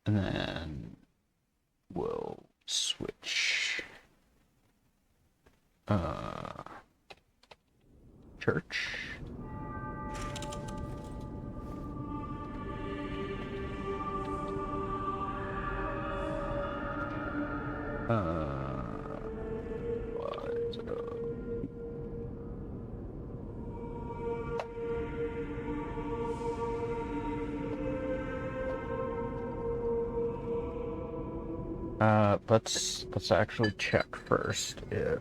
And then we'll switch church. Let's actually check first if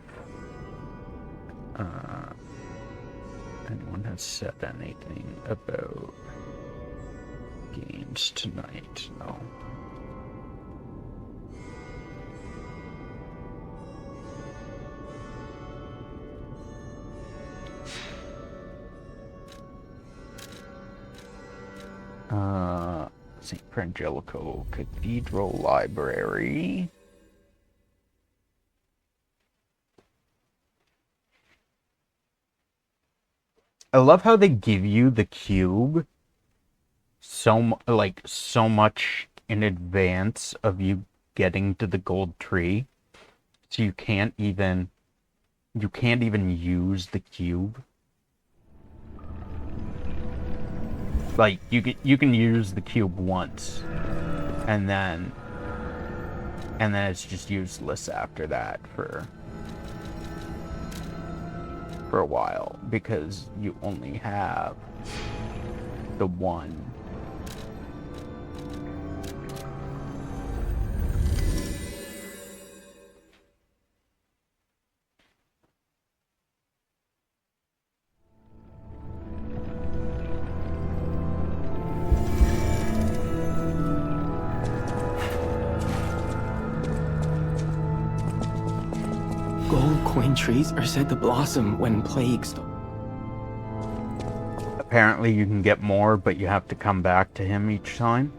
anyone has said anything about games tonight. No. St. Frangelico Cathedral Library. I love how they give you the cube so much in advance of you getting to the gold tree, so you can't even use the cube. Like you can use the cube once, and then it's just useless after that for a while, because you only have the one. Gold coin trees are said to blossom when plagues. Apparently you can get more, but you have to come back to him each time.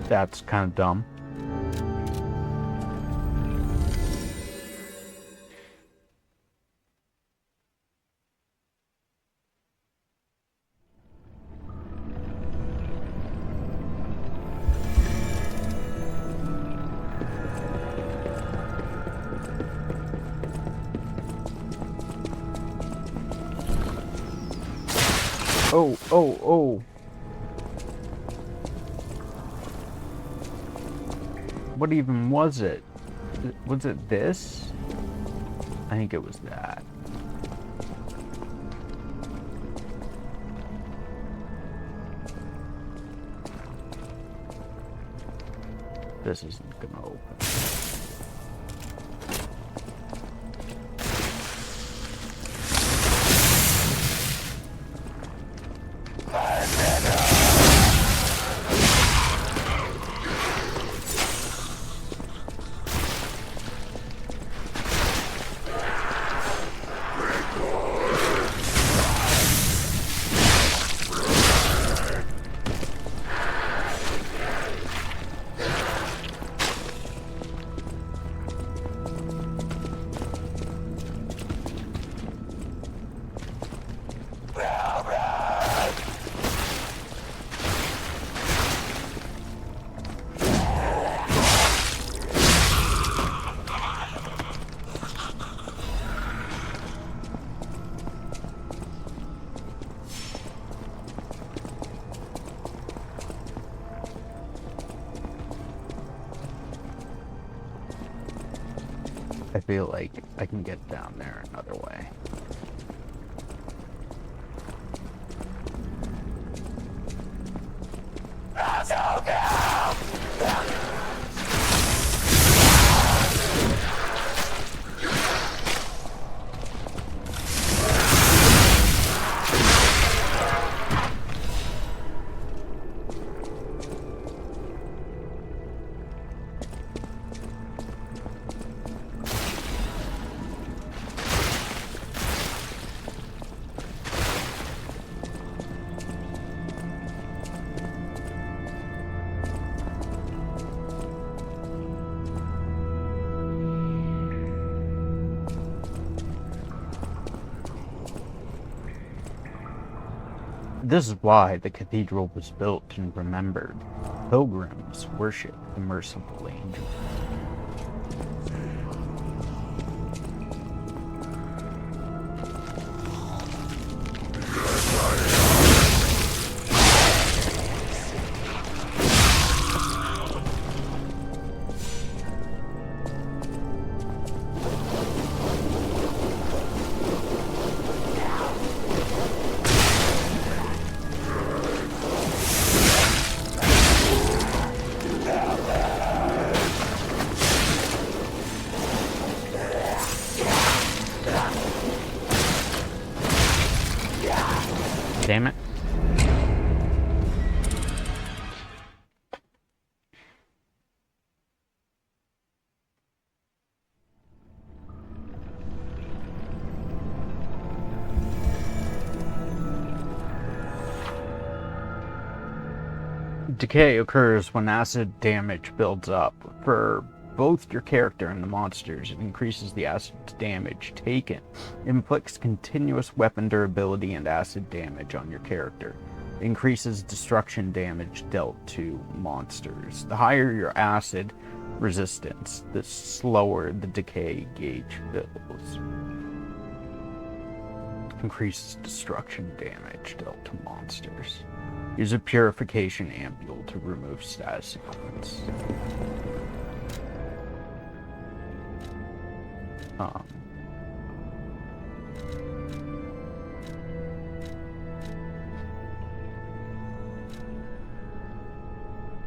That's kind of dumb. Oh. What even was it? Was it this? I think it was that. This isn't gonna open. I feel like I can get down there another way. This is why the cathedral was built and remembered. Pilgrims worship the merciful angel. Damn it. Decay occurs when acid damage builds up. For both your character and the monsters, it increases the acid damage taken. It inflicts continuous weapon durability and acid damage on your character. It increases destruction damage dealt to monsters. The higher your acid resistance, the slower the decay gauge fills. Increases destruction damage dealt to monsters. Use a purification ampule to remove status sequence.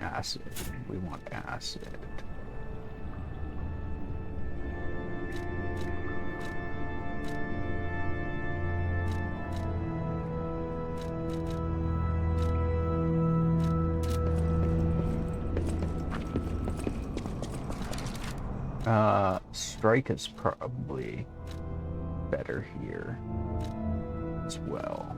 Acid. We want acid. Strike is probably better here as well.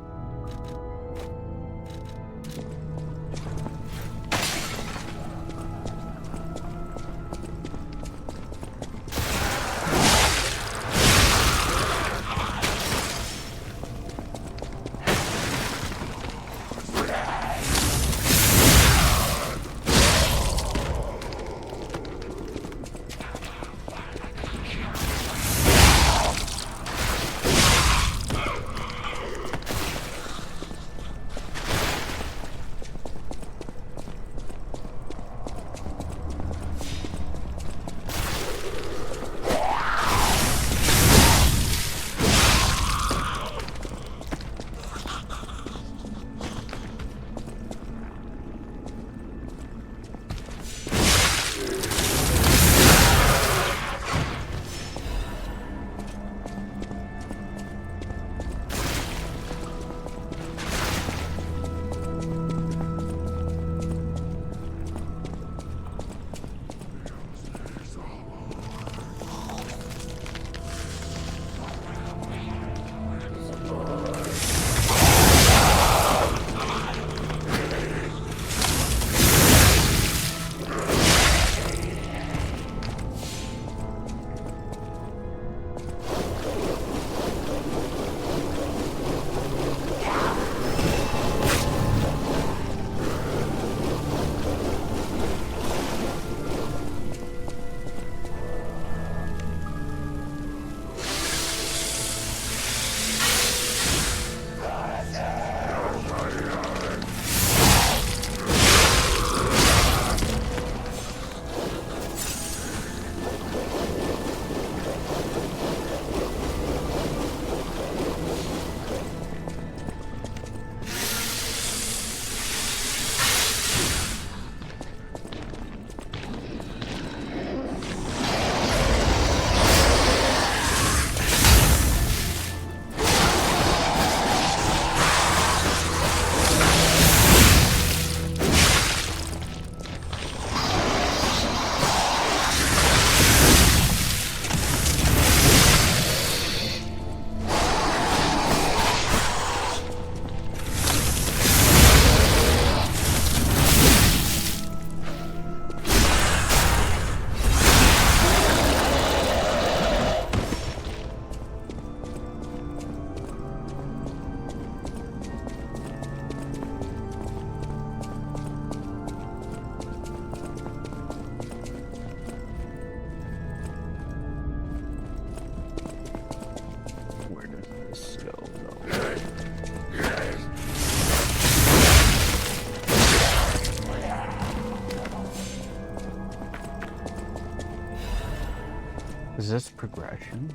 Is this progression?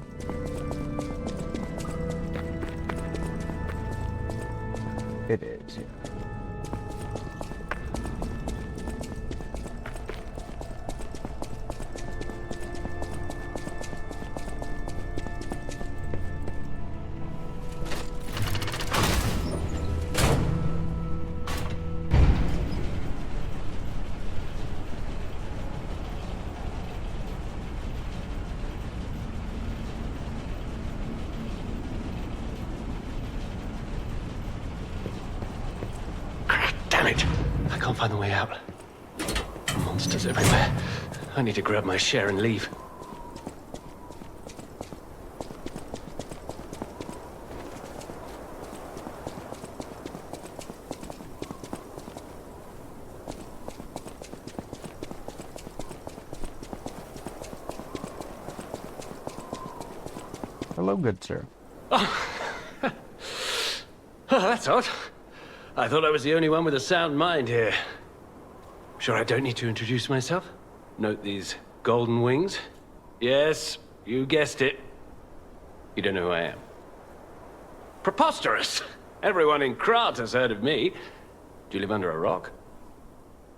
It is, yeah. Damn it! I can't find the way out. Monsters everywhere. I need to grab my share and leave. Hello, good sir. Oh, that's odd. I thought I was the only one with a sound mind here. Sure I don't need to introduce myself? Note these golden wings? Yes, you guessed it. You don't know who I am. Preposterous! Everyone in Krat has heard of me. Do you live under a rock?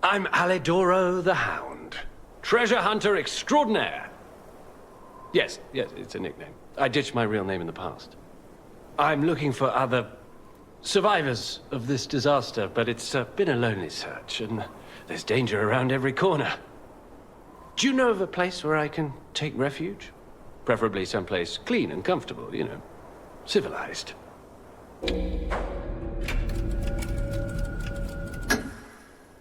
I'm Alidoro the Hound. Treasure hunter extraordinaire. Yes, it's a nickname. I ditched my real name in the past. I'm looking for other survivors of this disaster, but it's been a lonely search, and there's danger around every corner. Do you know of a place where I can take refuge? Preferably someplace clean and comfortable, you know, civilized.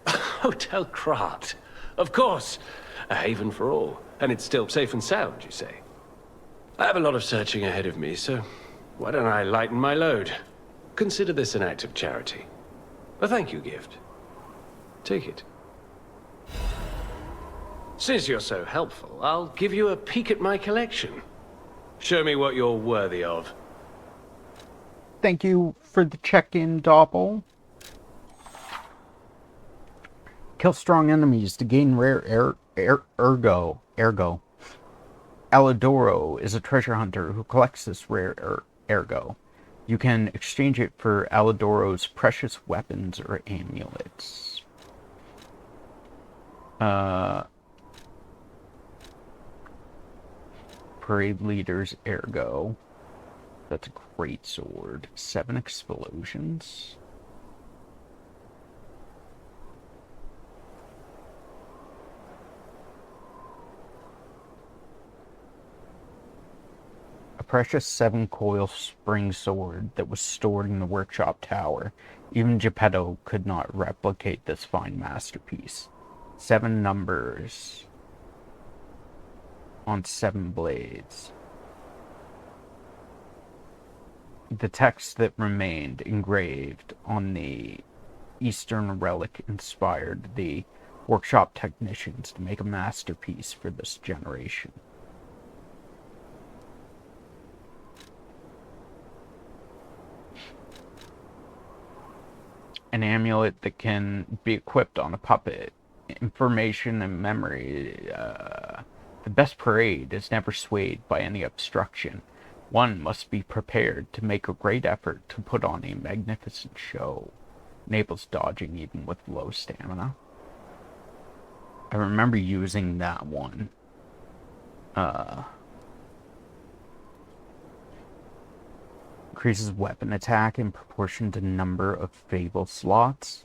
Hotel Krat. Of course. A haven for all. And it's still safe and sound, you say? I have a lot of searching ahead of me, so why don't I lighten my load? Consider this an act of charity. A thank you gift. Take it. Since you're so helpful, I'll give you a peek at my collection. Show me what you're worthy of. Thank you for the check-in, Doppel. Kill strong enemies to gain rare ergo. Alidoro is a treasure hunter who collects this rare ergo. You can exchange it for Alidoro's precious weapons or amulets. Parade leader's ergo. That's a great sword. 7 explosions. A precious 7-coil spring sword that was stored in the workshop tower. Even Geppetto could not replicate this fine masterpiece. 7 numbers on 7 blades. The text that remained engraved on the Eastern relic inspired the workshop technicians to make a masterpiece for this generation. An amulet that can be equipped on a puppet. Information and memory. The best parade is never swayed by any obstruction. One must be prepared to make a great effort to put on a magnificent show. Enables dodging even with low stamina. I remember using that one. Increases weapon attack in proportion to number of fable slots.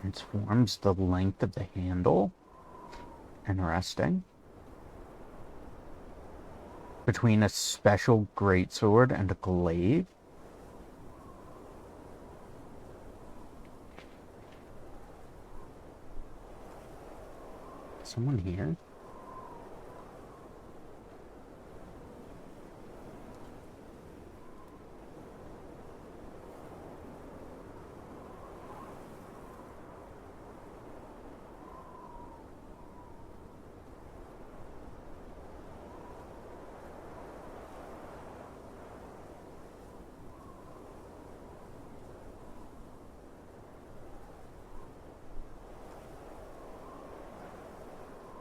Transforms the length of the handle. Interesting. Between a special greatsword and a glaive. Someone here?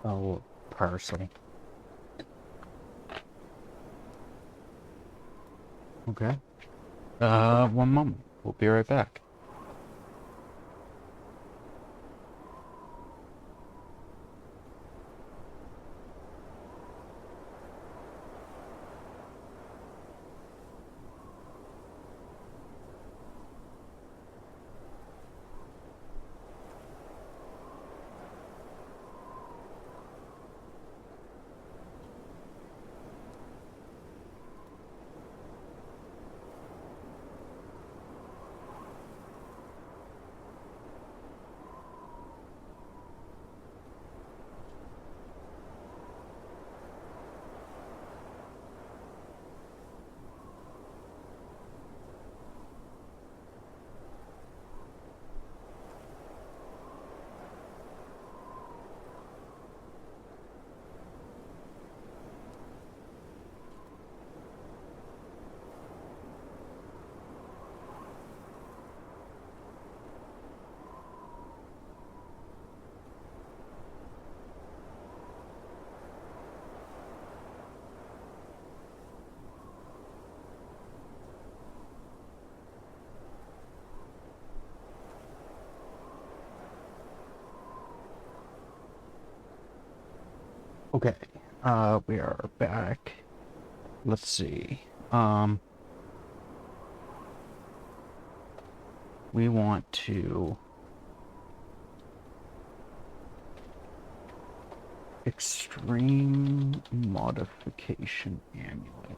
Oh, parcel. Okay. One moment. We'll be right back. Okay. We are back. Let's see. We want to extreme modification amulet.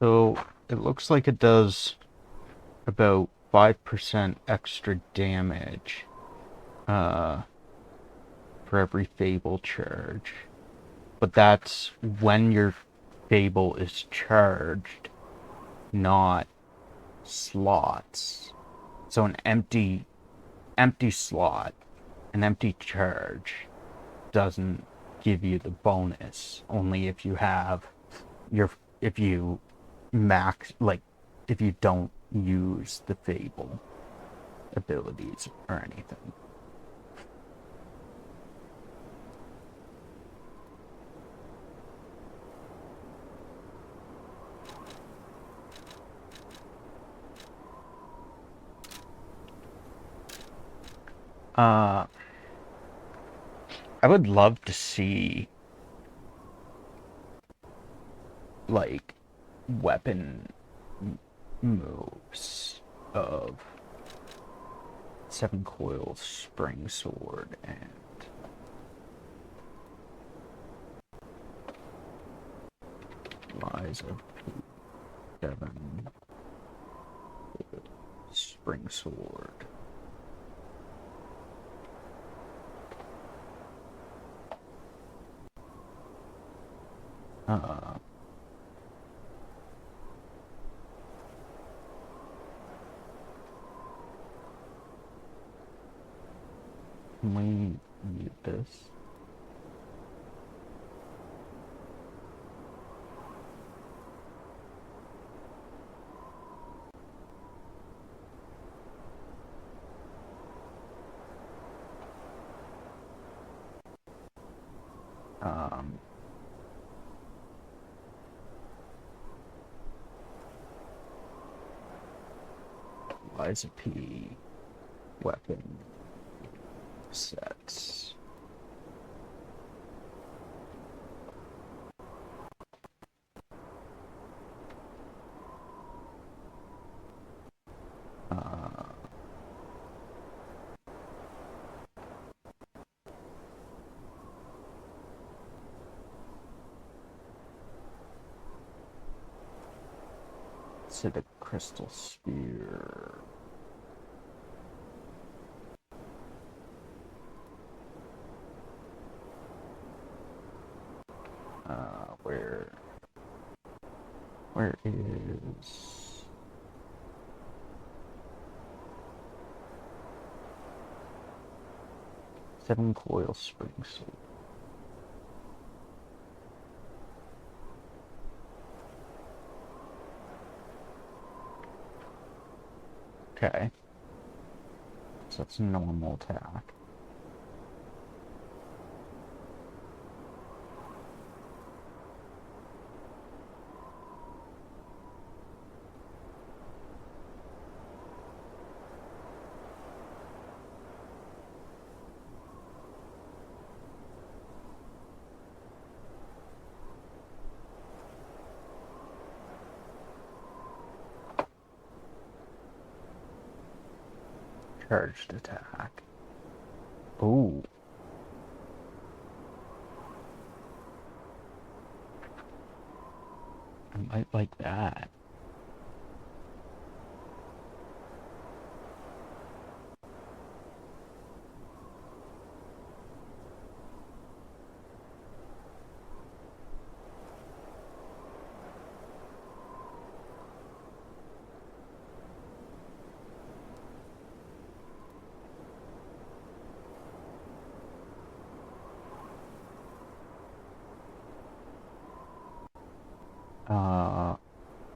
So it looks like it does about 5% extra damage uh, for every Fable charge. But that's when your Fable is charged, not slots. So an empty slot, an empty charge doesn't give you the bonus. Only if you have your if you max like if you don't use the Fable abilities or anything. Uh, I would love to see like weapon moves of Seven Coils, Spring Sword, and Lies of Devon, Spring Sword. Uh, can we mute this? Um, Liza P. Weapon sets. Acidic crystal spear. Where is Seven Coil Spring Sword? Okay. So that's a normal attack. Charged attack. Ooh. I might like that.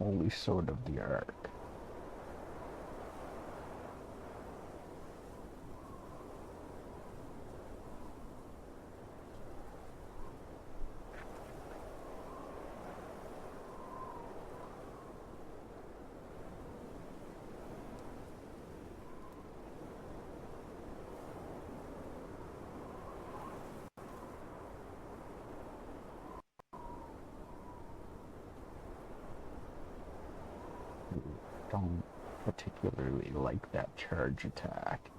Holy Sword of the Ark. Don't particularly like that charge attack.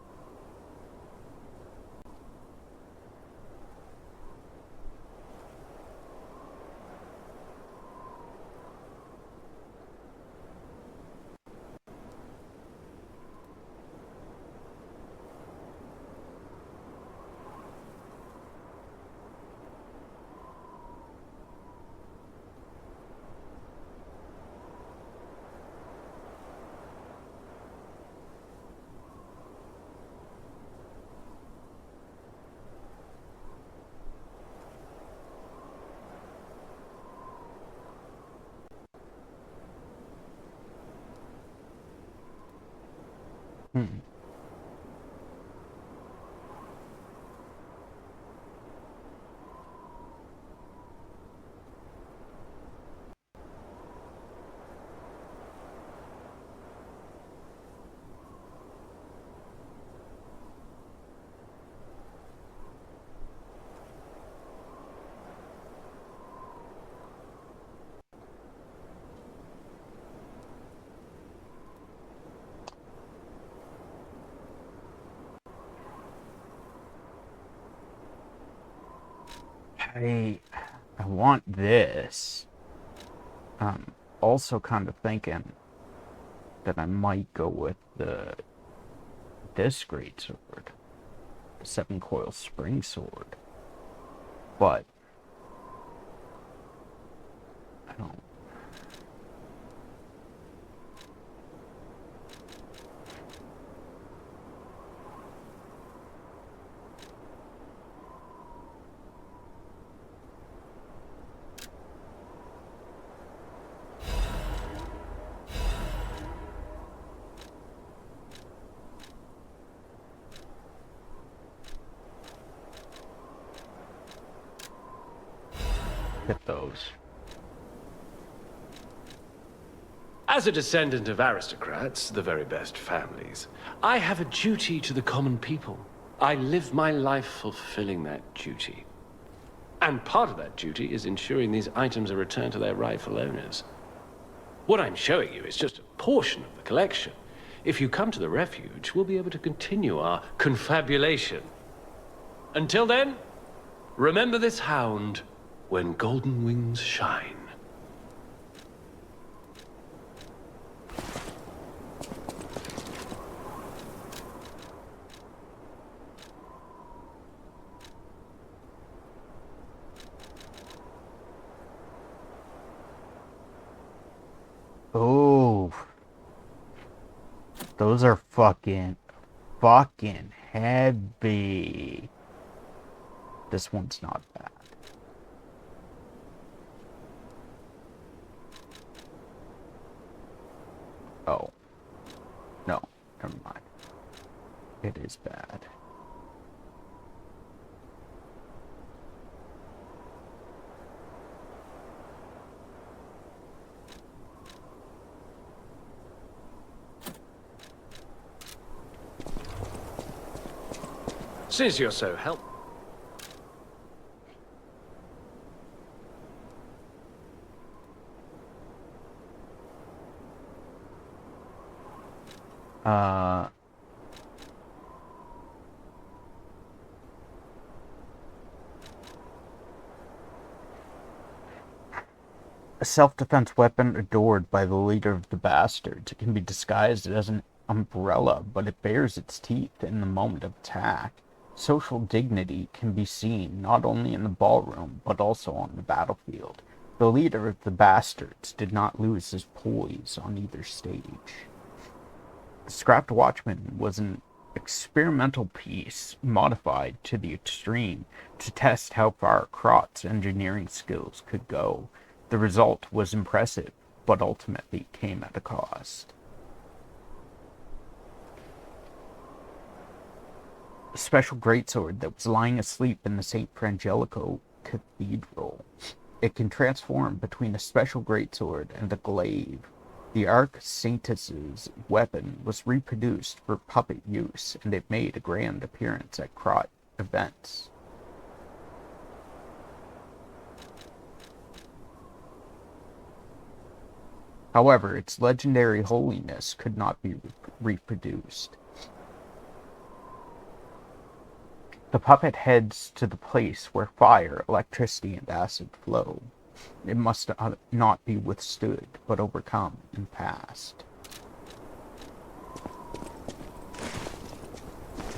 Hmm. I want this. Also kind of thinking that I might go with this great sword, the Seven Coil Spring Sword. But I don't. at those. As a descendant of aristocrats, the very best families, I have a duty to the common people. I live my life fulfilling that duty. And part of that duty is ensuring these items are returned to their rightful owners. What I'm showing you is just a portion of the collection. If you come to the refuge, we'll be able to continue our confabulation. Until then, remember this hound when golden wings shine. Oh, those are fucking heavy. This one's not bad. Oh, no, never mind. It is bad. Since you're so helpful. A self-defense weapon adored by the leader of the bastards. It can be disguised as an umbrella, but it bares its teeth in the moment of attack. Social dignity can be seen not only in the ballroom, but also on the battlefield. The leader of the bastards did not lose his poise on either stage. The Scrapped Watchman was an experimental piece modified to the extreme to test how far Krot's engineering skills could go. The result was impressive, but ultimately came at a cost. A special greatsword that was lying asleep in the St. Frangelico Cathedral. It can transform between a special greatsword and a glaive. The Arch Saintess's weapon was reproduced for puppet use, and it made a grand appearance at Krot events. However, its legendary holiness could not be reproduced. The puppet heads to the place where fire, electricity, and acid flow. It must not be withstood, but overcome and passed.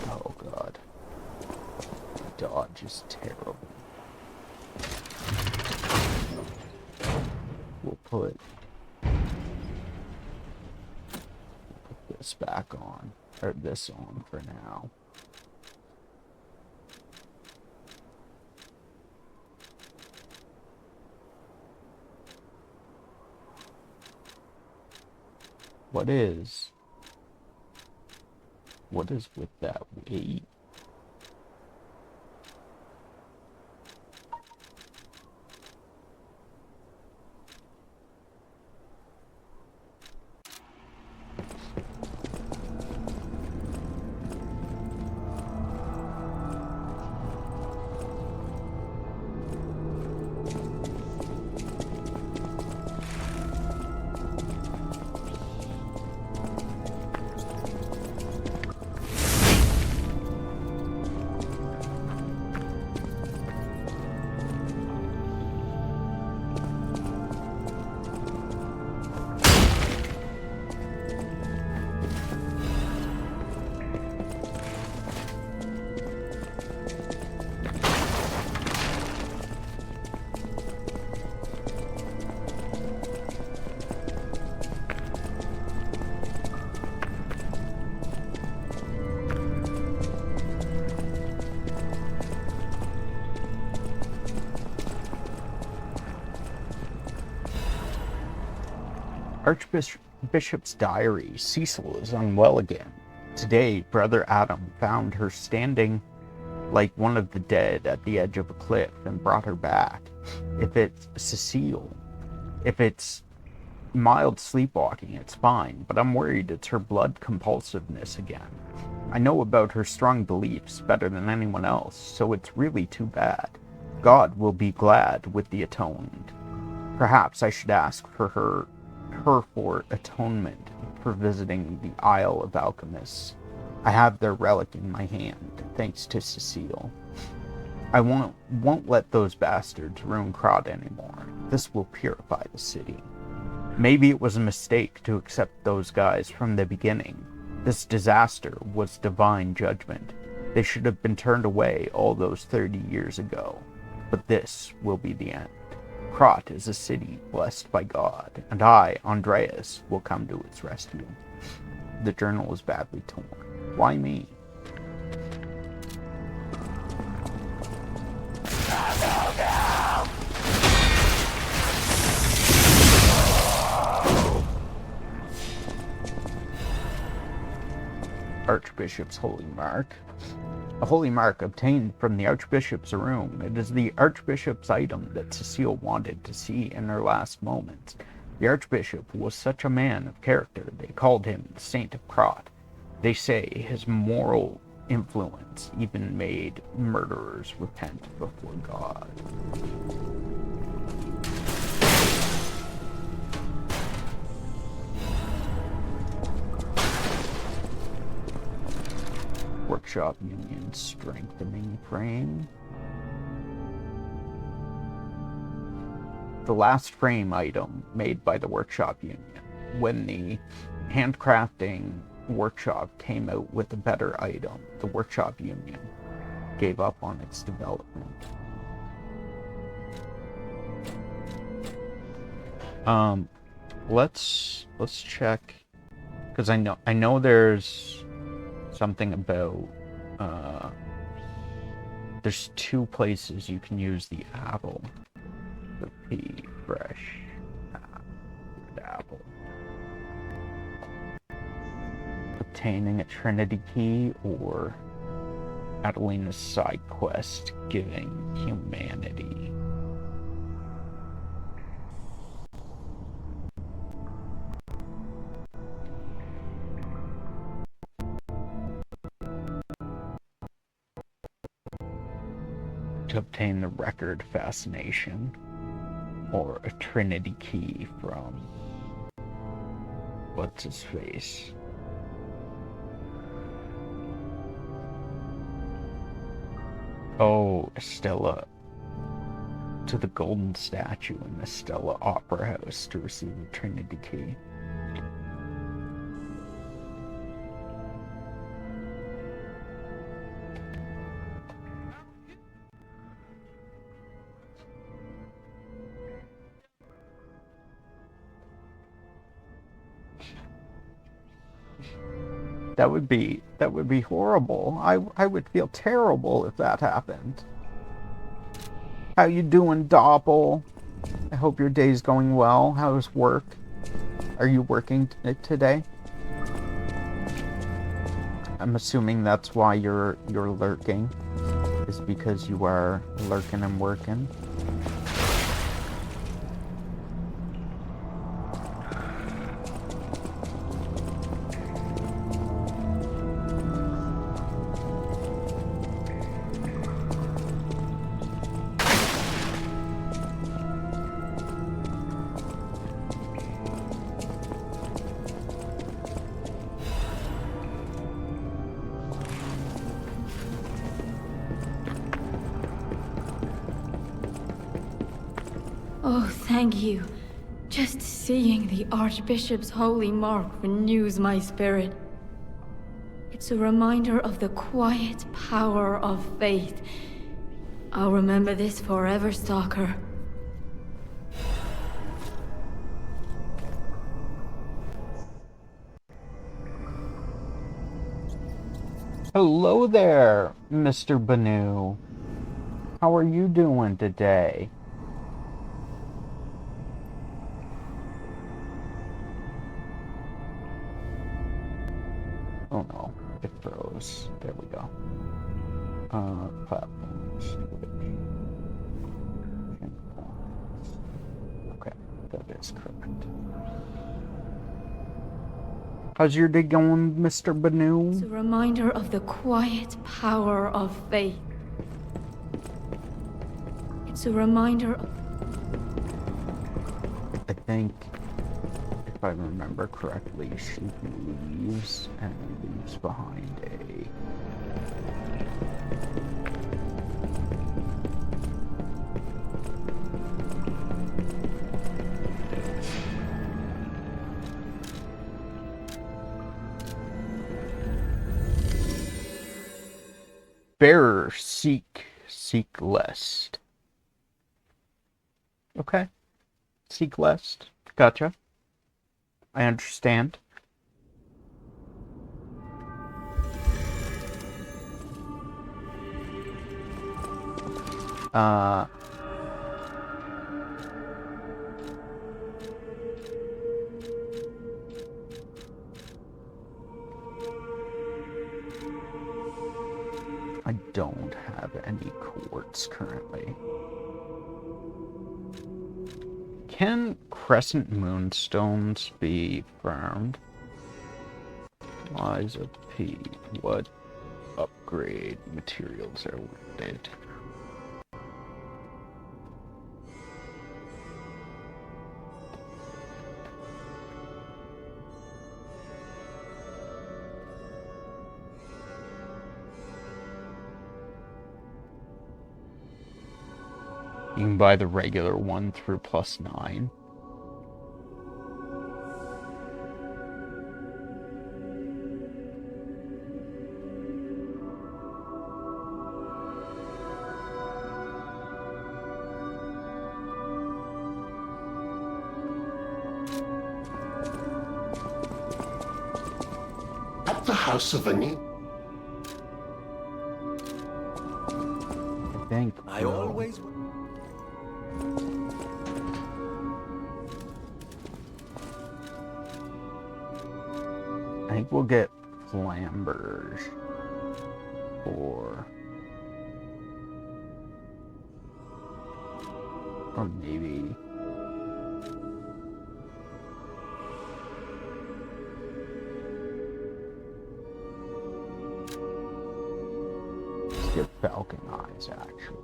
Oh god. Dodge is terrible. We'll put this back on, or this on for now. What is with that weight? Archbishop's diary. Cecil is unwell again. Today, Brother Adam found her standing like one of the dead at the edge of a cliff and brought her back. If it's Cecile, if it's mild sleepwalking, it's fine, but I'm worried it's her blood compulsiveness again. I know about her strong beliefs better than anyone else, so it's really too bad. God will be glad with the atoned. Perhaps I should ask for her for atonement for visiting the Isle of Alchemists. I have their relic in my hand, thanks to Cecile. I won't let those bastards ruin Krat anymore. This will purify the city. Maybe it was a mistake to accept those guys from the beginning. This disaster was divine judgment. They should have been turned away all those 30 years ago. But this will be the end. Krat is a city blessed by God, and I, Andreas, will come to its rescue. The journal is badly torn. Why me? Archbishop's Holy Mark. A holy mark obtained from the Archbishop's room. It is the Archbishop's item that Cecile wanted to see in her last moments. The Archbishop was such a man of character, they called him the Saint of Krat. They say his moral influence even made murderers repent before God. Workshop Union strengthening frame. The last frame item made by the Workshop Union. When the handcrafting workshop came out with a better item, the Workshop Union gave up on its development. Let's check, because I know there's something about there's two places you can use the apple. The P fresh apple. Obtaining a Trinity key or Adelina's side quest giving humanity. To obtain the record fascination or a Trinity key from what's his face. Oh, Estella. To the golden statue in the Stella Opera House to receive the Trinity key. That would be horrible. I would feel terrible if that happened. How you doing, Doppel? I hope your day's going well. How's work? Are you working today? I'm assuming that's why you're lurking, is because you are lurking and working. Oh, thank you. Just seeing the Archbishop's holy mark renews my spirit. It's a reminder of the quiet power of faith. I'll remember this forever, Stalker. Hello there, Mr. Banu. How are you doing today? Oh no, it froze. There we go. Platforms, Twitch. is correct. How's your day going, Mr. It's Banu? a reminder of the quiet power of faith. It's a reminder of... I think, if I remember correctly, she leaves and leaves behind a... Bearer, seek lest. Okay. Seek lest. Gotcha. I understand. I don't have any quartz currently. Can crescent moonstones be farmed? Liza P. What upgrade materials are worth it? You can buy the regular one through +9. At the House of Ani. I think. I always. I think we'll get Flamberge or maybe let's get Falcon Eyes actually.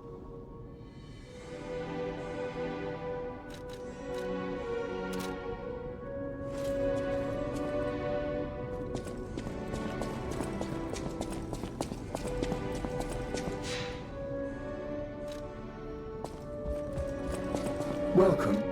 Welcome.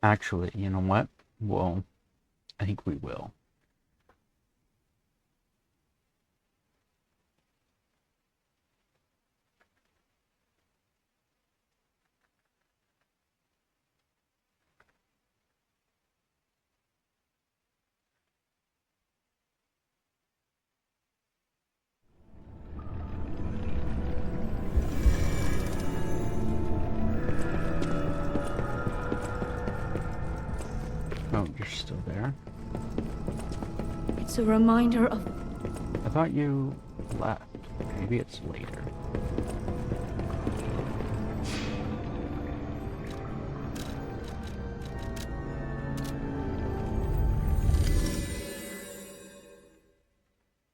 Actually, you know what? Well, I think we will. Oh, you're still there? It's a reminder of... I thought you left. Maybe it's later.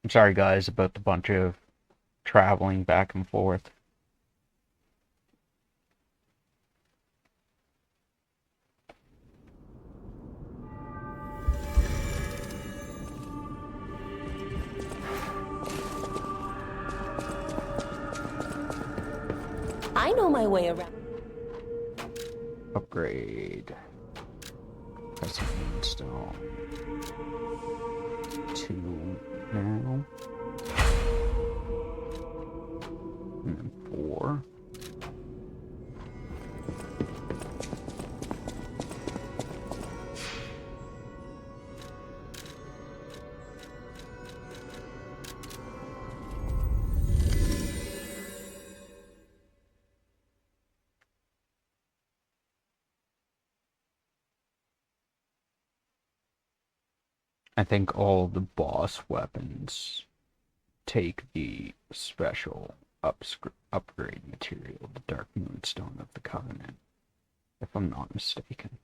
I'm sorry, guys, about the bunch of traveling back and forth. I know my way around. Upgrade. Crescent Moonstone. 2 now. And then 4. I think all the boss weapons take the special upgrade material, the Dark Moonstone of the Covenant, if I'm not mistaken.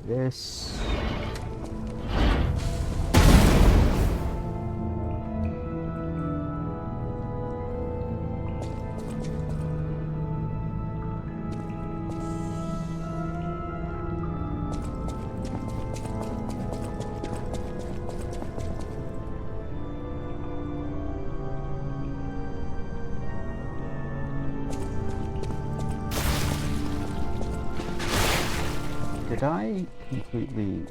This. Did I completely...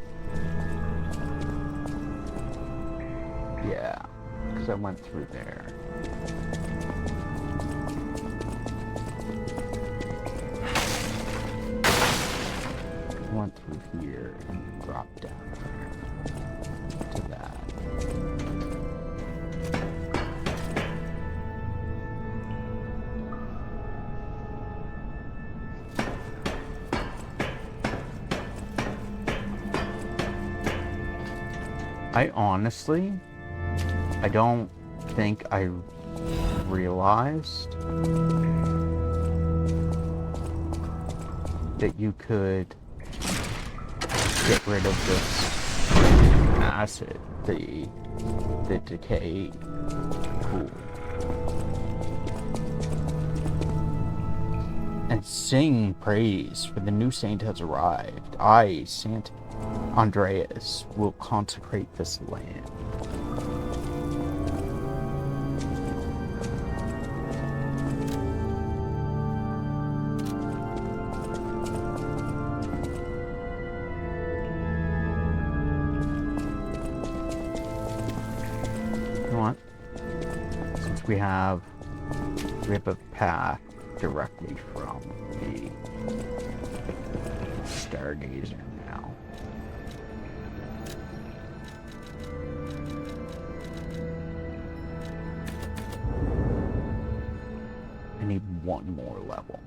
Yeah, because I went through there. I went through here and dropped down there to that. I honestly, I don't think I realized that you could get rid of this acid, the decay pool, and sing praise, for the new saint has arrived. I, Saint Andreas, will consecrate this land. You know what? Since we have a path directly from the Stargazer now. I need one more level.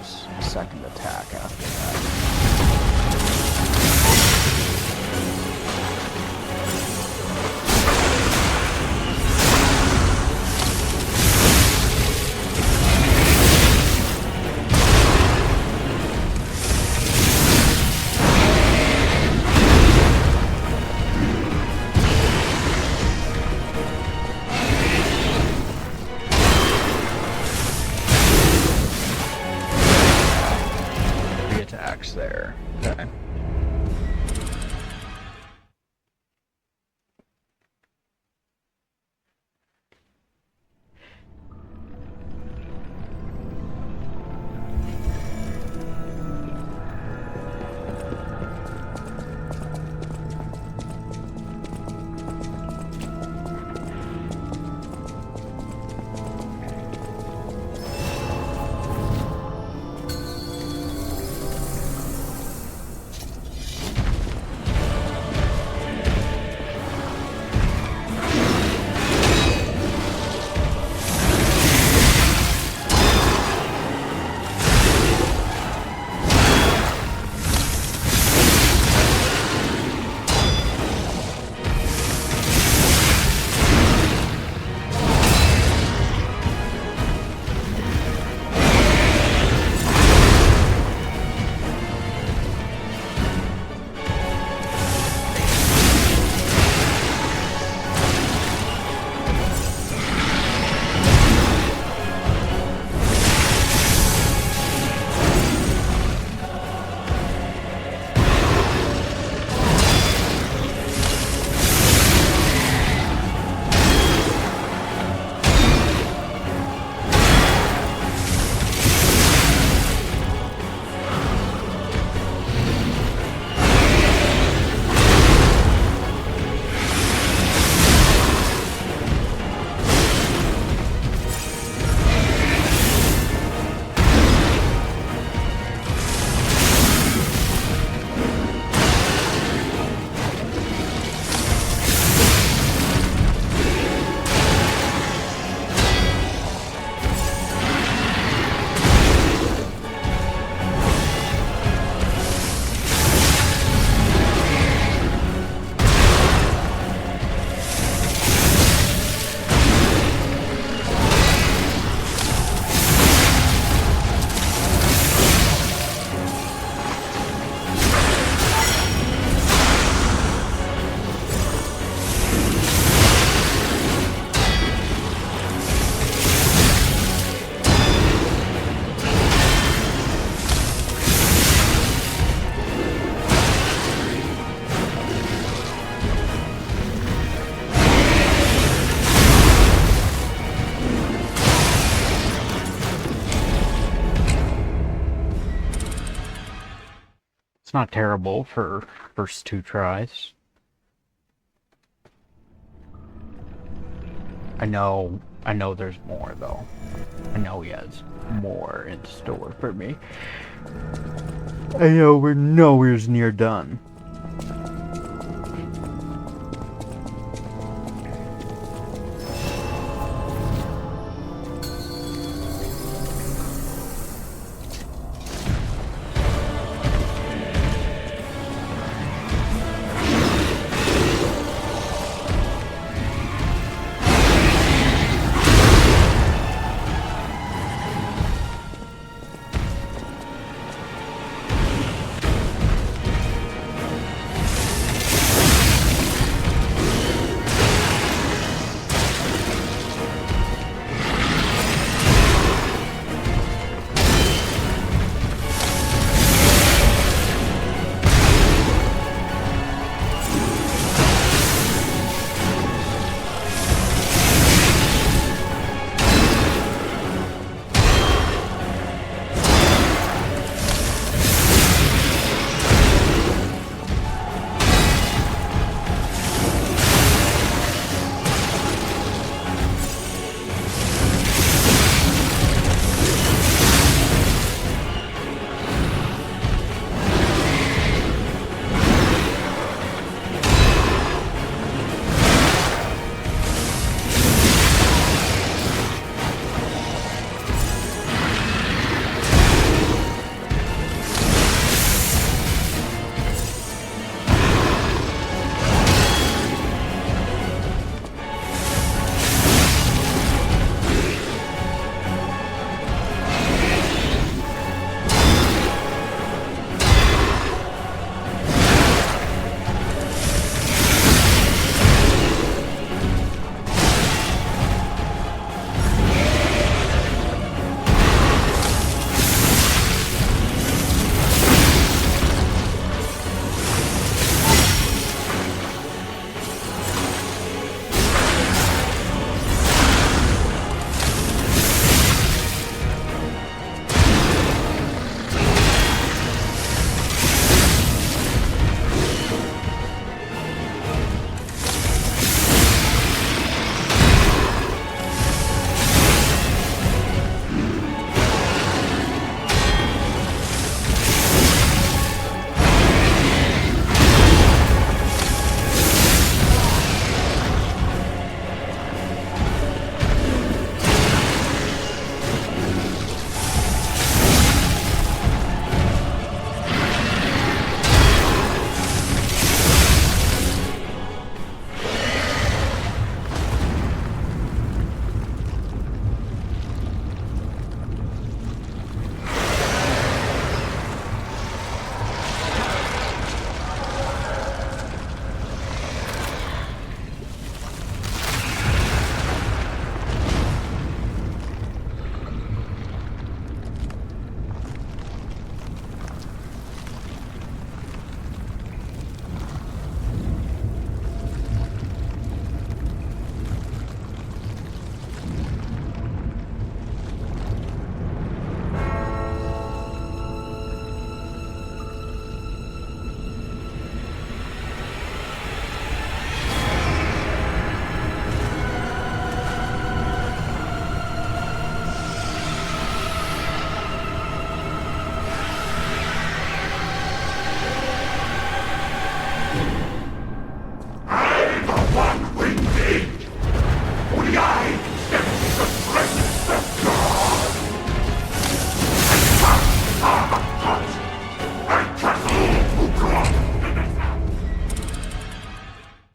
use a second attack after that. Attacks there. Okay. It's not terrible for first two tries. I know there's more though. I know he has more in store for me. I know we're nowhere near done.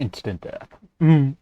Instant death. Mm.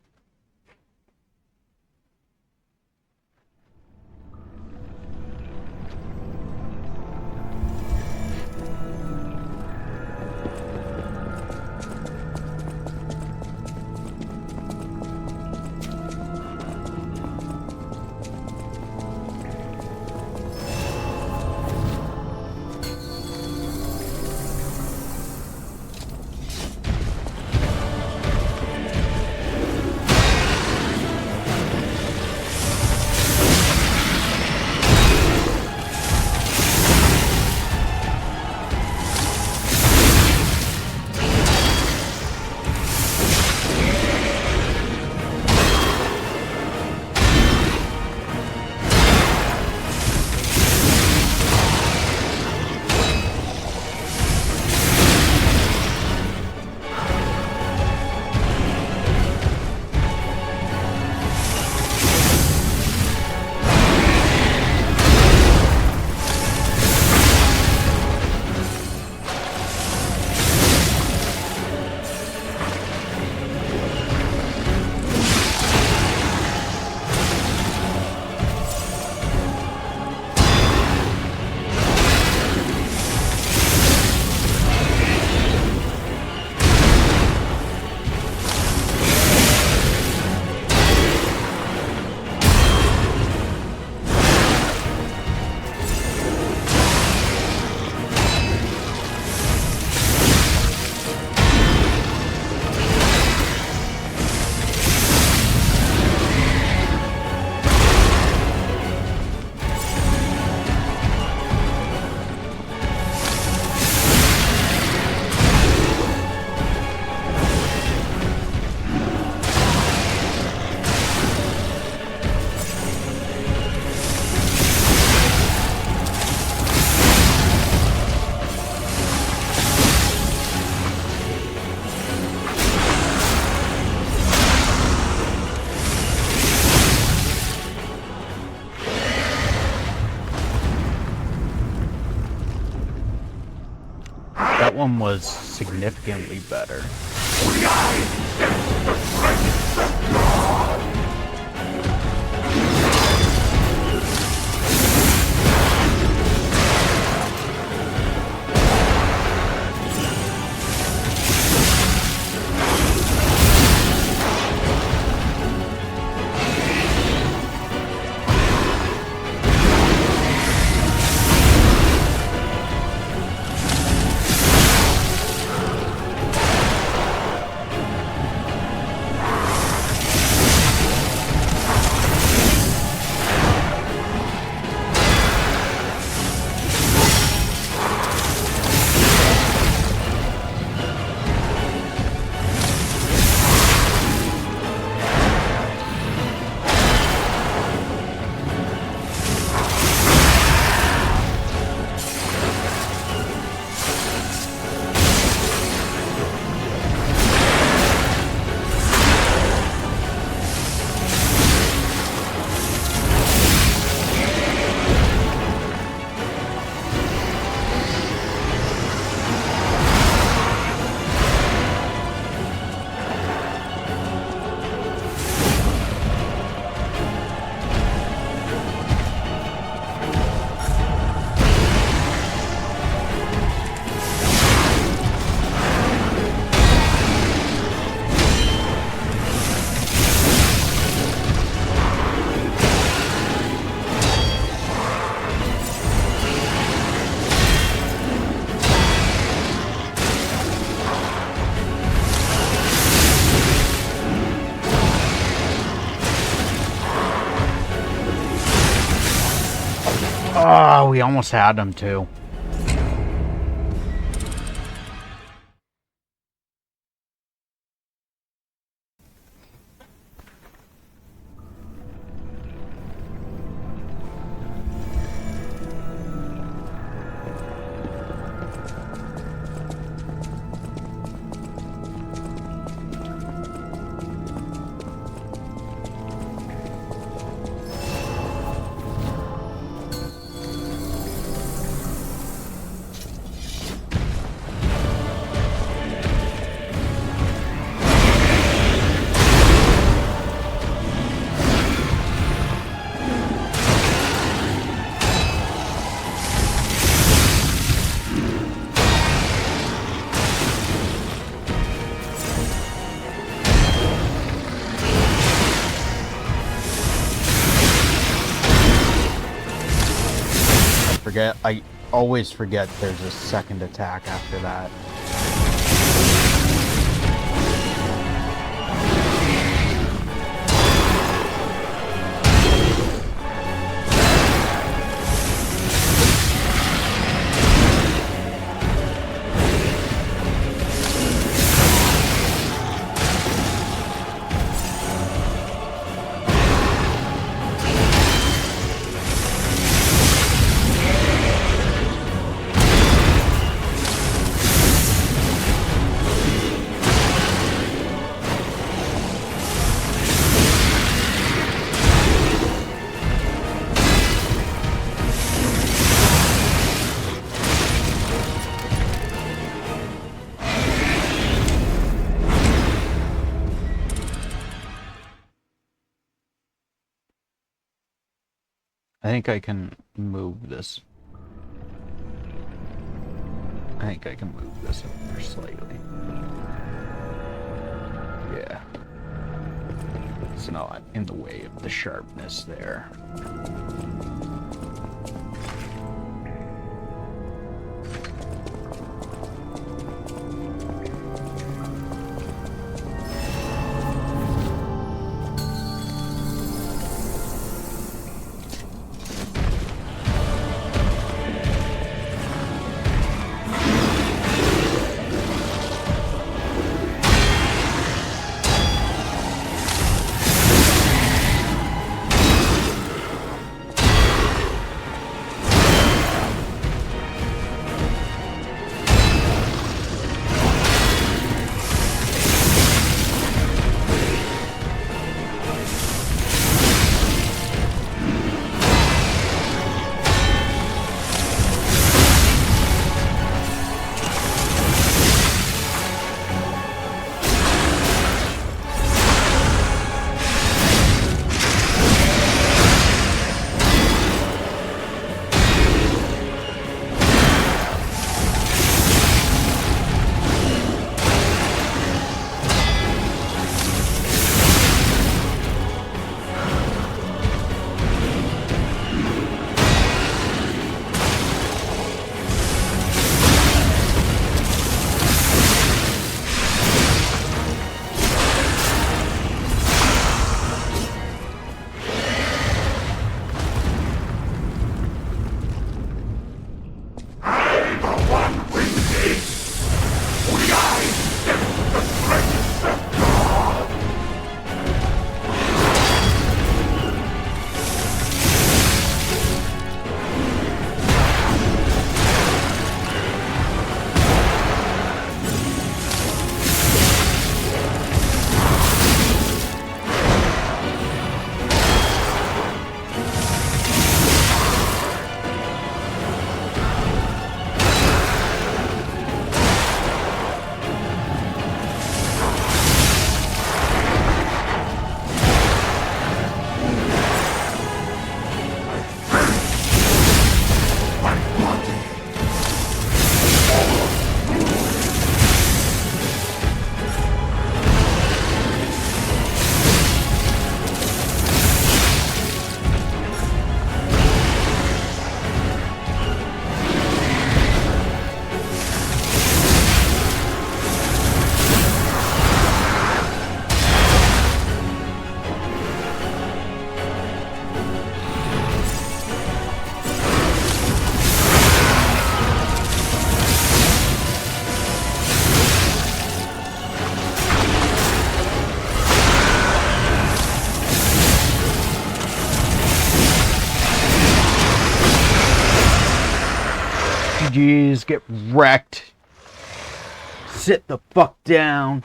That one was significantly better. Oh, we almost had him too. I always forget there's a second attack after that. I think I can move this. I think I can move this over slightly. Yeah. It's not in the way of the sharpness there. Jeez, get wrecked. Sit the fuck down.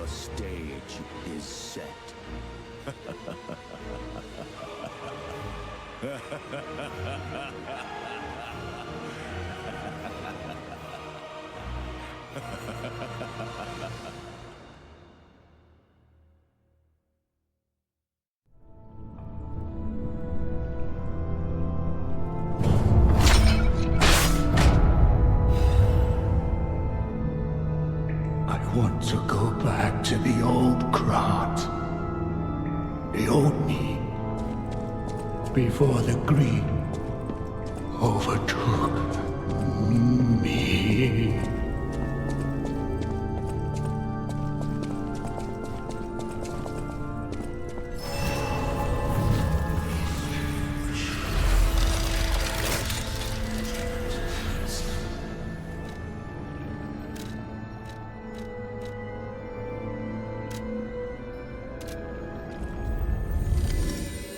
stage is set. I want to go back to the old Krat. The old me. Before the greed overtook me.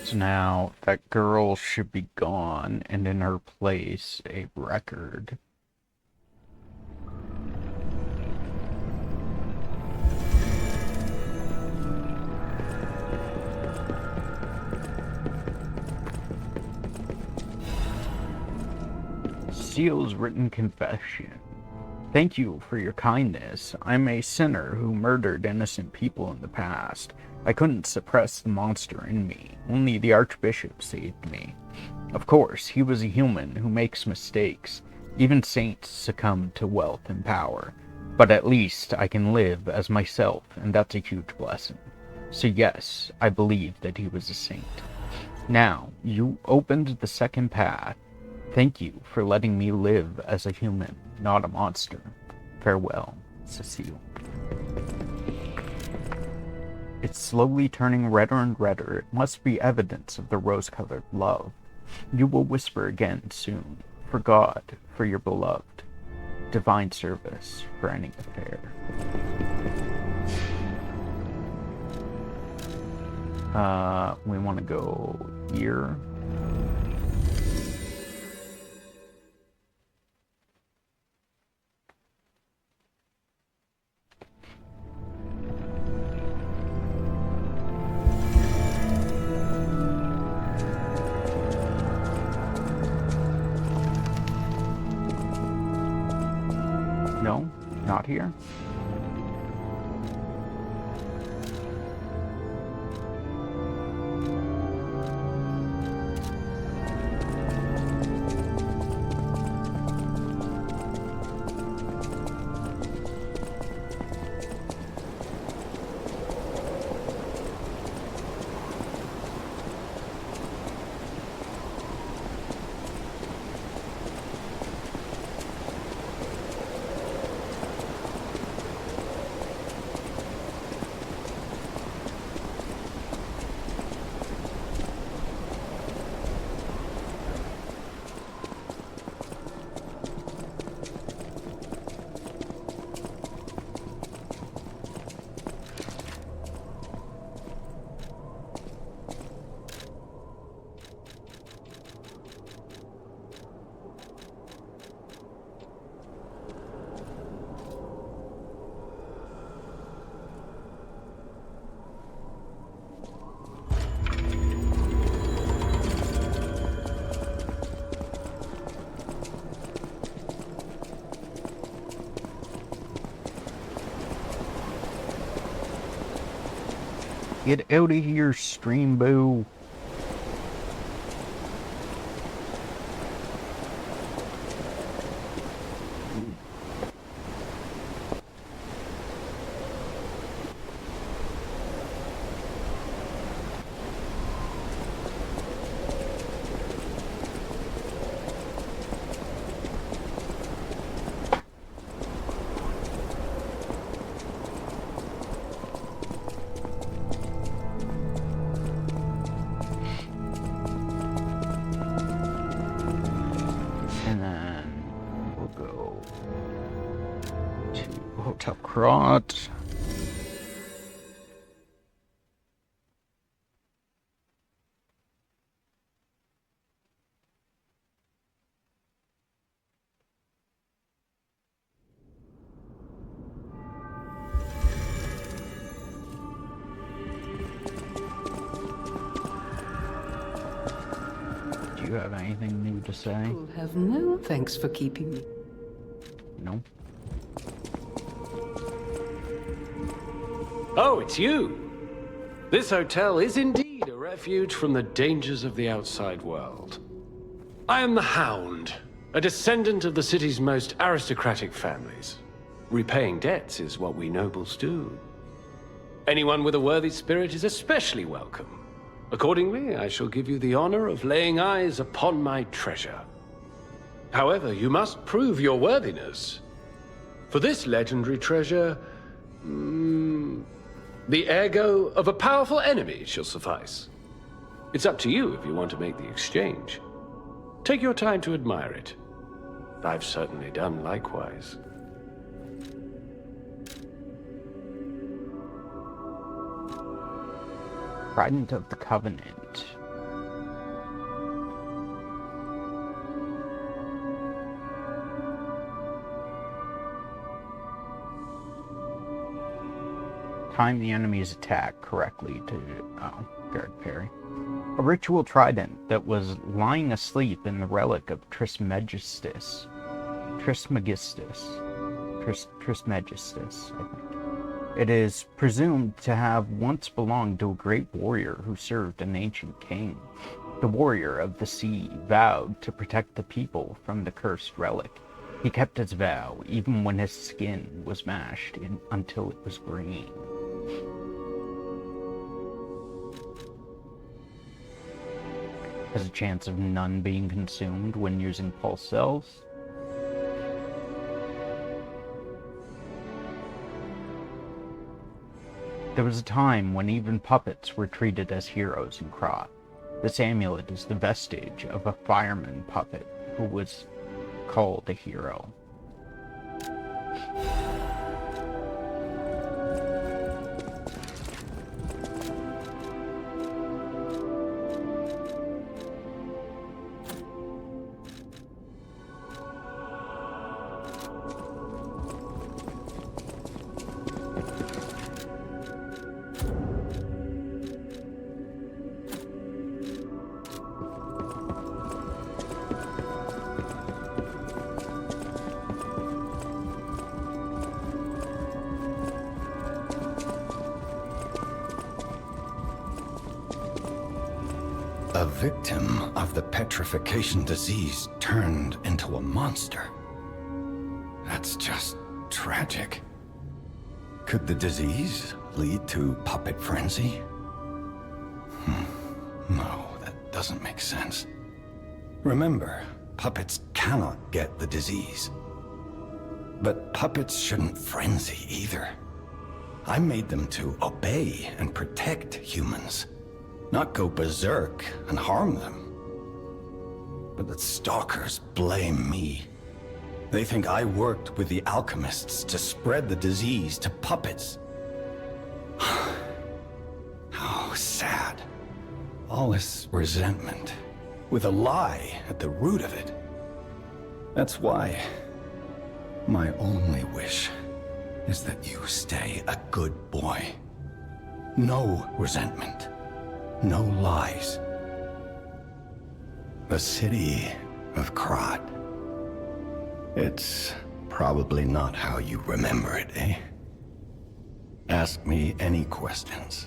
So now that girl should be gone, and in her place, a record. Seal's written confession. Thank you for your kindness. I'm a sinner who murdered innocent people in the past. I couldn't suppress the monster in me. Only the Archbishop saved me. Of course, he was a human who makes mistakes. Even saints succumb to wealth and power. But at least I can live as myself, and that's a huge blessing. So yes, I believe that he was a saint. Now, you opened the second path. Thank you for letting me live as a human, not a monster. Farewell, Cecile. It's slowly turning redder and redder. It must be evidence of the rose-colored love. You will whisper again soon. For God, for your beloved. Divine service for any affair. We want to go here. No, not here. Get out of here, Streambo. And then we'll go to Hotel Krat. you have anything new to say? You'll have no thanks for keeping me. No? Oh, it's you! This hotel is indeed a refuge from the dangers of the outside world. I am the Hound, a descendant of the city's most aristocratic families. Repaying debts is what we nobles do. Anyone with a worthy spirit is especially welcome. Accordingly, I shall give you the honor of laying eyes upon my treasure. However, you must prove your worthiness. For this legendary treasure, the ergo of a powerful enemy shall suffice. It's up to you if you want to make the exchange. Take your time to admire it. I've certainly done likewise. Trident of the Covenant. Time the enemy's attack correctly to guard parry. A ritual trident that was lying asleep in the relic of Trismegistus, I think. It is presumed to have once belonged to a great warrior who served an ancient king. The warrior of the sea vowed to protect the people from the cursed relic. He kept his vow even when his skin was mashed until it was green. Has a chance of none being consumed when using pulse cells. There was a time when even puppets were treated as heroes in Krat. This amulet is the vestige of a fireman puppet who was called a hero. A victim of the petrification disease turned into a monster. That's just tragic. Could the disease lead to puppet frenzy? No, that doesn't make sense. Remember, puppets cannot get the disease. But puppets shouldn't frenzy either. I made them to obey and protect humans, not go berserk and harm them. But the stalkers blame me. They think I worked with the alchemists to spread the disease to puppets. How sad. All this resentment, with a lie at the root of it. That's why my only wish is that you stay a good boy. No resentment. No lies. The city of Krat. It's probably not how you remember it, eh? Ask me any questions.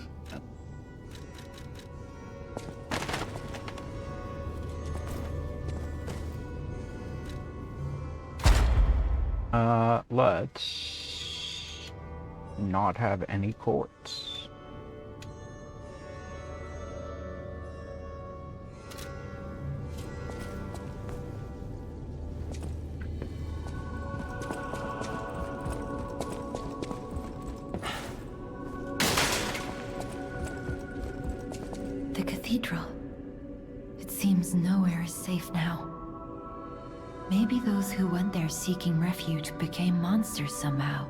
Let's not have any courts. The cathedral. It seems nowhere is safe now. Maybe those who went there seeking refuge became monsters somehow.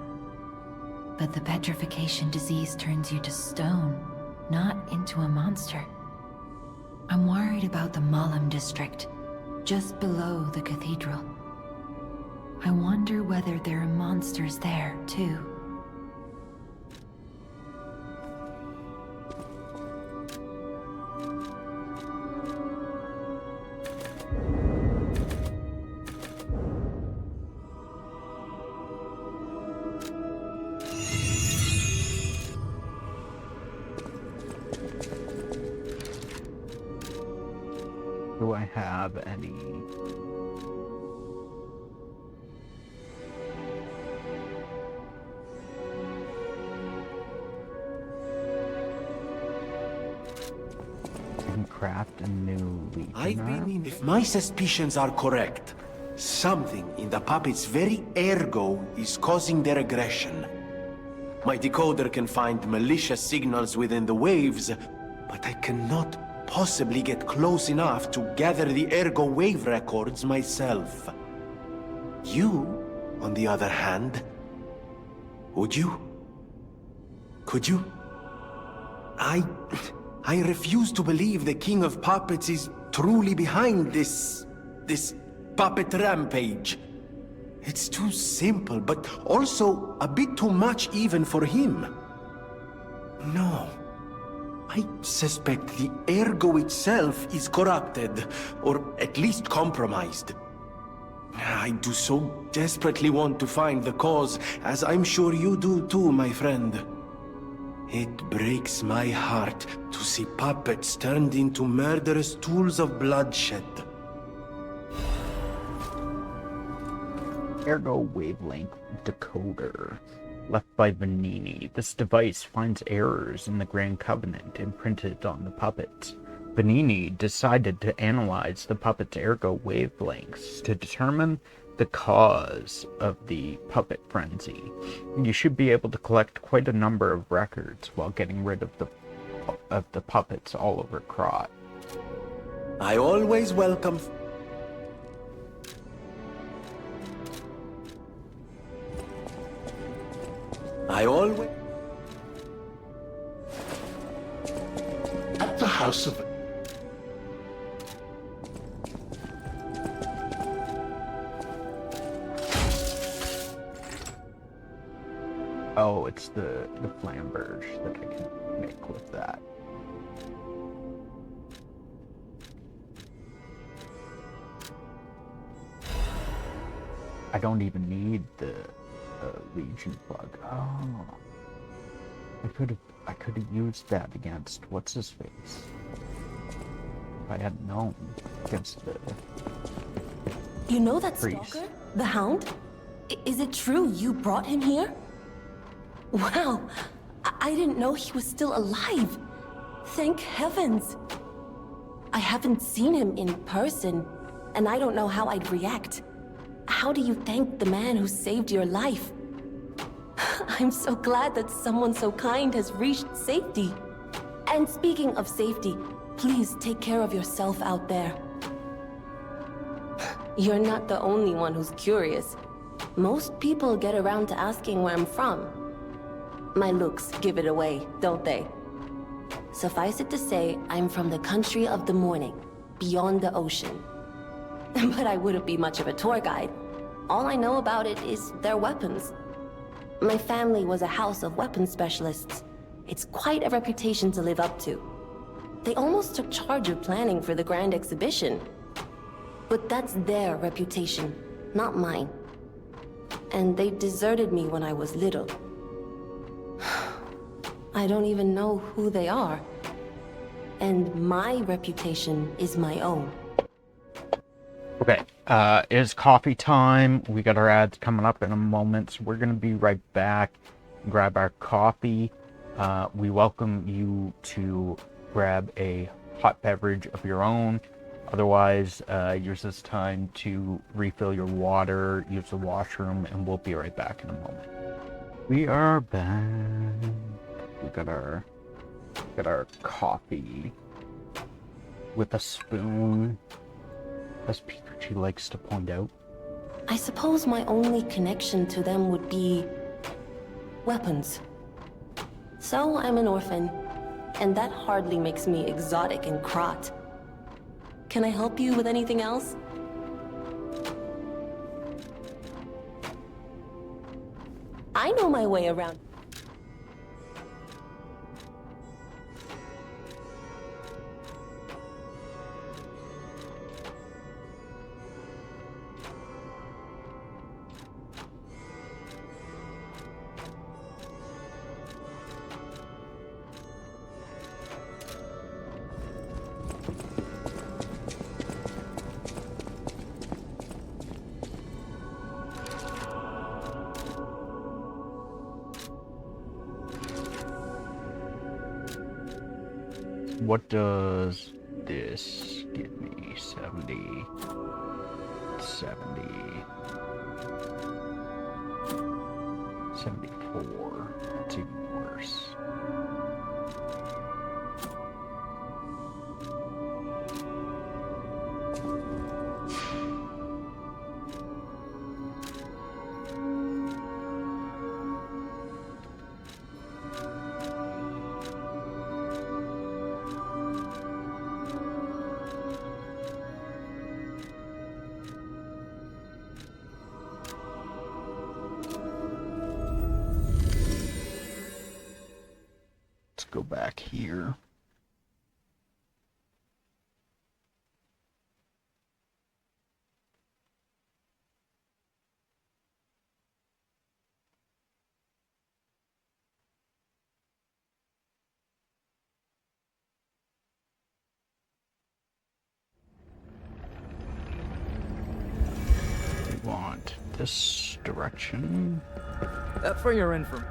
But the petrification disease turns you to stone, not into a monster. I'm worried about the Malam district, just below the cathedral. I wonder whether there are monsters there, too. have any. Can craft a new Legionnaire? If my suspicions are correct, something in the puppet's very ergo is causing their aggression. My decoder can find malicious signals within the waves, but I cannot possibly get close enough to gather the ergo wave records myself. You, on the other hand, would you? Could you? I refuse to believe the King of Puppets is truly behind this puppet rampage. It's too simple, but also a bit too much even for him. No. I suspect the ergo itself is corrupted, or at least compromised. I do so desperately want to find the cause, as I'm sure you do too, my friend. It breaks my heart to see puppets turned into murderous tools of bloodshed. Ergo Wavelength Decoder, left by Vanini. This device finds errors in the Grand Covenant imprinted on the puppets. Vanini decided to analyze the puppet's ergo wavelengths to determine the cause of the puppet frenzy. You should be able to collect quite a number of records while getting rid of the puppets all over Krat. I always welcome... At the House of... Oh, it's the flamberge that I can make with that. I don't even need the Legion plug. Oh, I could have used that against what's his face. If I hadn't known against the. You know that priest. stalker? The Hound? Is it true you brought him here? Wow! I didn't know he was still alive! Thank heavens! I haven't seen him in person, and I don't know how I'd react. How do you thank the man who saved your life? I'm so glad that someone so kind has reached safety. And speaking of safety, please take care of yourself out there. You're not the only one who's curious. Most people get around to asking where I'm from. My looks give it away, don't they? Suffice it to say, I'm from the country of the morning, beyond the ocean. But I wouldn't be much of a tour guide. All I know about it is their weapons. My family was a house of weapons specialists. It's quite a reputation to live up to. They almost took charge of planning for the grand exhibition. But that's their reputation, not mine. And they deserted me when I was little. I don't even know who they are. And my reputation is my own. Okay, it is coffee time. We got our ads coming up in a moment, so we're gonna be right back. Grab our coffee. We welcome you to grab a hot beverage of your own. Otherwise, use this time to refill your water, use the washroom, and we'll be right back in a moment. We are back. We got our coffee with a spoon, as Pikachu likes to point out. I suppose my only connection to them would be weapons. So I'm an orphan, and that hardly makes me exotic in Krat. Can I help you with anything else? I know my way around. What does this give me? 70. 74. That's even worse. Go back here. We want this direction. That's where you're in from.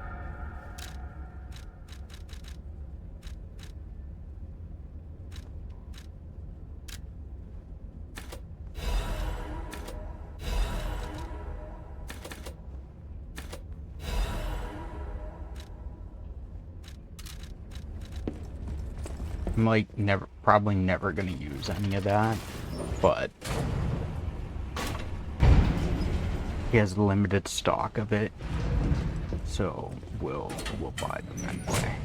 I'm like probably never gonna use any of that, but he has limited stock of it, so we'll buy them anyway.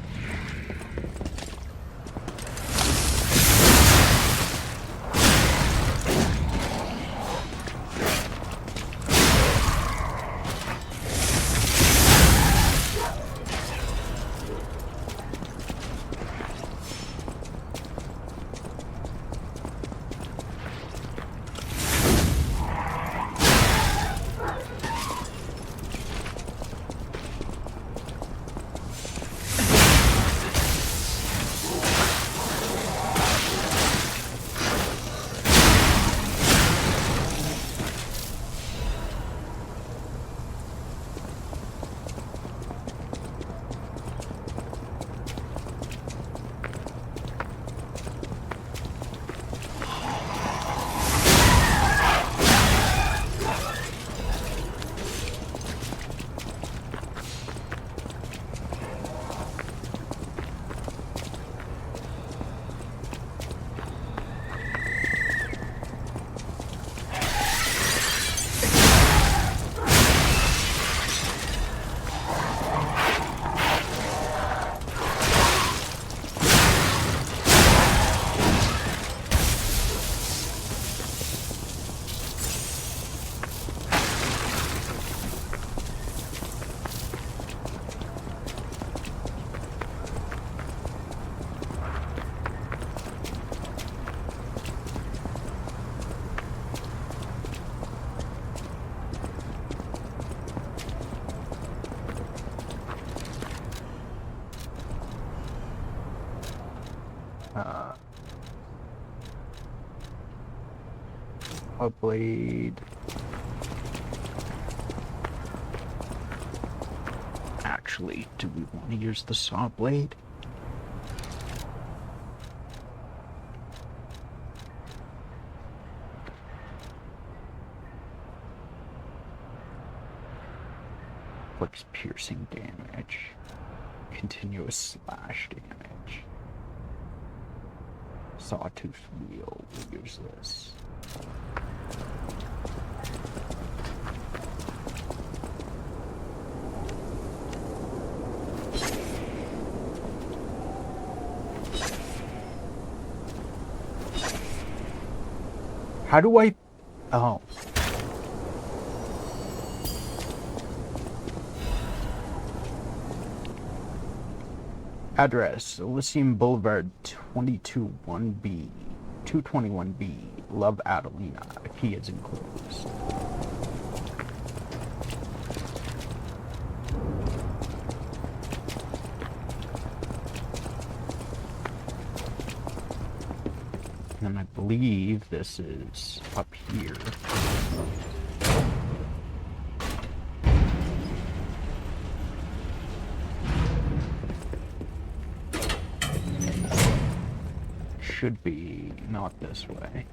A blade. Actually, do we want to use the saw blade? Flicks piercing damage. Continuous slash damage. Sawtooth wheel. We'll use this. How do I... Oh. Address, Elysium Boulevard, 221B. 221B. Love, Adelina. A key is enclosed. And I believe this is up here. should be not this way.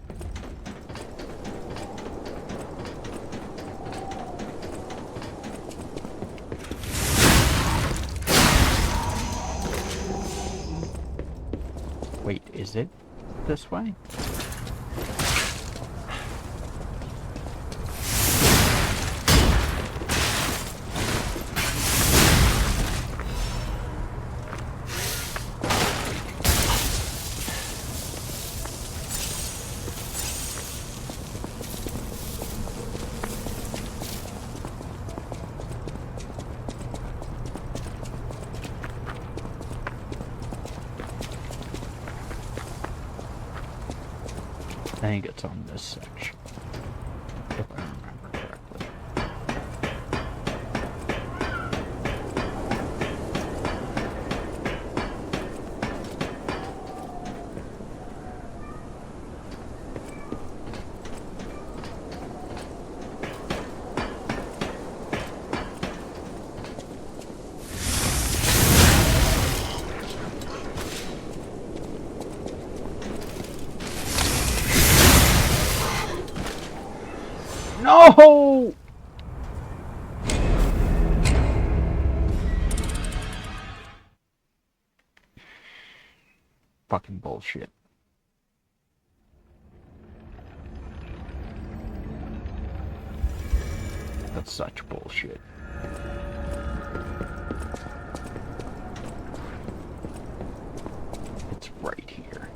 Wait, is it this way? I think it's on this section, if I remember correctly. No! Fucking bullshit. That's such bullshit. It's right here.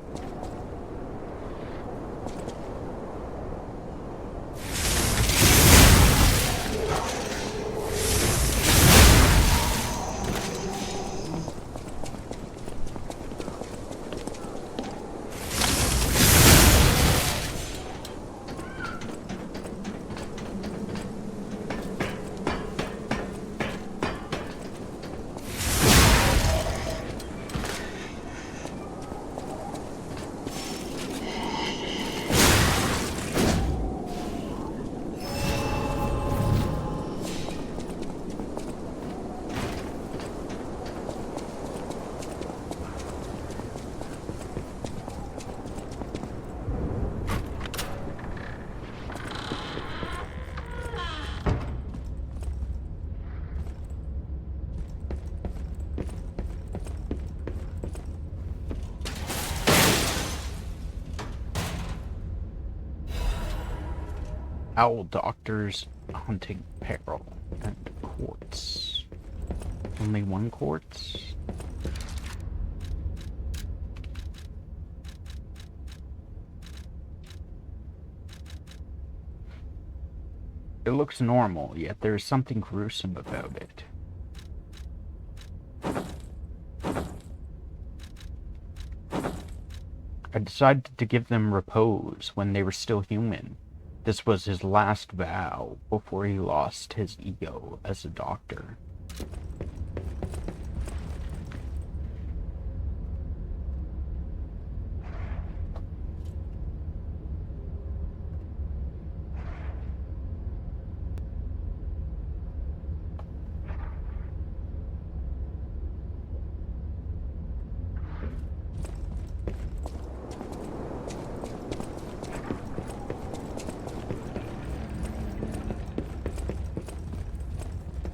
Owl doctors hunting peril and quartz. Only one quartz? It looks normal, yet there is something gruesome about it. I decided to give them repose when they were still human. This was his last vow before he lost his ego as a doctor.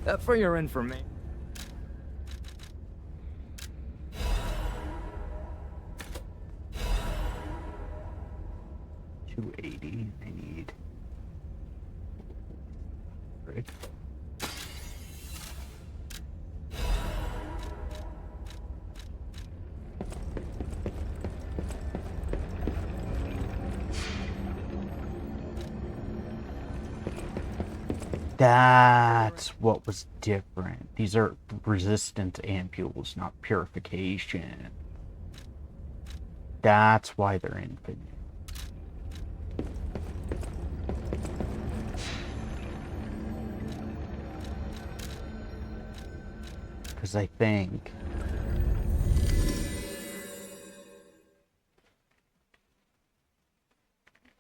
That for your information. $280. I need. Right. That's what was different. These are resistance ampules, not purification. That's why they're infinite. Because I think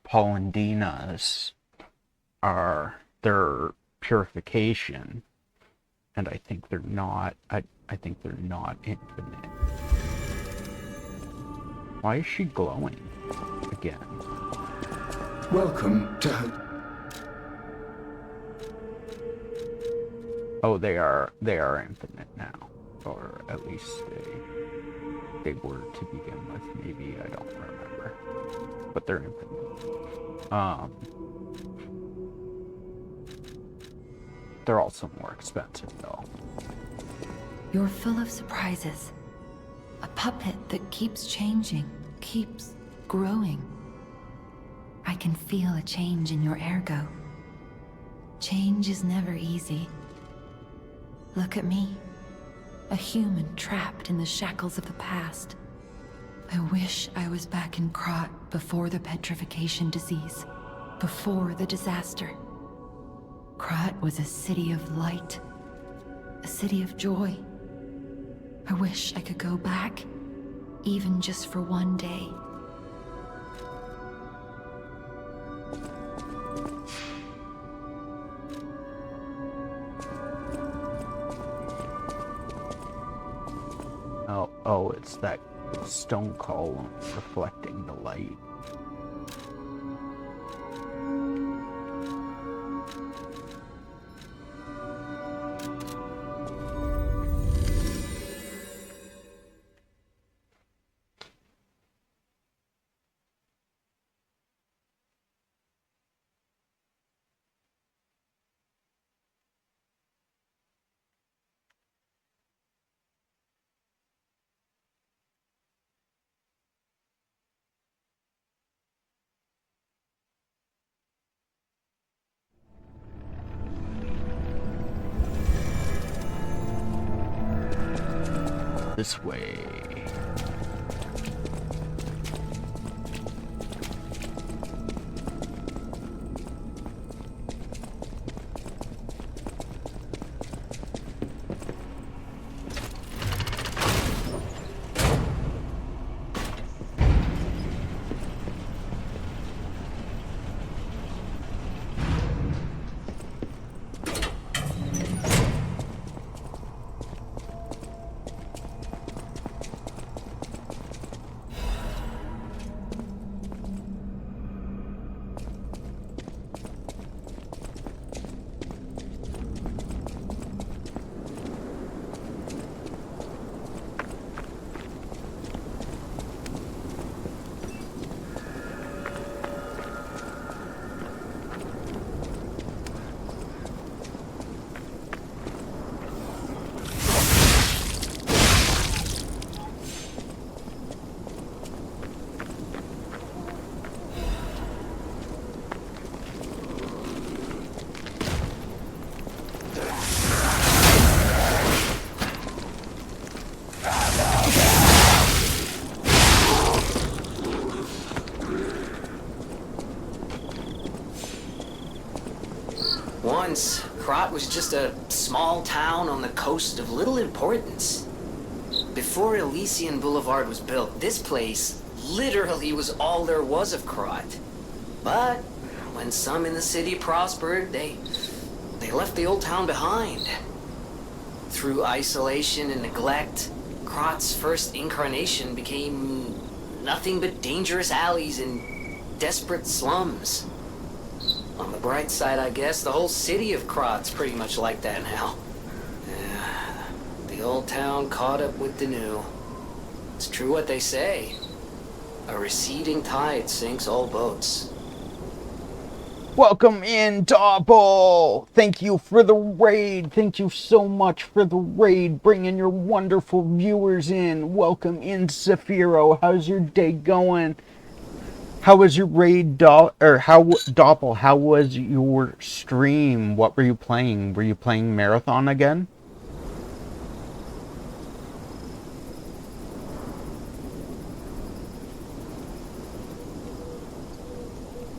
Paulindinas are their purification, and I think they're not. I think they're not infinite. Why is she glowing again? Welcome to... Oh, they are infinite now, or at least they were to begin with. Maybe, I don't remember, but they're infinite. They're also more expensive though. You're full of surprises. A puppet that keeps changing, keeps growing. I can feel a change in your ergo. Change is never easy. Look at me. A human trapped in the shackles of the past. I wish I was back in Krat before the petrification disease. Before the disaster. Krat was a city of light. A city of joy. I wish I could go back. Even just for one day. Oh, it's that stone column reflecting the light. This way. Once, Krat was just a small town on the coast of little importance. Before Elysian Boulevard was built, this place literally was all there was of Krat. But when some in the city prospered, they left the old town behind. Through isolation and neglect, Krat's first incarnation became nothing but dangerous alleys and desperate slums. On the bright side, I guess, the whole city of Krat's pretty much like that now. Yeah, the old town caught up with the new. It's true what they say. A receding tide sinks all boats. Welcome in, Double! Thank you for the raid. Thank you so much for the raid, bringing your wonderful viewers in. Welcome in, Zafiro. How's your day going? How was your raid, Doppel? How was your stream? What were you playing? Were you playing Marathon again?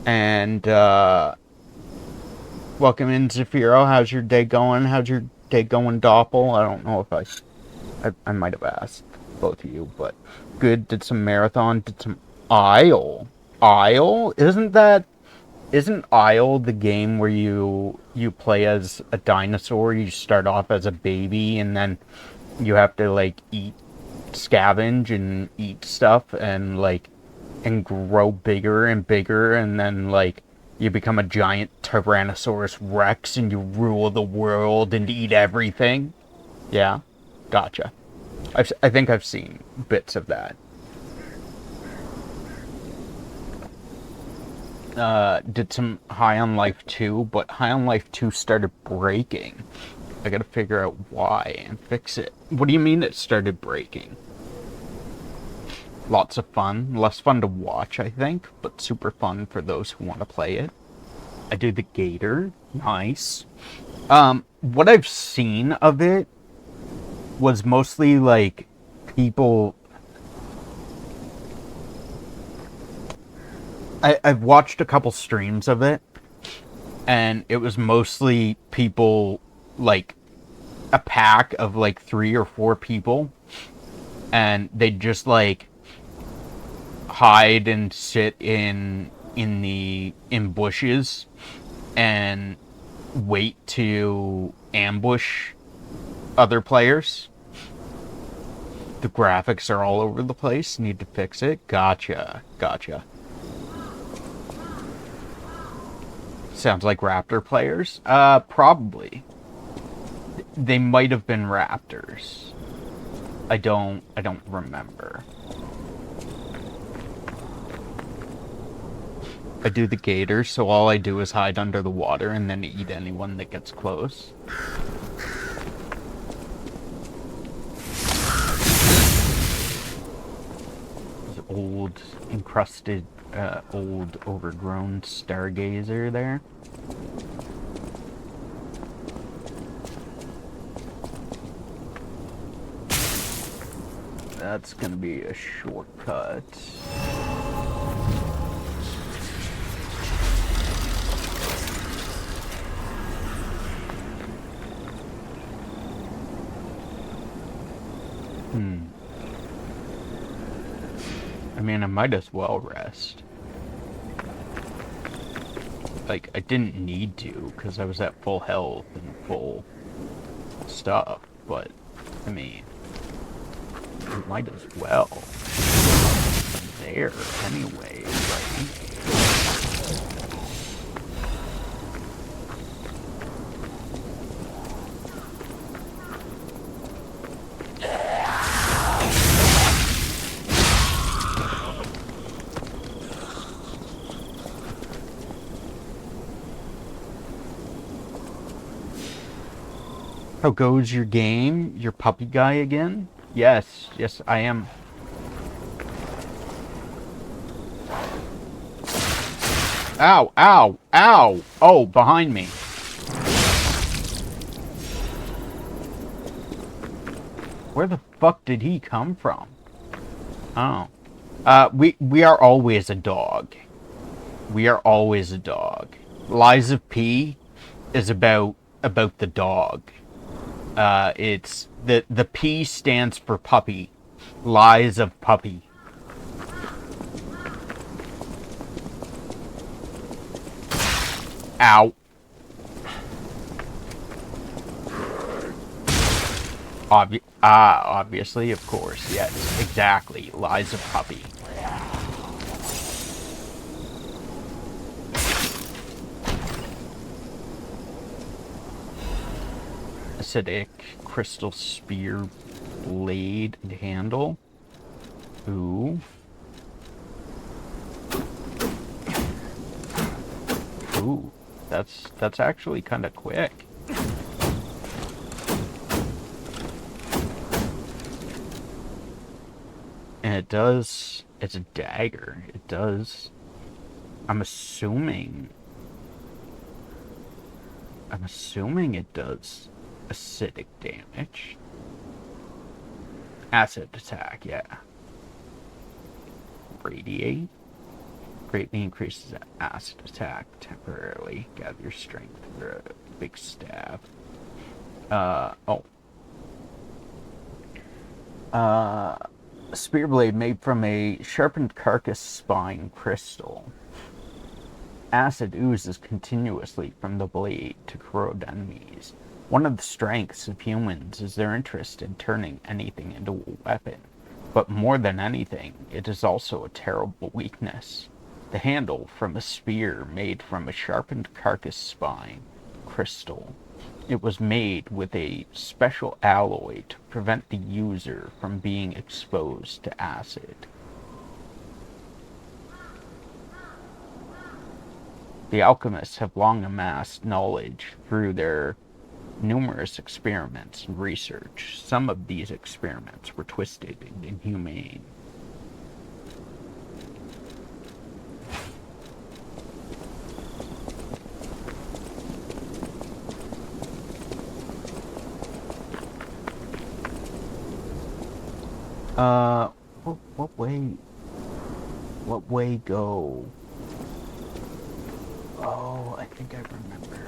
And, welcome in, Zafiro. How's your day going? How's your day going, Doppel? I don't know if I might have asked both of you, but good. Did some Marathon, did some Isle. Isle? Isn't Isle the game where you play as a dinosaur? You start off as a baby and then you have to like eat scavenge and eat stuff and like and grow bigger and bigger, and then like you become a giant Tyrannosaurus Rex and you rule the world and eat everything. Yeah, gotcha. I think I've seen bits of that. Did some High on Life 2, but High on Life 2 started breaking. I gotta figure out why and fix it. What do you mean it started breaking? Lots of fun. Less fun to watch, I think, but super fun for those who want to play it. I do the Gator. Nice. What I've seen of it was mostly like people... I've watched a couple streams of it, and it was mostly people, like, a pack of, like, 3 or 4 people, and they'd just, like, hide and sit in bushes, and wait to ambush other players. The graphics are all over the place, need to fix it. Gotcha. Sounds like Raptor players. Probably. They might have been Raptors. I don't remember. I do the Gator, so all I do is hide under the water and then eat anyone that gets close. There's old, encrusted, old, overgrown Stargazer there. That's gonna be a shortcut. I mean, I might as well rest. Like, I didn't need to, because I was at full health and full stuff, but, I mean, I might as well. I'm there anyway, right? How goes your game? Your puppy guy again? Yes, I am. Ow, ow, ow! Oh, behind me. Where the fuck did he come from? Oh. We are always a dog. We are always a dog. Lies of P is about the dog. It's the P stands for puppy. Lies of puppy. Ow. Obviously, of course, yes, exactly. Lies of puppy. Acidic crystal spear blade and handle. Ooh. Ooh, that's actually kind of quick. And it does, it's a dagger. It does, I'm assuming it does acidic damage. Acid attack, yeah. Radiate. Greatly increases acid attack temporarily. Gather your strength for a big stab. Spear blade made from a sharpened carcass spine crystal. Acid oozes continuously from the blade to corrode enemies. One of the strengths of humans is their interest in turning anything into a weapon. But more than anything, it is also a terrible weakness. The handle from a spear made from a sharpened carcass spine, crystal. It was made with a special alloy to prevent the user from being exposed to acid. The alchemists have long amassed knowledge through their numerous experiments and research. Some of these experiments were twisted and inhumane. What way go? Oh, I think I remember.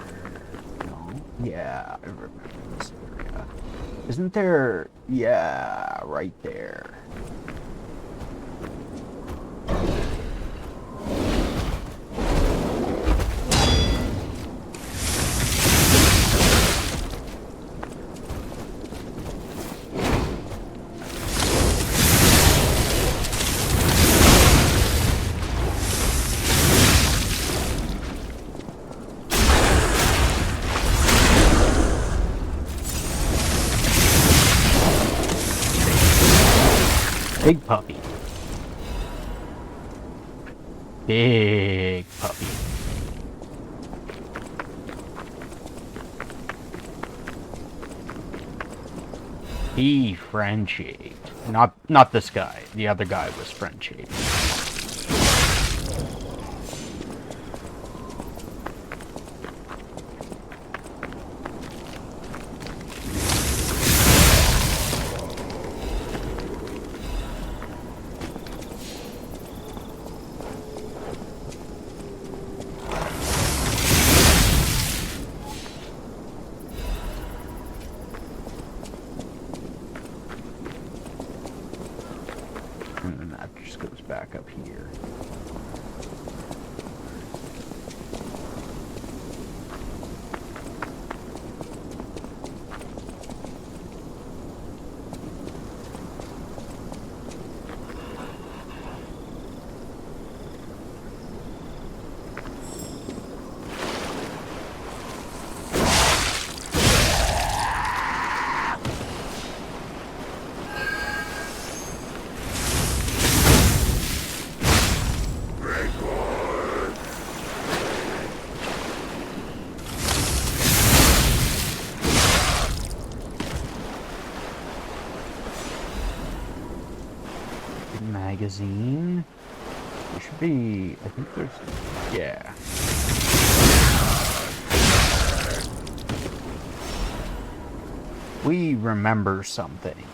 No? Yeah, I remember this area. Isn't there? Yeah, right there. Big puppy. Big puppy. He friend-shaped. Not this guy. The other guy was friend-shaped. And then that just goes back up here. Magazine. There should be, I think there's, yeah. We remember some things.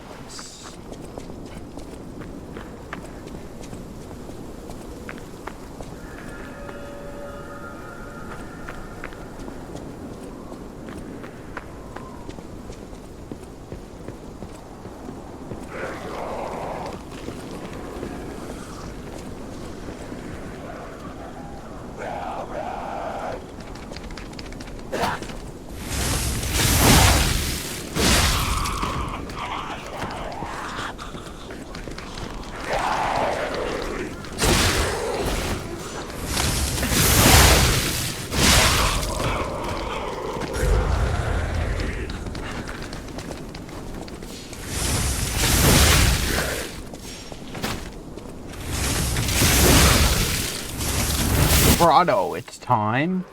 Prado, it's time.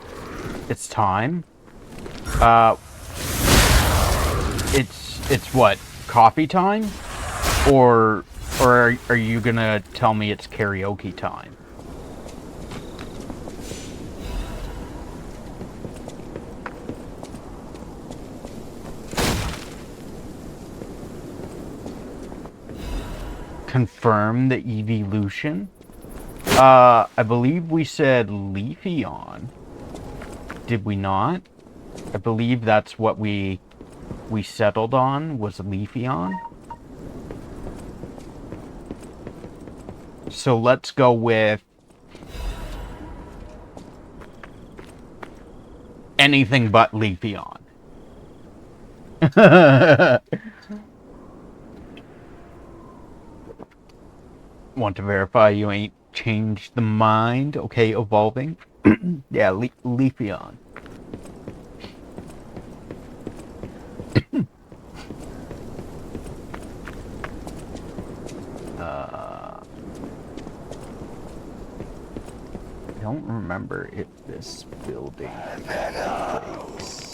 It's time. It's what? Coffee time? Or are you gonna tell me it's karaoke time? Confirm the evolution? I believe we said Leafeon. Did we not? I believe that's what we settled on, was Leafeon. So let's go with anything but Leafeon. Want to verify you ain't changed the mind? Okay, evolving. Yeah, Leafeon. I don't remember if this building breaks.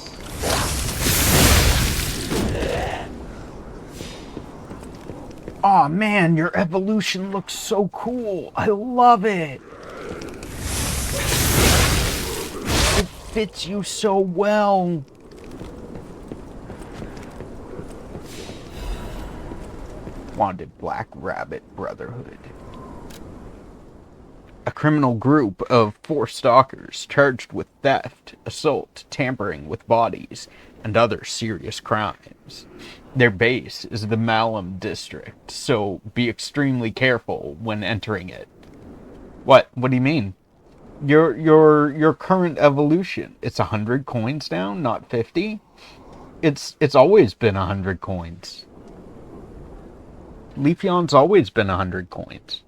Aw, man, your evolution looks so cool. I love it. It fits you so well. Wanted Black Rabbit Brotherhood. A criminal group of 4 stalkers charged with theft, assault, tampering with bodies, and other serious crimes. Their base is the Malum district, so be extremely careful when entering it. What? What do you mean? Your current evolution. It's 100 coins now, not 50? It's always been 100 coins. Leafeon's always been 100 coins.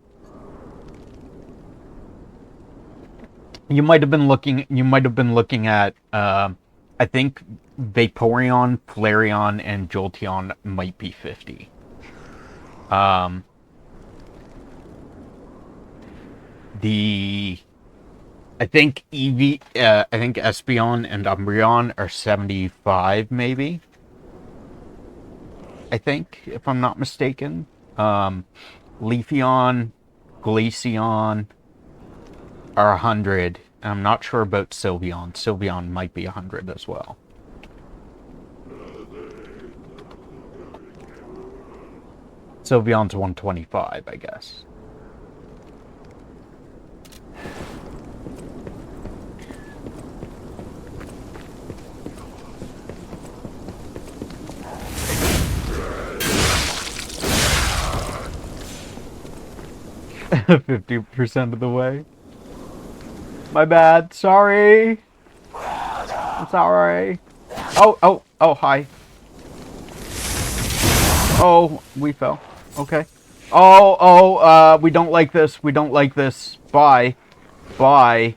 You might have been looking at I think Vaporeon, Flareon, and Jolteon might be 50. I think Espeon and Umbreon are 75, maybe. I think, if I'm not mistaken. Leafeon, Glaceon are 100. I'm not sure about Sylveon. Sylveon might be 100 as well. Sylveon's 125, I guess. %50 of the way. My bad. Sorry. I'm sorry. Oh, hi. Oh, we fell. Okay. We don't like this. We don't like this. Bye. Bye.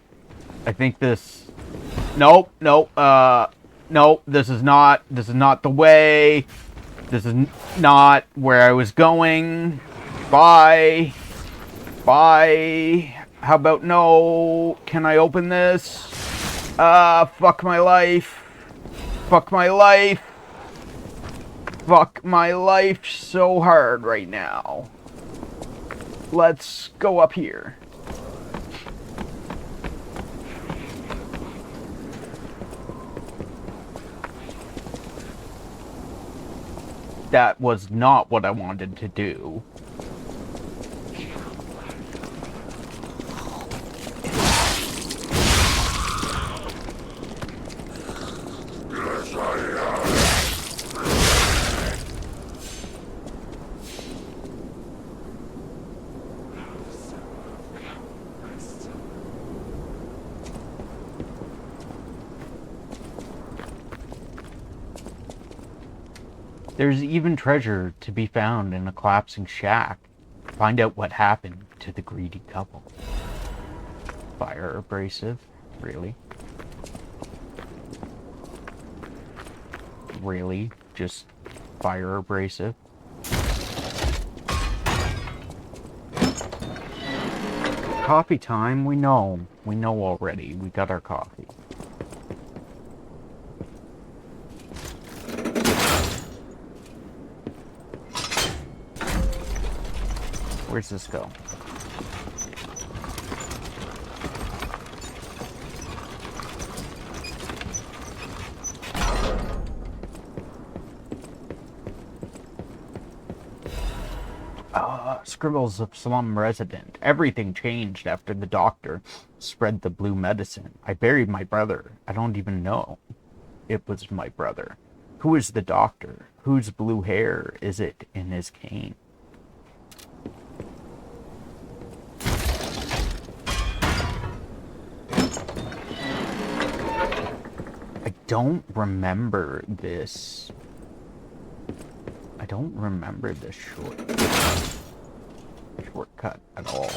I think this... Nope. Nope. Nope. This is not the way. This is not where I was going. Bye. Bye. How about no? Can I open this? Fuck my life. Fuck my life. Fuck my life so hard right now. Let's go up here. That was not what I wanted to do. There's even treasure to be found in a collapsing shack. Find out what happened to the greedy couple. Fire abrasive? Really? Really? Just fire abrasive? Coffee time? We know. We know already. We got our coffee. Where's this go? Scribbles of slum resident. Everything changed after the doctor spread the blue medicine. I buried my brother. I don't even know it was my brother. Who is the doctor? Whose blue hair is it in his cane? I don't remember this. I don't remember this short. shortcut at all.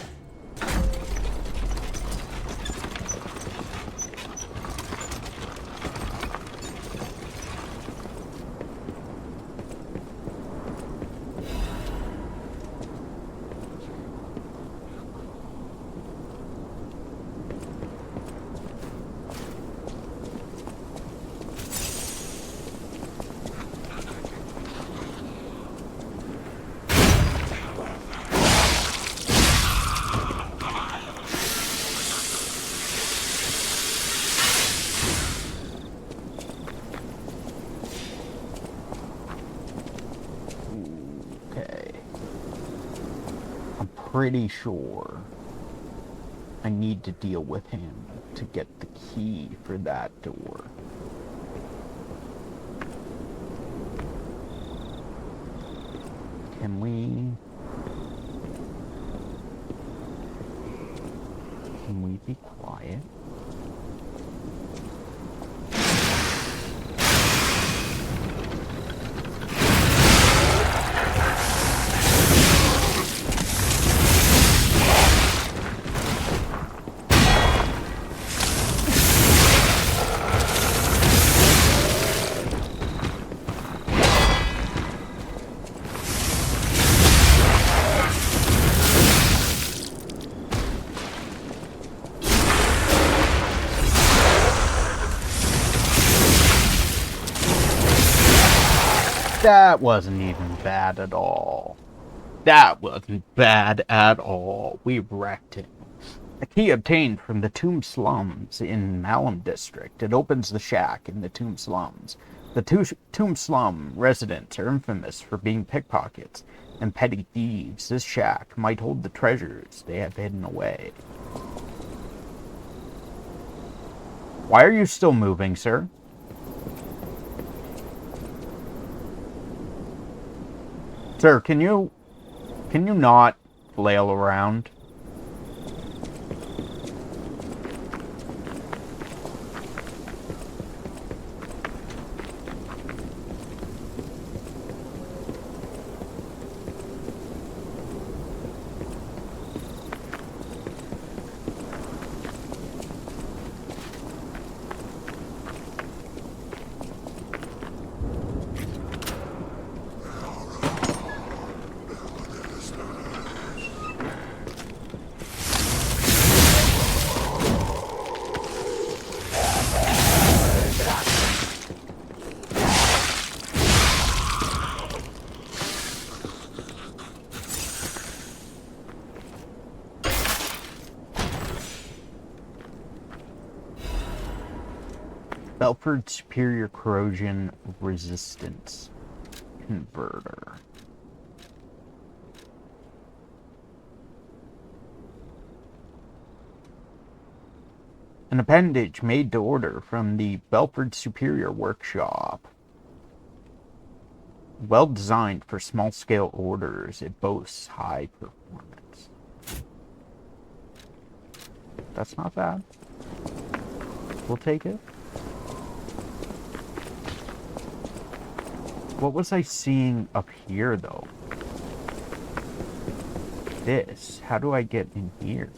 Pretty sure I need to deal with him to get the key for that door. Can we be quiet? That wasn't even bad at all. That wasn't bad at all. We wrecked him. A key obtained from the Tomb Slums in Malum District. It opens the shack in the Tomb Slums. The Tomb Slum residents are infamous for being pickpockets and petty thieves. This shack might hold the treasures they have hidden away. Why are you still moving, sir? Sir, can you not flail around? Belford Superior Corrosion Resistance Converter. An appendage made to order from the Belford Superior Workshop. Well designed for small-scale orders, it boasts high performance. That's not bad. We'll take it. What was I seeing up here, though? This. How do I get in here?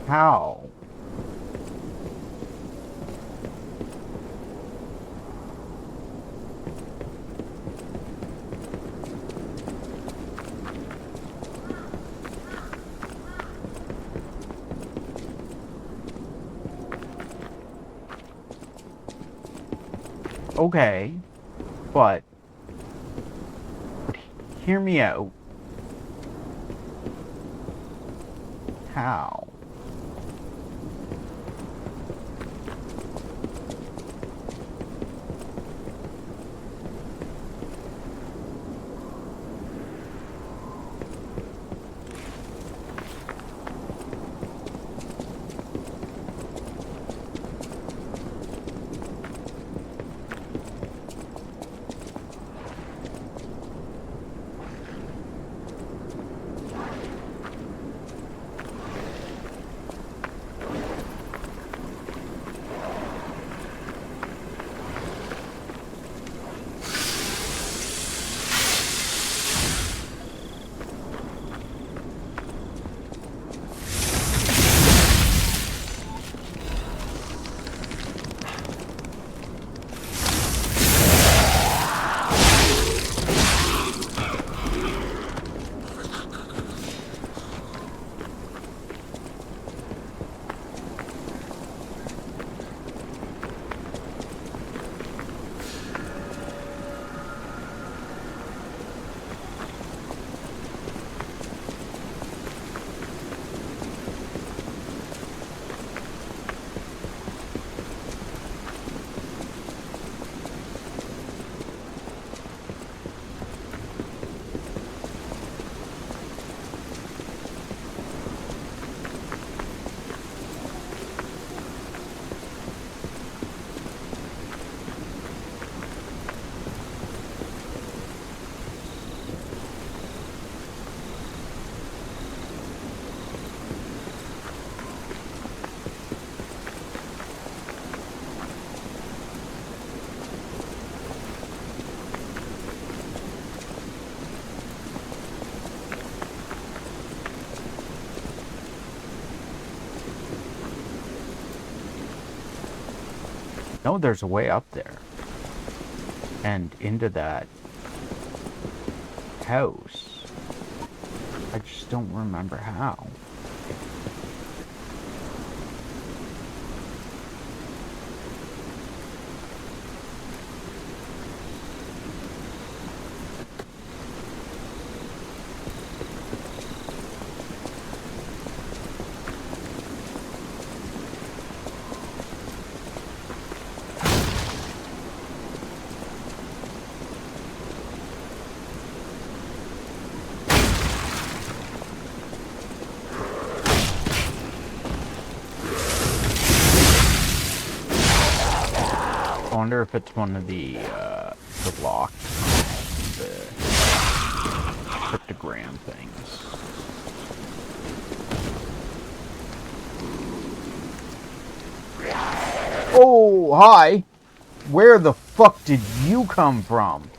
How? Okay, but hear me out. How? know there's a way up there. And into that house. I just don't remember how. I wonder if it's one of the blocks, the cryptogram things. Oh, hi! Where the fuck did you come from?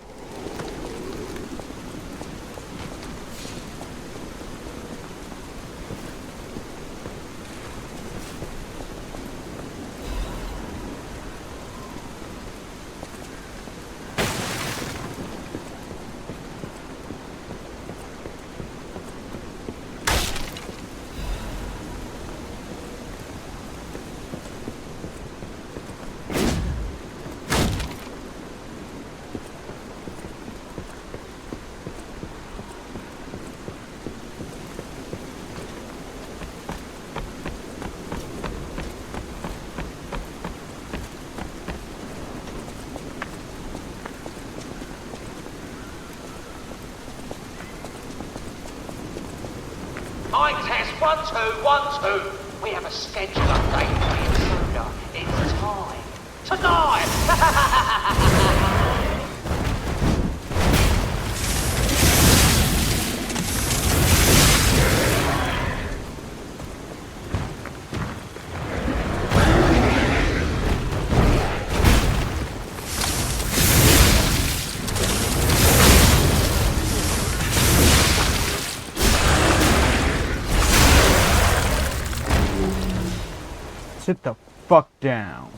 Mic test 1 2 1 2. We have a schedule update for you sooner. It's time. Tonight! Sit the fuck down.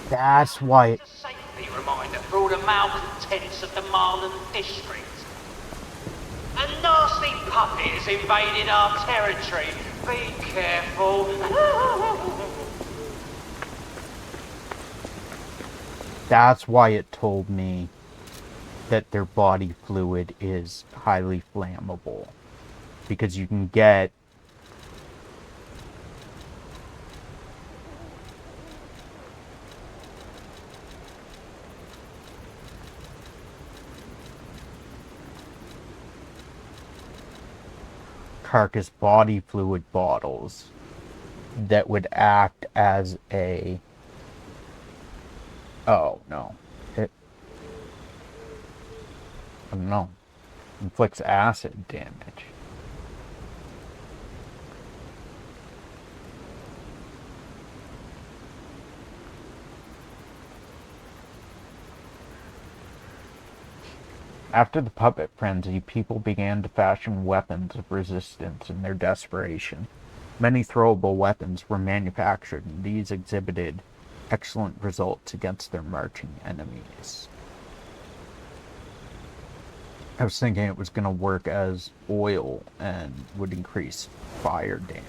That's why it... Safety reminder for all the malcontents of the Marlon district. A nasty puppet has invaded our territory. Be careful. That's why it told me that their body fluid is highly flammable. Because you can get... carcass body fluid bottles that would act as a... Oh, no. It... I don't know. Inflicts acid damage. After the puppet frenzy, people began to fashion weapons of resistance in their desperation. Many throwable weapons were manufactured, and these exhibited excellent results against their marching enemies. I was thinking it was going to work as oil and would increase fire damage.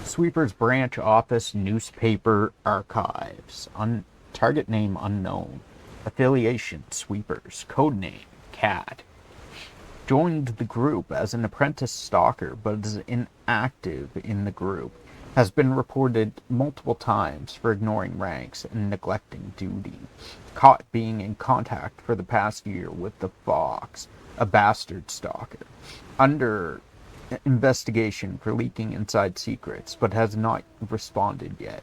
Sweeper's branch office, newspaper, archives. Target name unknown. Affiliation, Sweepers. Codename, Cat. Joined the group as an apprentice stalker, but is inactive in the group. Has been reported multiple times for ignoring ranks and neglecting duty. Caught being in contact for the past year with the Fox, a bastard stalker. Under investigation for leaking inside secrets, but has not responded yet.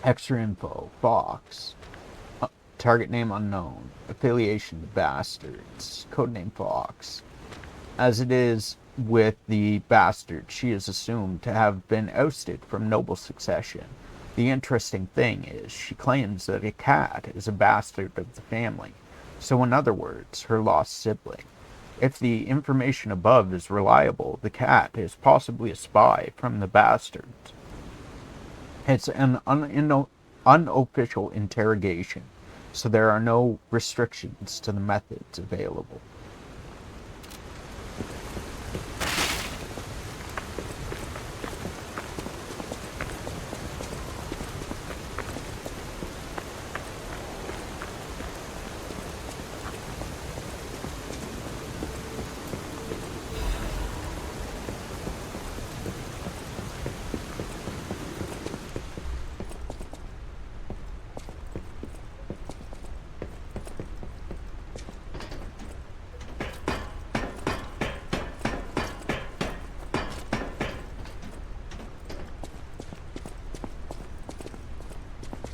Extra info, Fox. Target name unknown. Affiliation, the Bastards. Codename Fox. As it is with the bastard, she is assumed to have been ousted from noble succession. The interesting thing is, she claims that a cat is a bastard of the family, so in other words, her lost sibling. If the information above is reliable, the cat is possibly a spy from the bastards. It's an unofficial interrogation, so there are no restrictions to the methods available.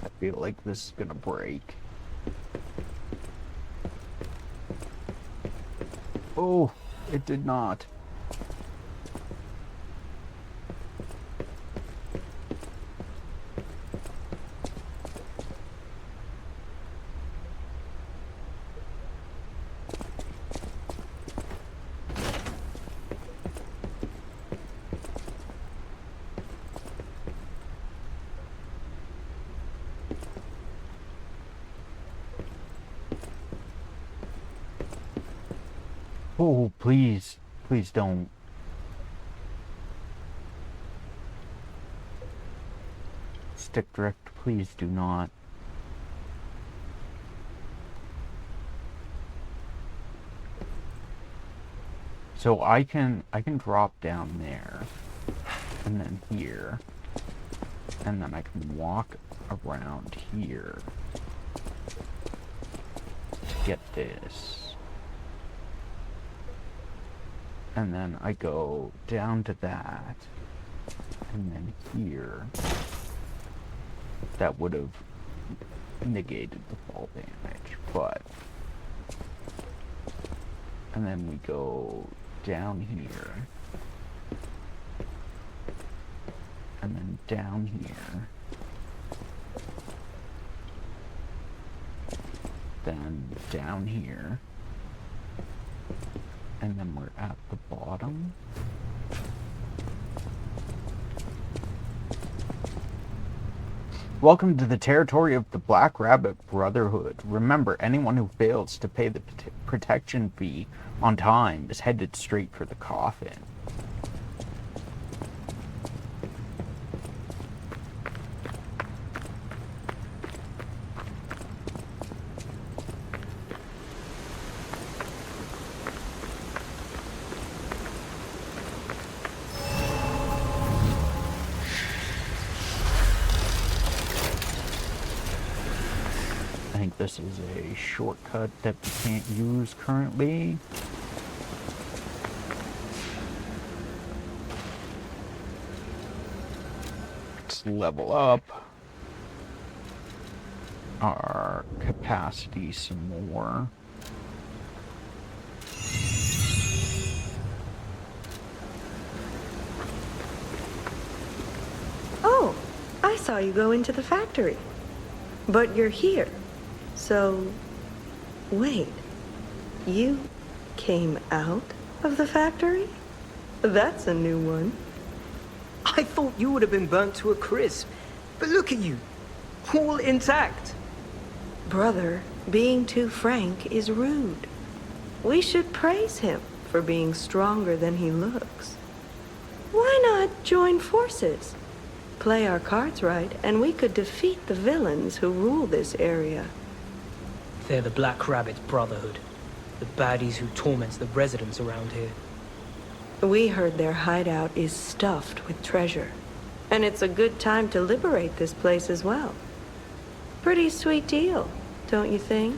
I feel like this is gonna break. Oh, it did not. Oh, please. Please don't. Stick drift, please do not. So I can drop down there, and then here, and then I can walk around here to get this. And then I go down to that, and then here. That would have negated the fall damage, but... And then we go down here. And then down here. Then down here. And then we're at the bottom. Welcome to the territory of the Black Rabbit Brotherhood. Remember, anyone who fails to pay the protection fee on time is headed straight for the coffin. This is a shortcut that we can't use currently. Let's level up our capacity some more. Oh, I saw you go into the factory. But you're here. So, wait, you came out of the factory? That's a new one. I thought you would have been burnt to a crisp, but look at you, all intact. Brother, being too frank is rude. We should praise him for being stronger than he looks. Why not join forces? Play our cards right, and we could defeat the villains who rule this area. They're the Black Rabbit Brotherhood, the baddies who torment the residents around here. We heard their hideout is stuffed with treasure, and it's a good time to liberate this place as well. Pretty sweet deal, don't you think?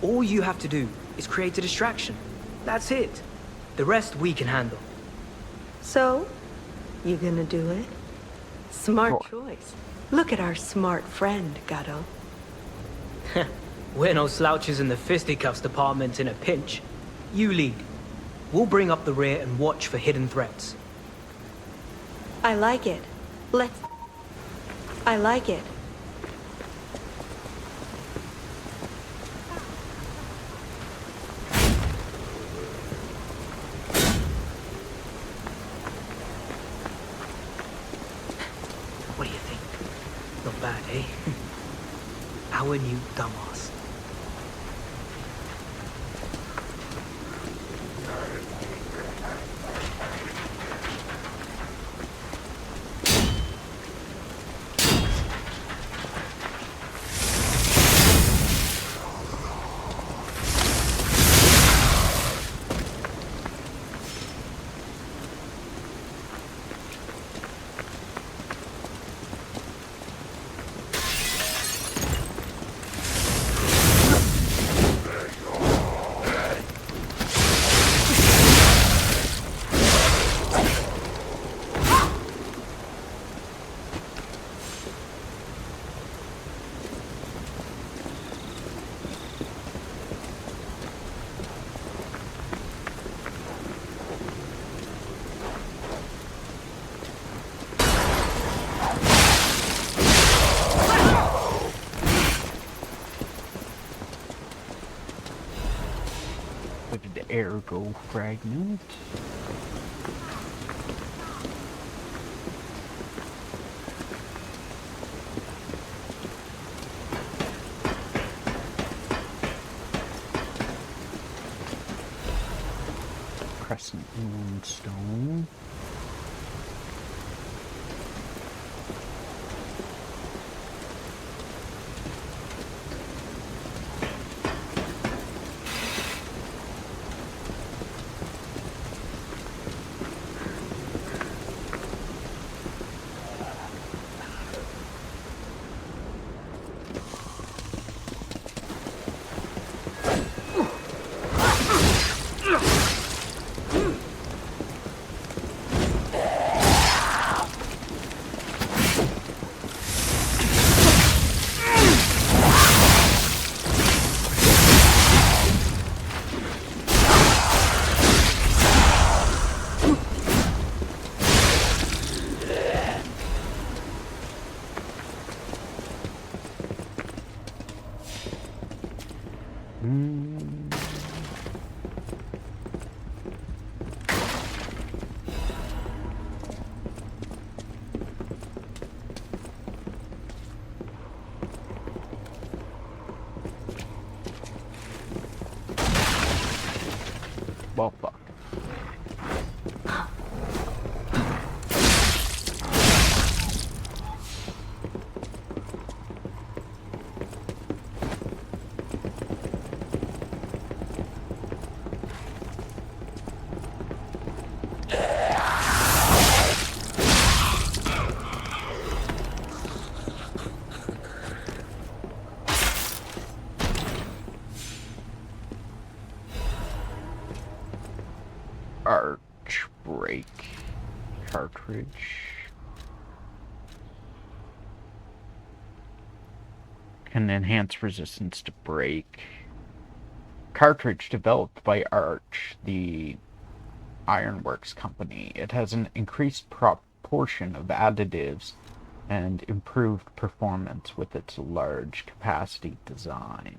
All you have to do is create a distraction. That's it. The rest we can handle. So, you gonna do it? Smart choice. Look at our smart friend, Gato. We're no slouches in the fisticuffs department in a pinch. You lead. We'll bring up the rear and watch for hidden threats. I like it. I like it. What do you think? Not bad, eh? Our new dumbass. Ergo fragment. Crescent moonstone. Well, fuck. Arch break cartridge. Can enhance resistance to break. Cartridge developed by Arch, the Ironworks company. It has an increased proportion of additives and improved performance with its large capacity design.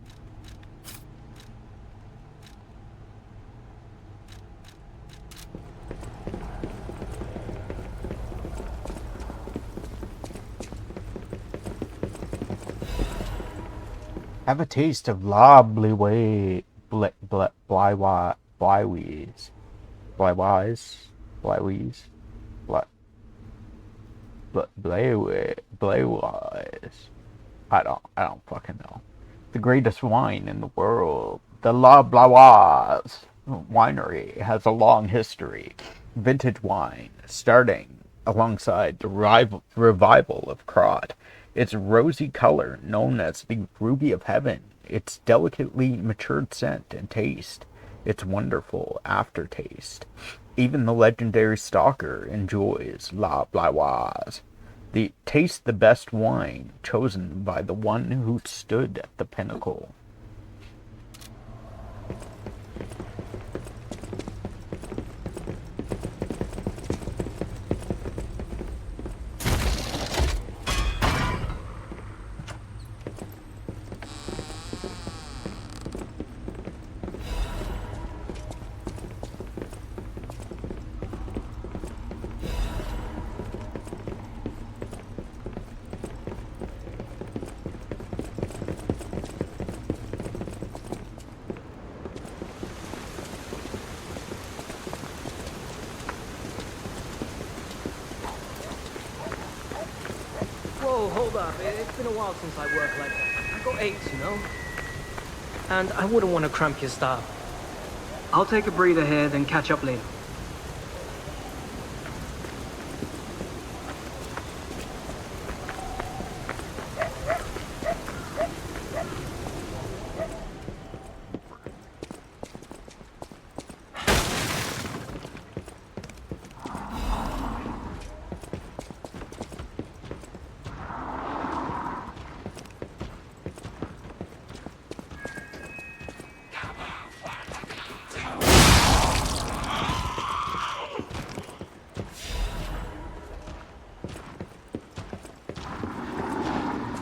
Have a taste of La Blywise. I don't fucking know. The greatest wine in the world. The La Blawise winery has a long history. Vintage wine, starting alongside the revival of Krat. Its rosy color, known as the Ruby of Heaven, its delicately matured scent and taste, its wonderful aftertaste. Even the legendary Stalker enjoys La Blawise. Taste the best wine, chosen by the one who stood at the pinnacle. hold up. It's been a while since I worked like that. I got aches, you know? And I wouldn't want to cramp your style. I'll take a breather here, then catch up later.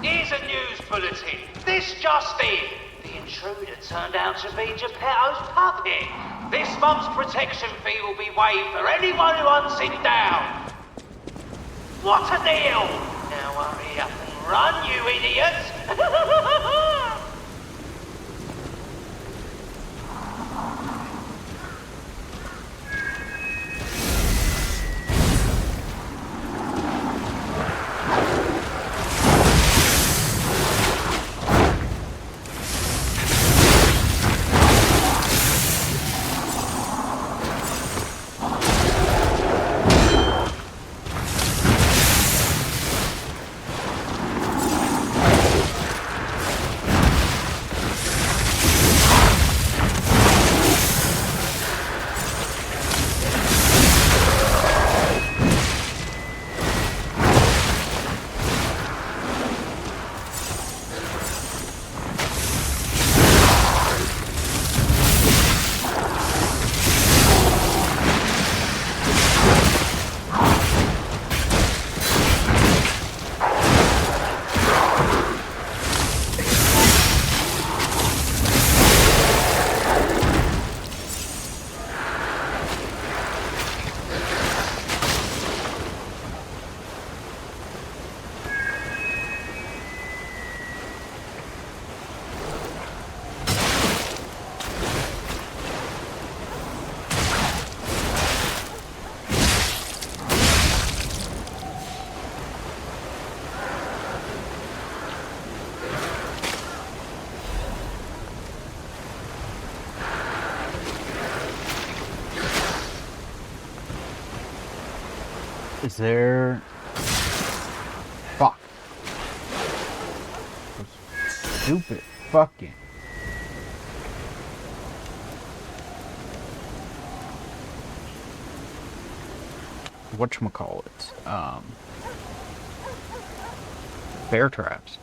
Here's a news bulletin. This just in. The intruder turned out to be Geppetto's puppet. This month's protection fee will be waived for anyone who hunts it down. What a deal! Now hurry up and run, you idiots! Is there... Fuck. Stupid fucking... Whatchamacallit? Bear traps.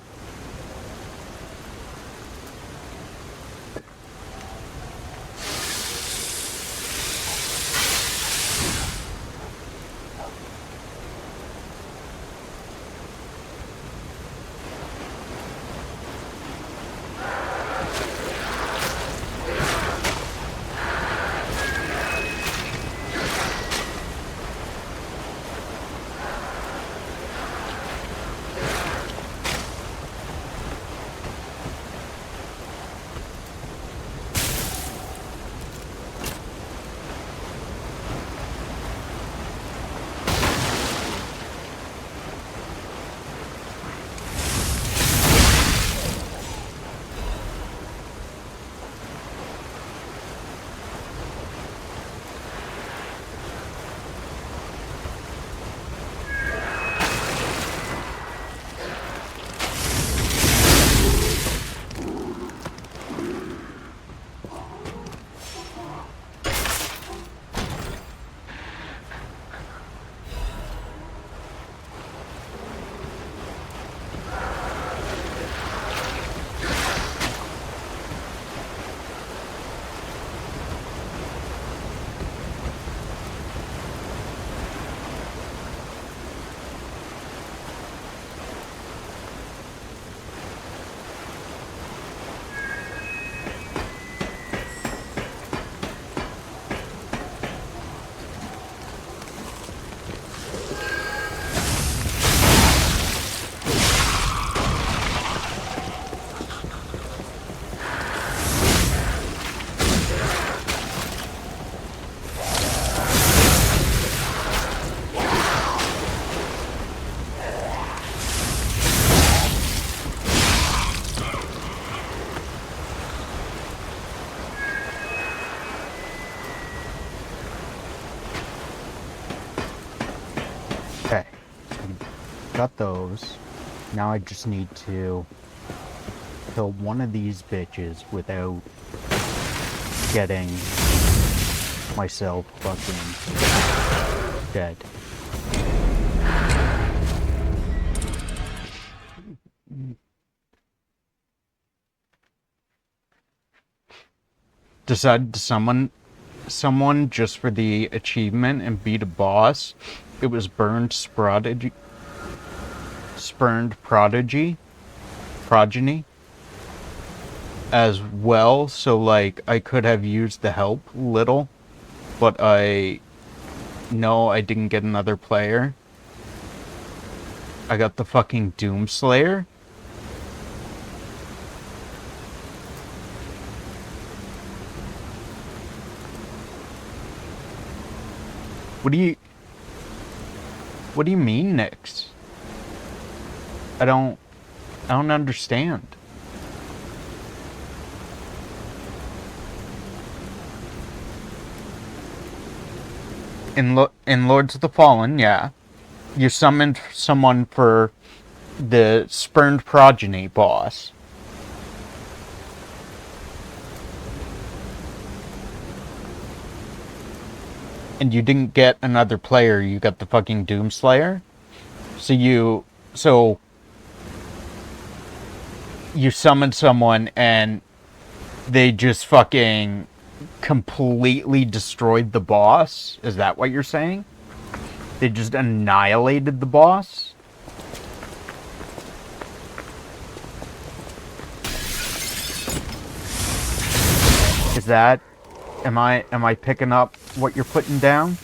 got those. Now I just need to kill one of these bitches without getting myself fucking dead. Decided to summon someone just for the achievement and beat a boss. It was Spurned Progeny as well, so like I could have used the help little, but I didn't get another player. I got the fucking Doomslayer. What do you mean, Nyx? I don't understand. In Lords of the Fallen, yeah. You summoned someone for the Spurned Progeny boss. And you didn't get another player, you got the fucking Doomslayer. So you summoned someone and they just fucking completely destroyed the boss? Is that what you're saying? They just annihilated the boss? Is that... Am I picking up what you're putting down?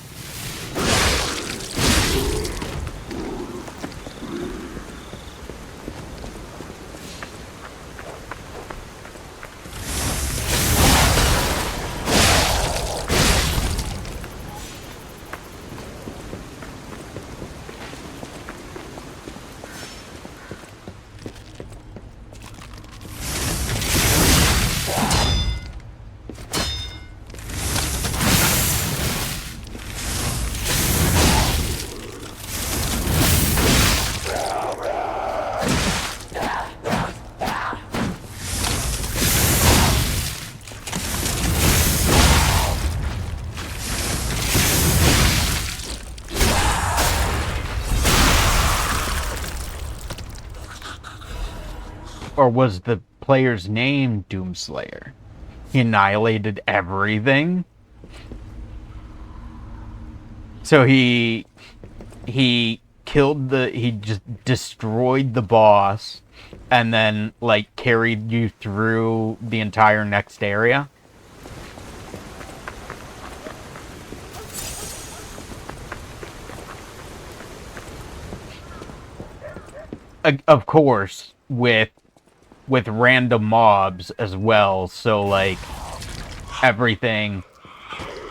Or was the player's name Doomslayer? He annihilated everything? So he just destroyed the boss and then like carried you through the entire next area? Of course, with random mobs as well, so like everything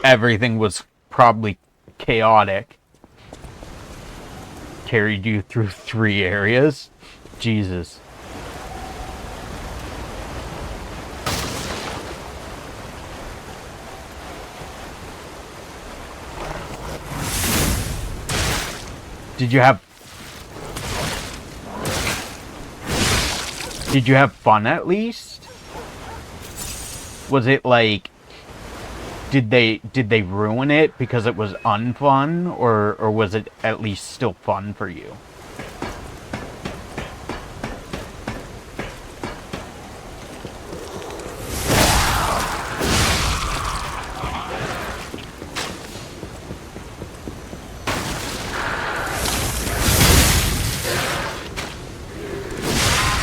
was probably chaotic. Carried you through 3 areas? Jesus. Did you have fun at least? Was it like, did they ruin it because it was unfun, or was it at least still fun for you?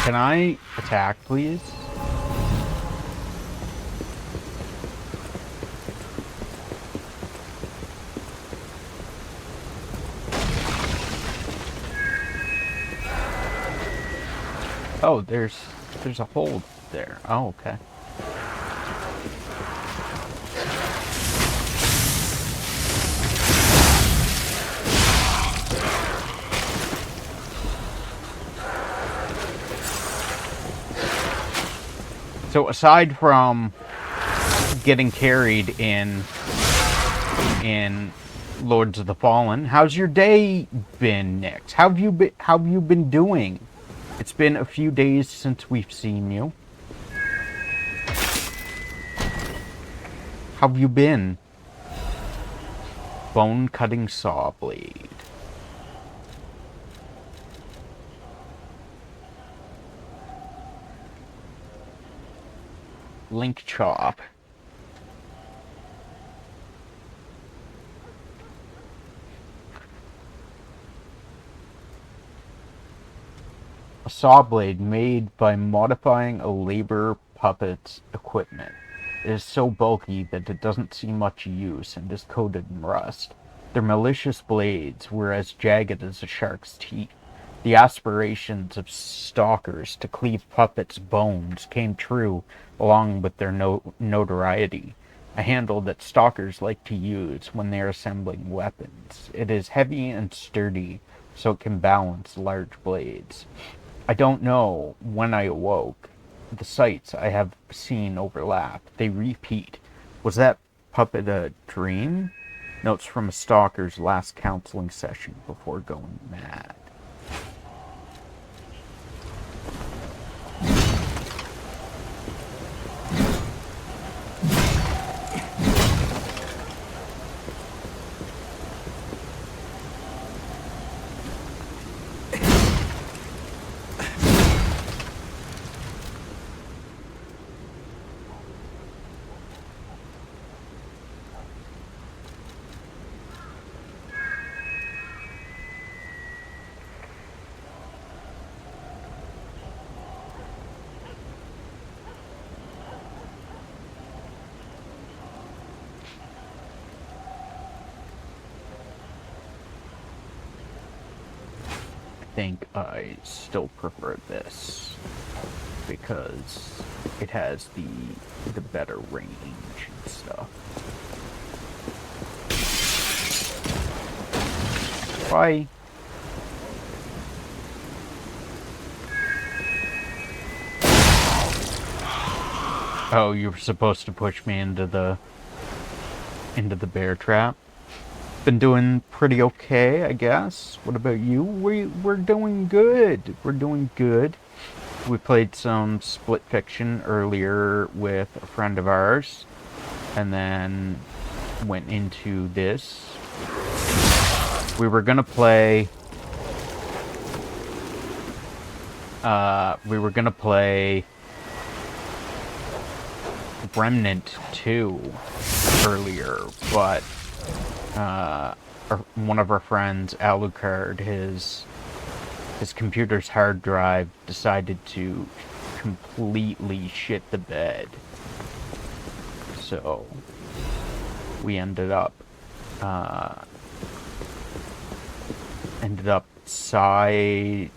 Can I attack, please? Oh, there's a hole there. Oh, okay. So aside from getting carried in Lords of the Fallen. How's your day been, Nyx? How have you been doing? It's been a few days since we've seen you. How have you been? Bone-cutting saw blade. Link chop. A saw blade made by modifying a labor puppet's equipment. It is so bulky that it doesn't see much use and is coated in rust. They're malicious blades were as jagged as a shark's teeth. The aspirations of stalkers to cleave puppets' bones came true along with their notoriety. A handle that stalkers like to use when they are assembling weapons. It is heavy and sturdy, so it can balance large blades. I don't know when I awoke. The sights I have seen overlap. They repeat. Was that puppet a dream? Notes from a stalker's last counseling session before going mad. I think I still prefer this because it has the better range and stuff. Why? Oh, you were supposed to push me into the bear trap. Been doing pretty okay, I guess. What about you? We're doing good. We're doing good. We played some Split Fiction earlier with a friend of ours, and then went into this. We were gonna play. Remnant 2 earlier, but one of our friends, Alucard, his computer's hard drive decided to completely shit the bed. So we ended up sidestepping.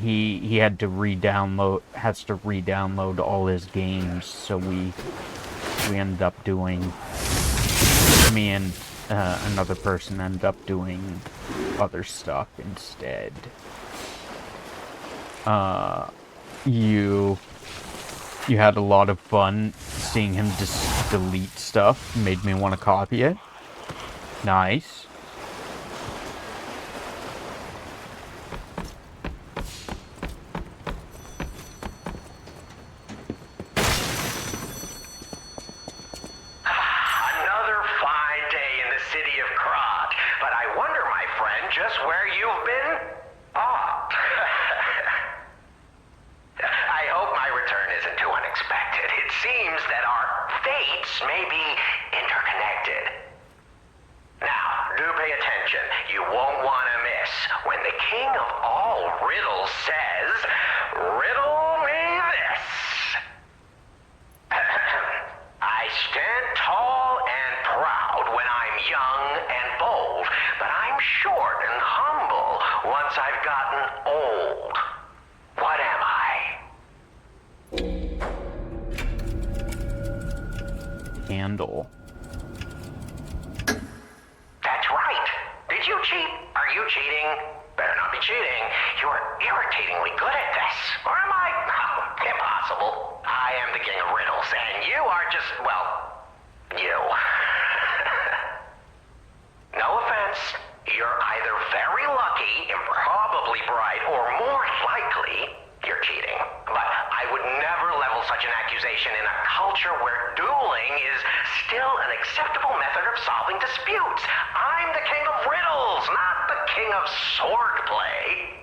He had to re-download all his games, so we ended up doing, me and another person ended up doing other stuff instead. You had a lot of fun seeing him just delete stuff, made me want to copy it. Nice. Handle. That's right. Did you cheat? Are you cheating? Better not be cheating. You're irritatingly good at this. Or am I? Impossible. I am the king of riddles, and you are just, well, you. No offense. You're either very lucky, improbably bright, or more likely, you're cheating. But I would never level such an accusation in a culture where dueling is still an acceptable method of solving disputes. I'm the king of riddles, not the king of swordplay.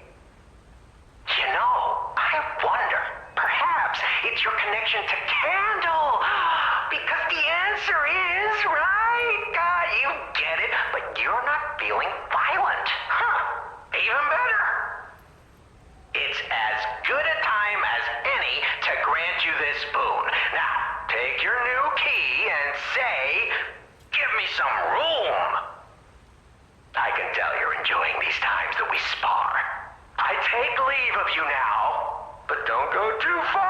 You know, I wonder, perhaps it's your connection to Candle. Because the answer is, right? You get it, but you're not feeling violent. Huh, even better. It's as good a time as any to grant you this boon. Now, take your new key and say, give me some room. I can tell you're enjoying these times that we spar. I take leave of you now, but don't go too far.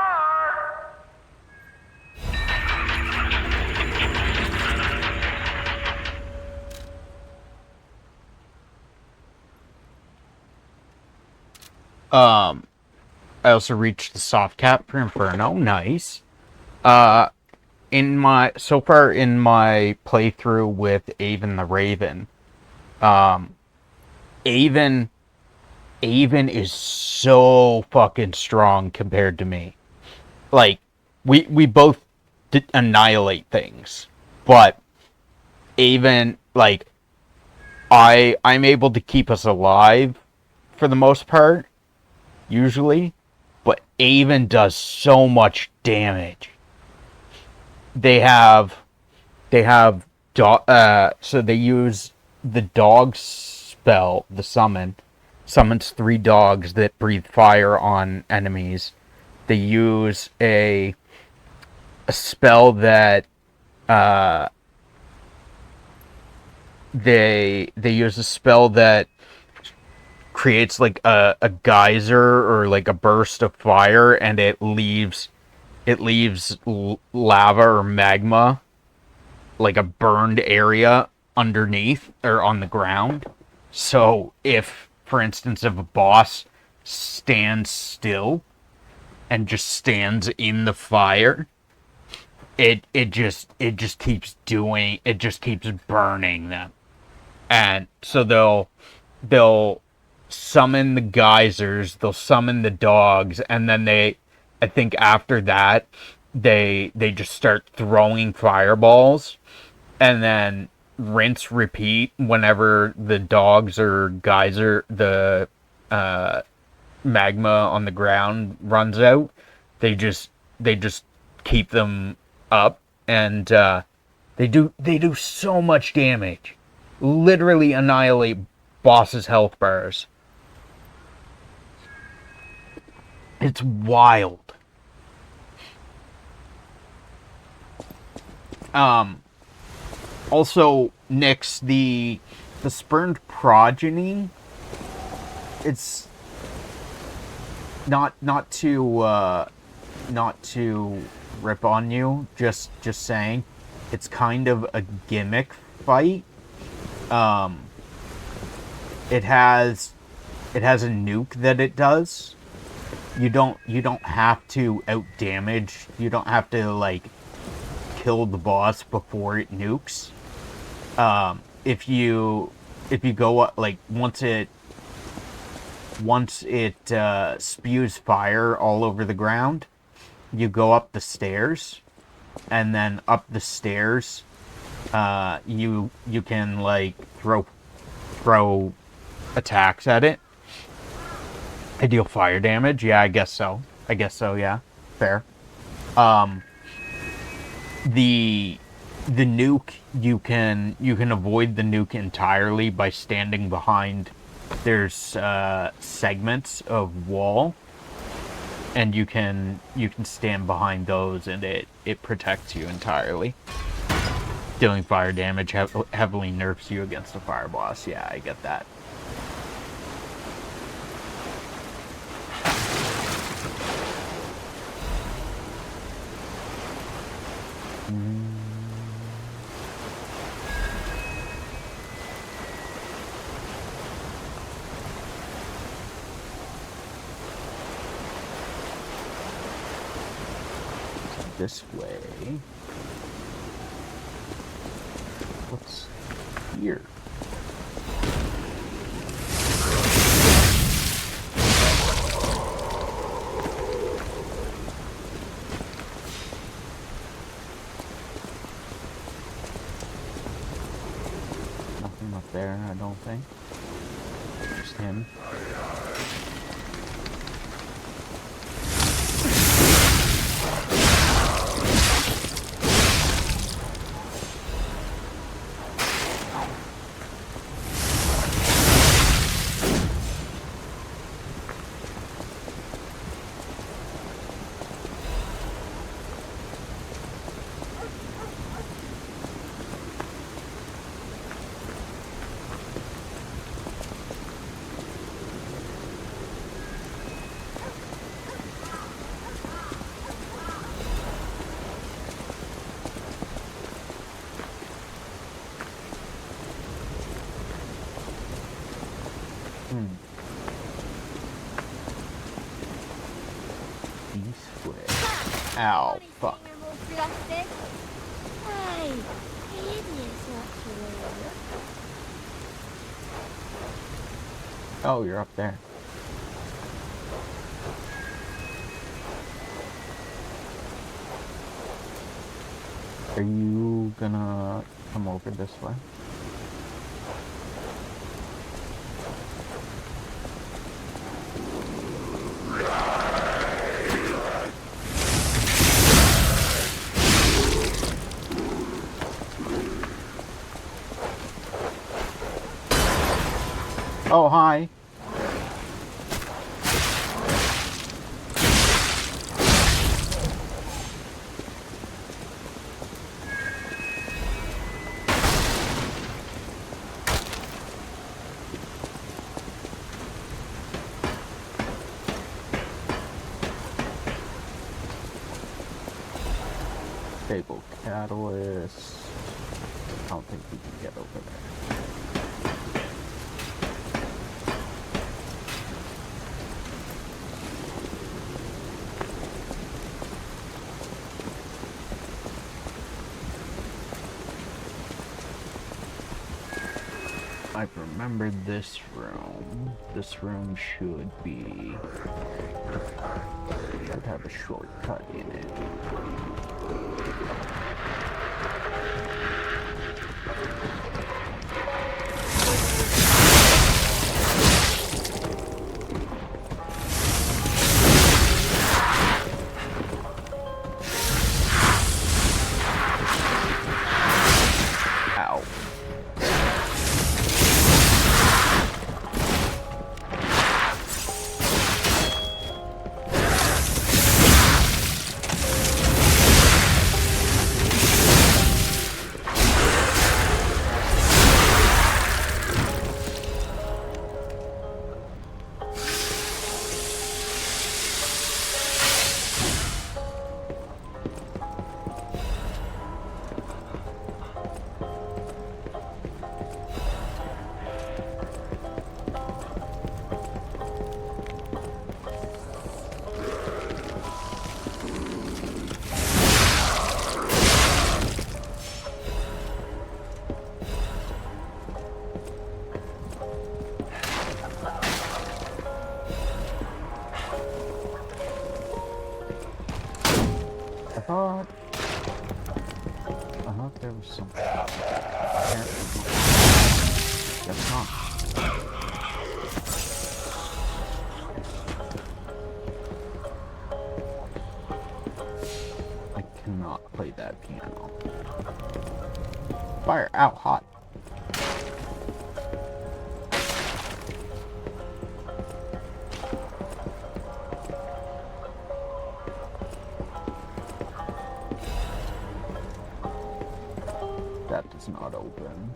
I also reached the soft cap for Inferno. Nice. So far in my playthrough with Avon the Raven, Avon is so fucking strong compared to me. Like, we both annihilate things, but Avon, like, I'm able to keep us alive for the most part, usually, but Avon does so much damage. They use the dog spell, the summons 3 dogs that breathe fire on enemies. They use a spell that they use a spell that creates like a geyser or like a burst of fire, and it leaves lava or magma, like a burned area underneath or on the ground. So if, for instance, if a boss stands still and just stands in the fire, it just keeps burning them. And so they'll summon the geysers, they'll summon the dogs, and then I think after that, they just start throwing fireballs, and then rinse, repeat whenever the dogs or geyser, the magma on the ground runs out. They just keep them up, and they do so much damage. Literally annihilate bosses' health bars. It's wild. Also, Nyx, the spurned progeny, it's not to rip on you, just saying, it's kind of a gimmick fight. It has a nuke that it does. You don't have to out-damage. You don't have to, like, kill the boss before it nukes. If you go up, like, once it spews fire all over the ground, you go up the stairs, and then up the stairs, you can, like, throw attacks at it. I deal fire damage. Yeah, I guess so. Yeah, fair. The nuke, you can avoid the nuke entirely by standing behind. There's segments of wall, and you can stand behind those, and it protects you entirely. Dealing fire damage heavily nerfs you against a fire boss. Yeah, I get that. this way. What's here? Nothing up there, I don't think. Just him. Ow, fuck. Oh, you're up there. Are you gonna come over this way? Oh, hi. Stable catalyst. I don't think we can get over there. I've remembered this room. This room should have a shortcut in it. I thought there was something. That's not. I cannot play that piano. Fire out hot. That does not open.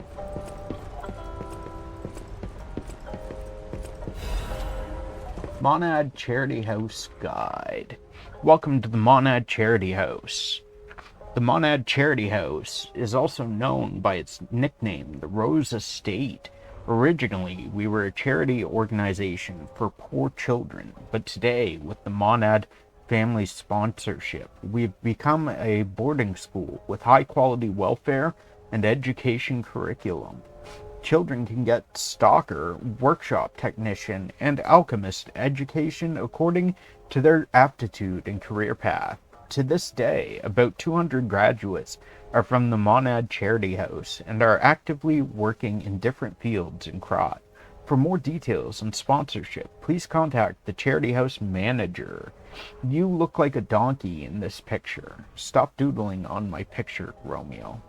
Monad Charity House Guide. Welcome to the Monad Charity House. The Monad Charity House is also known by its nickname, the Rose Estate. Originally, we were a charity organization for poor children, but today, with the Monad family sponsorship. We've become a boarding school with high-quality welfare and education curriculum. Children can get stalker, workshop technician, and alchemist education according to their aptitude and career path. To this day, about 200 graduates are from the Monad Charity House and are actively working in different fields in Krat. For more details on sponsorship, please contact the Charity House manager. You look like a donkey in this picture. Stop doodling on my picture, Romeo.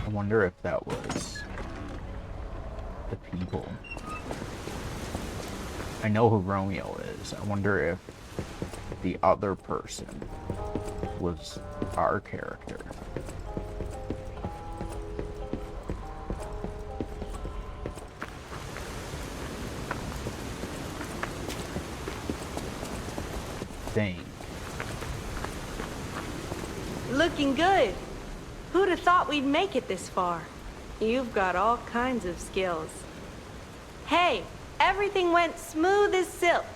I wonder if that was the people. I know who Romeo is. I wonder if the other person was our character. Dang. Looking good. Who'd have thought we'd make it this far? You've got all kinds of skills. Hey, everything went smooth as silk.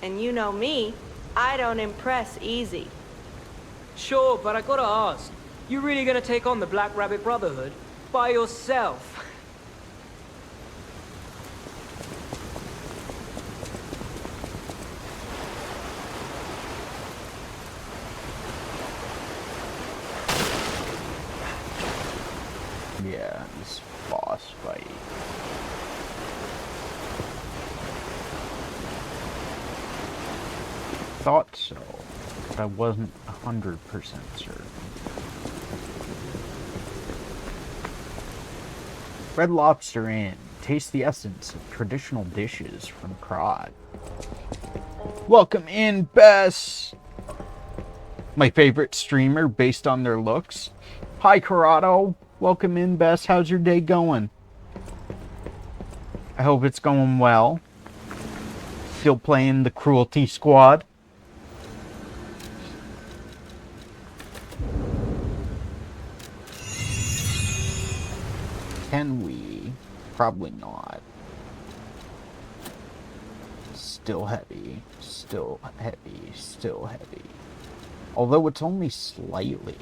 And you know me, I don't impress easy. Sure, but I gotta ask, you really gonna take on the Black Rabbit Brotherhood by yourself? Yeah, this boss fight. Thought so, but I wasn't 100% certain. Red Lobster Inn. Taste the essence of traditional dishes from Krat. Welcome in, Bess! My favorite streamer based on their looks. Hi, Corrado. Welcome in, Bess. How's your day going? I hope it's going well. Still playing the Cruelty Squad. Can we? Probably not. Still heavy. Still heavy. Still heavy. Although it's only slightly.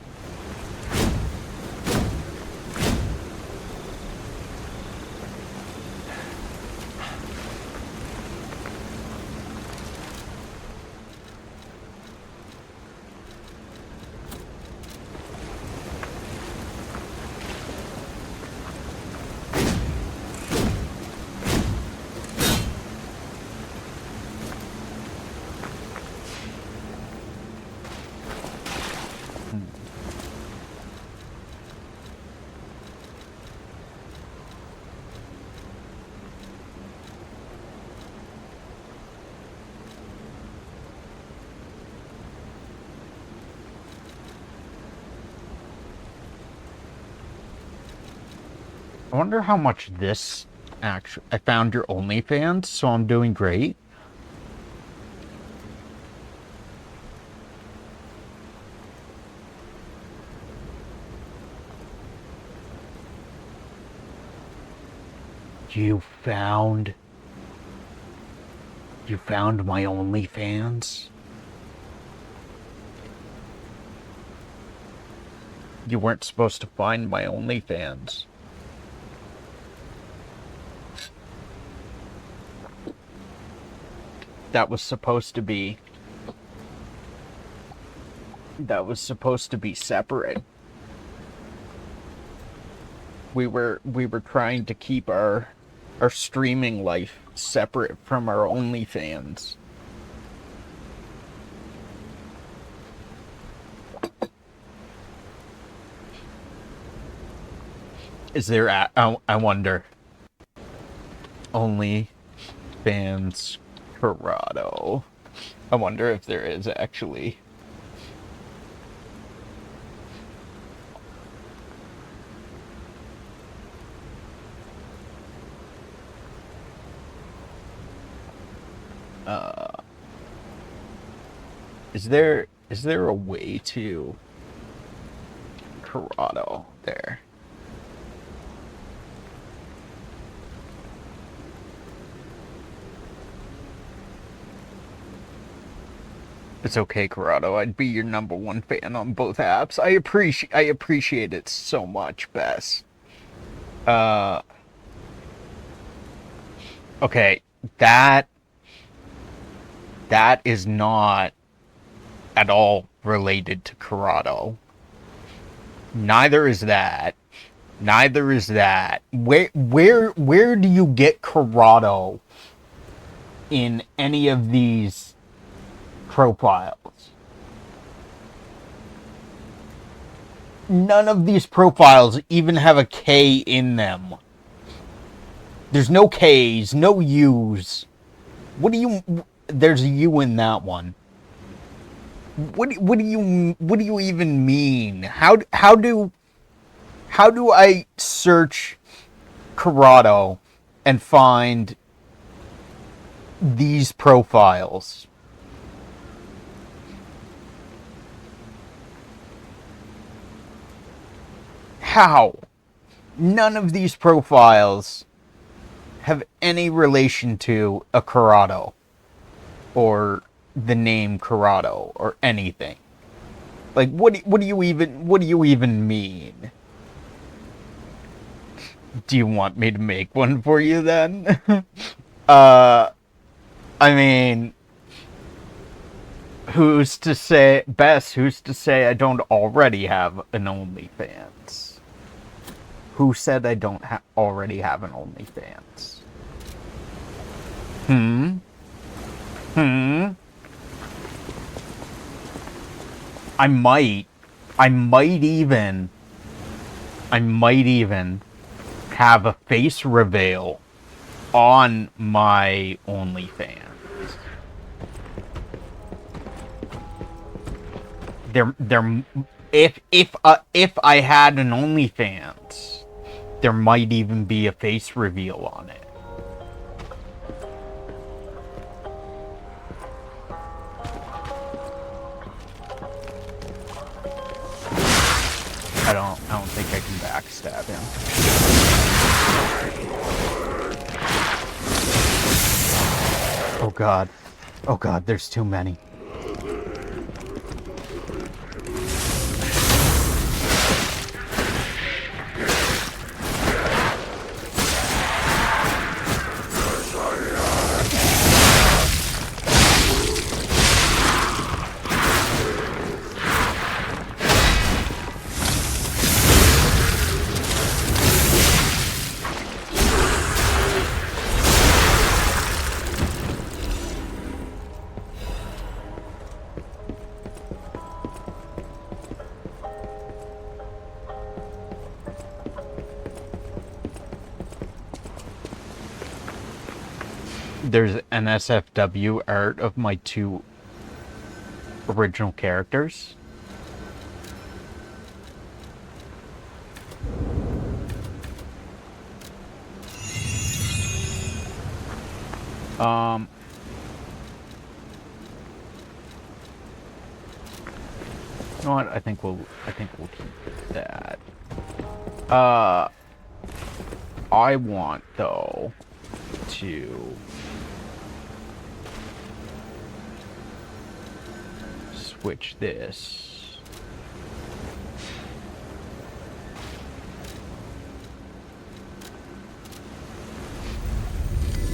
I wonder how much this actually... I found your OnlyFans, so I'm doing great. You found my OnlyFans? You weren't supposed to find my OnlyFans. That was supposed to be separate. We were trying to keep our streaming life separate from our OnlyFans. Is there I wonder. OnlyFans Corrado. I wonder if there is actually. Is there a way to Corrado there? It's okay, Corrado. I'd be your #1 fan on both apps. I appreciate it so much, Bess. Okay, that is not at all related to Corrado. Neither is that. Neither is that. Where do you get Corrado in any of these profiles? None of these profiles even have a K in them. There's no K's, no U's. What do you... There's a U in that one. What do you even mean? How do I search Corrado and find these profiles? How? None of these profiles have any relation to a Corrado or the name Corrado or anything. Like, what do you even mean? Do you want me to make one for you then? I mean, who's to say, Bess, who's to say I don't already have an OnlyFans? Who said I don't already have an OnlyFans? I might even have a face reveal on my OnlyFans. If I had an OnlyFans, there might even be a face reveal on it. I don't think I can backstab him. Oh god. Oh god, there's too many. There's an SFW art of my 2 original characters. You know what? I think we'll keep that. I want though to switch this.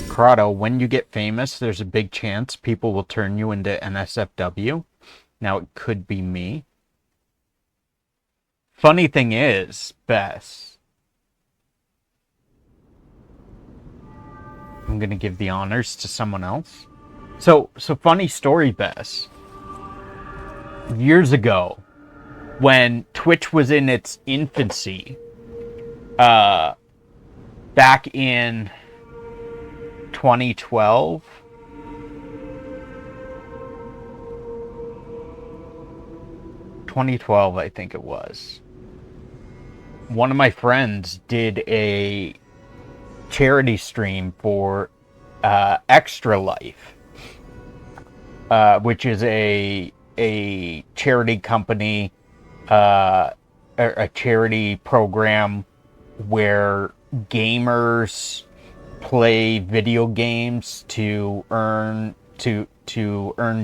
Corrado, when you get famous, there's a big chance people will turn you into NSFW. Now, it could be me. Funny thing is, Bess, I'm gonna give the honors to someone else. So funny story, Bess. Years ago, when Twitch was in its infancy, back in 2012, I think it was, one of my friends did a charity stream for Extra Life, which is a charity company, a charity program where gamers play video games to earn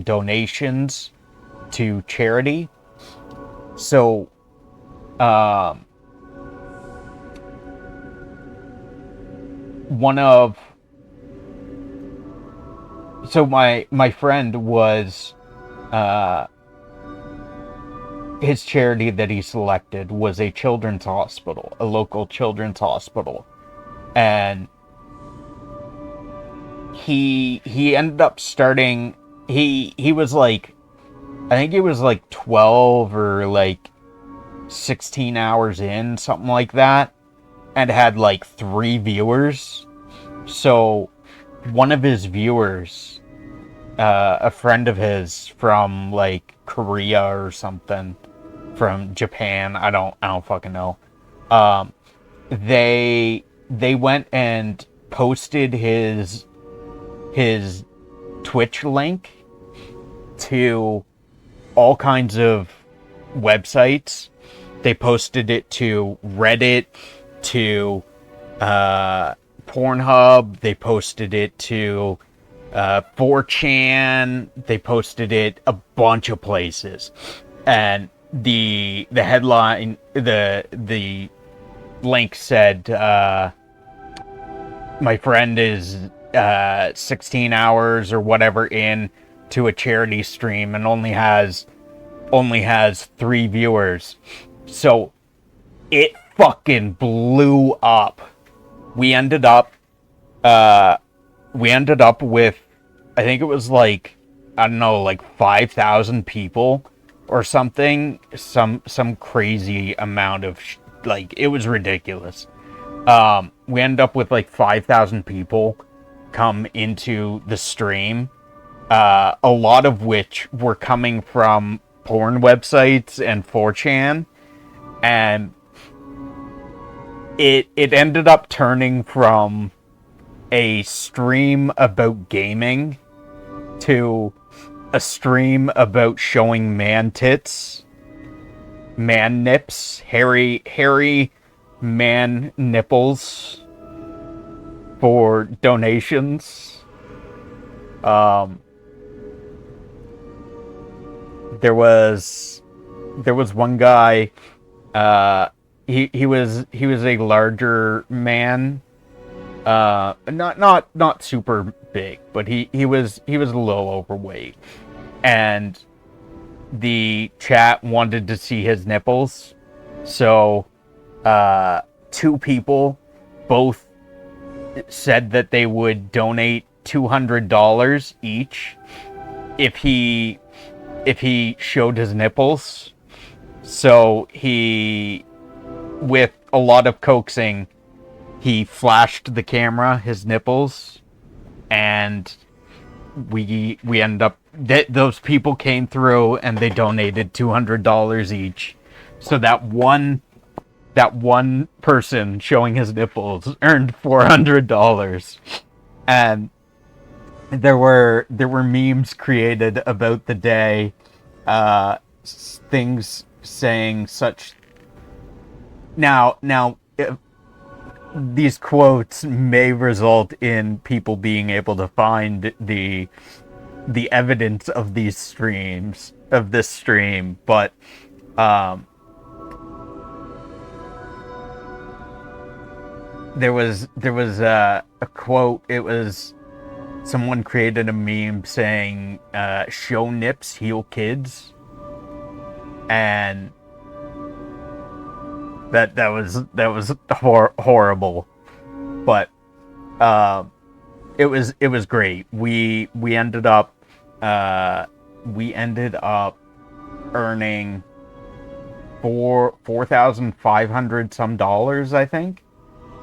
donations to charity. So my friend was his charity that he selected was a children's hospital, a local children's hospital. And he ended up starting, he was like, I think he was like 12 or like 16 hours in, something like that, and had like 3 viewers. So one of his viewers, a friend of his from like Korea or something, from Japan, I don't fucking know. They went and posted his Twitch link to all kinds of websites. They posted it to Reddit, to Pornhub. They posted it to 4chan. They posted it a bunch of places. And the headline, the link said, my friend is 16 hours or whatever in to a charity stream and only has 3 viewers. So it fucking blew up. We ended up with, I think it was like, I don't know, like 5,000 people or something, some crazy amount of like, it was ridiculous. We ended up with like 5,000 people come into the stream, a lot of which were coming from porn websites and 4chan, and it ended up turning from a stream about gaming to a stream about showing man tits, man nips, hairy man nipples for donations. There was one guy, he was a larger man, not super big, but he was a little overweight, and the chat wanted to see his nipples, so 2 people both said that they would donate $200 each if he showed his nipples. So he, with a lot of coaxing, he flashed the camera his nipples, and we ended up, those people came through and they donated $200 each. So that one person showing his nipples earned $400. And there were memes created about the day, things saying such. Now, these quotes may result in people being able to find the evidence of this stream, but there was a quote. It was, someone created a meme saying, show nips, heal kids. And that was horrible. But it was great. We ended up earning $4,500 some dollars, I think.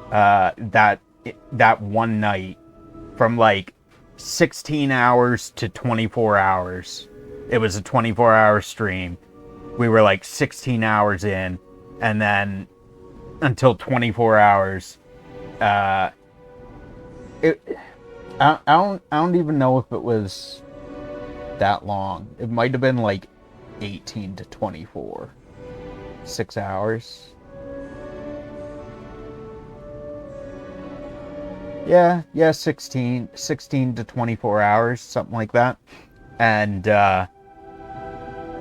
That one night, from like 16 hours to 24 hours. It was a 24-hour stream. We were like 16 hours in, and then until 24 hours. I don't even know if it was that long. It might have been like 18 to 24. 6 hours. Yeah, 16 to 24 hours, something like that. And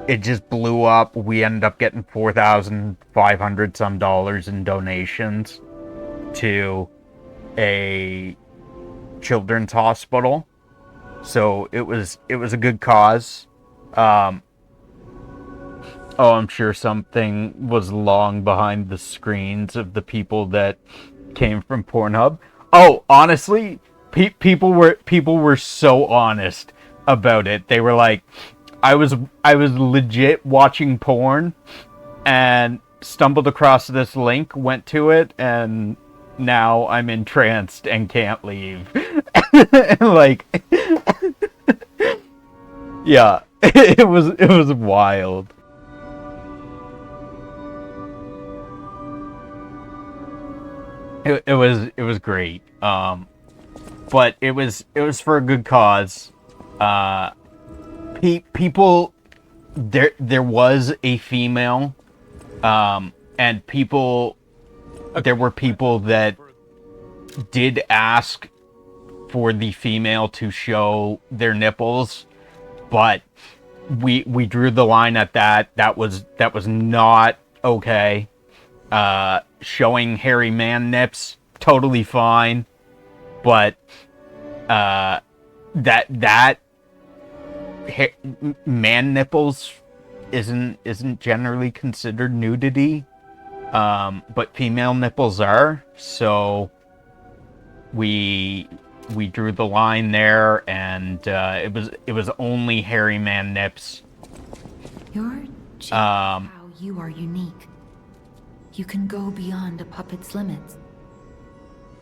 it just blew up. We ended up getting $4,500 some dollars in donations to a children's hospital. So it was a good cause. I'm sure something was long behind the screens of the people that came from Pornhub. Oh, honestly, people were so honest about it. They were like, I was legit watching porn and stumbled across this link, went to it, and now I'm entranced and can't leave. Like, yeah, it was wild. It was great. But it was for a good cause. People, there was a female, and there were people that did ask for the female to show their nipples, but we drew the line at that. That was not okay. Showing hairy man nips, totally fine, but man nipples isn't generally considered nudity, but female nipples are. So we drew the line there, and it was only hairy man nips. You're just how you are unique. You can go beyond a puppet's limits.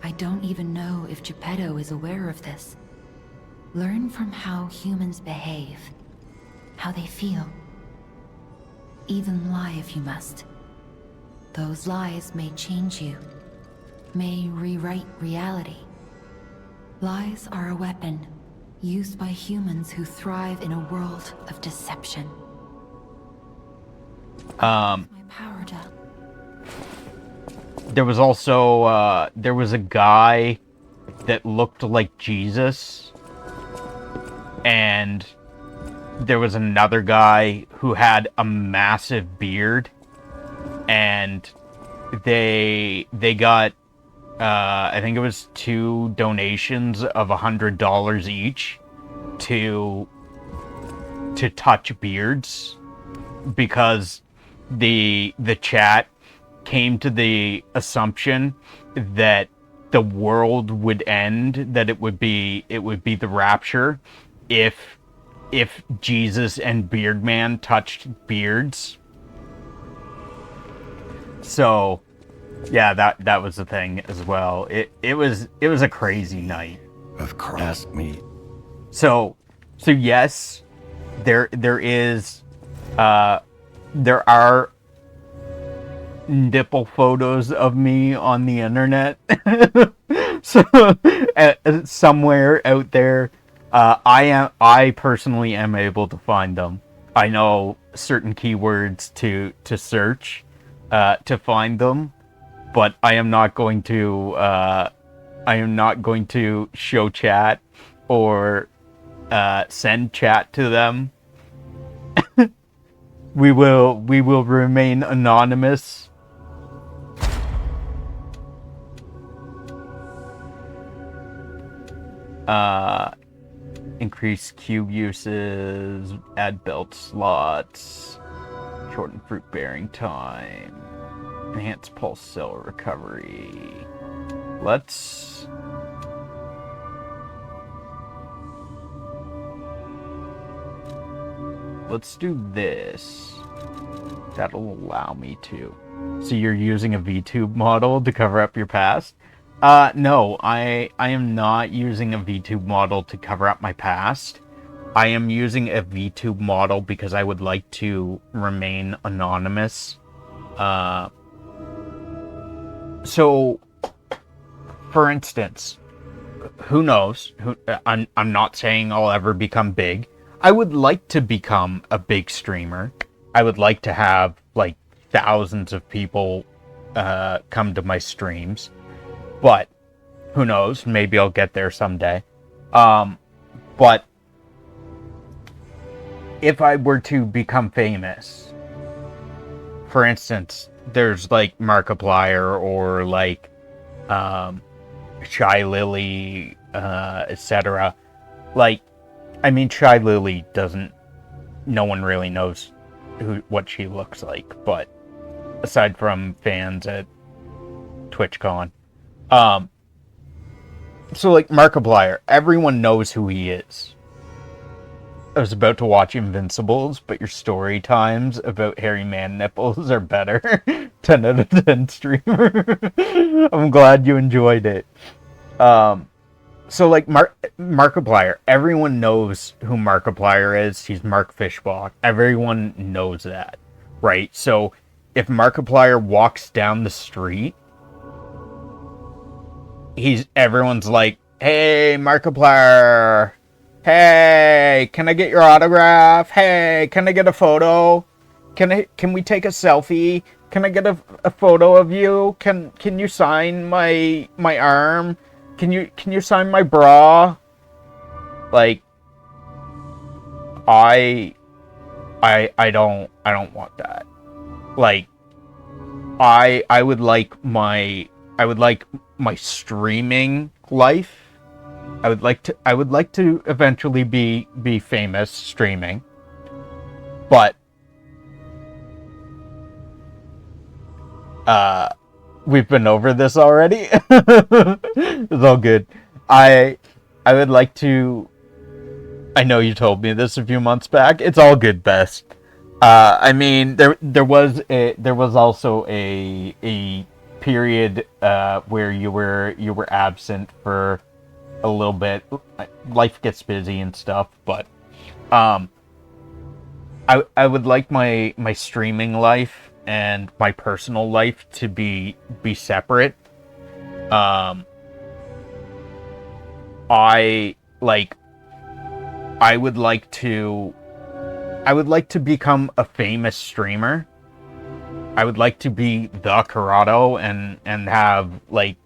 I don't even know if Geppetto is aware of this. Learn from how humans behave, how they feel. Even lie if you must. Those lies may change you, may rewrite reality. Lies are a weapon used by humans who thrive in a world of deception. My power down. There was also there was a guy that looked like Jesus, and there was another guy who had a massive beard, and they got I think it was 2 donations of $100 each to touch beards, because the chat came to the assumption that the world would end, that it would be the rapture if Jesus and Beardman touched beards. So yeah, that was the thing as well. It was a crazy night. Of course, me. So yes, there are nipple photos of me on the internet. So somewhere out there, I personally am able to find them. I know certain keywords to search to find them, but I am not going to show chat or send chat to them. We will remain anonymous. Increase cube uses, add belt slots, shorten fruit bearing time, enhance pulse cell recovery. Let's do this. That'll allow me to. So you're using a VTube model to cover up your past? No, I am not using a VTube model to cover up my past. I am using a VTube model because I would like to remain anonymous. So, for instance, who knows? I'm not saying I'll ever become big. I would like to become a big streamer. I would like to have like thousands of people come to my streams, but who knows? Maybe I'll get there someday. But if I were to become famous, for instance, there's like Markiplier or like Shy Lily, etc. Like, I mean, Shy Lily doesn't. No one really knows what she looks like, but aside from fans at TwitchCon, so like Markiplier, everyone knows who he is. I was about to watch Invincibles, but your story times about hairy man nipples are better. 10 out of 10 streamer. I'm glad you enjoyed it. So like Markiplier, everyone knows who Markiplier is. He's Mark Fishbach. Everyone knows that, right? So if Markiplier walks down the street, everyone's like, "Hey, Markiplier. Hey, can I get your autograph? Hey, can I get a photo? Can we take a selfie? Can I get a photo of you? Can you sign my arm? Can you sign my bra?" Like, I don't want that. Like, I would like my streaming life. I would like to eventually be famous streaming. But we've been over this already. It's all good. I would like to. I know you told me this a few months back. It's all good, Best. I mean, there was also a period where you were absent for a little bit. Life gets busy and stuff, but I would like my streaming life and my personal life to be separate. I would like to become a famous streamer. I would like to be the Corrado and have like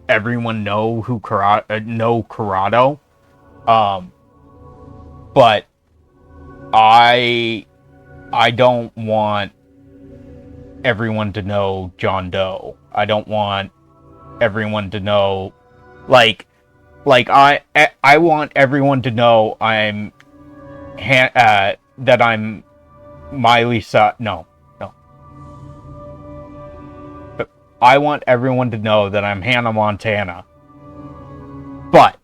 everyone know who Corrado. But I don't want everyone to know John Doe. I don't want everyone to know like I want everyone to know that I'm Miley Cyrus. No. But I want everyone to know that I'm Hannah Montana. But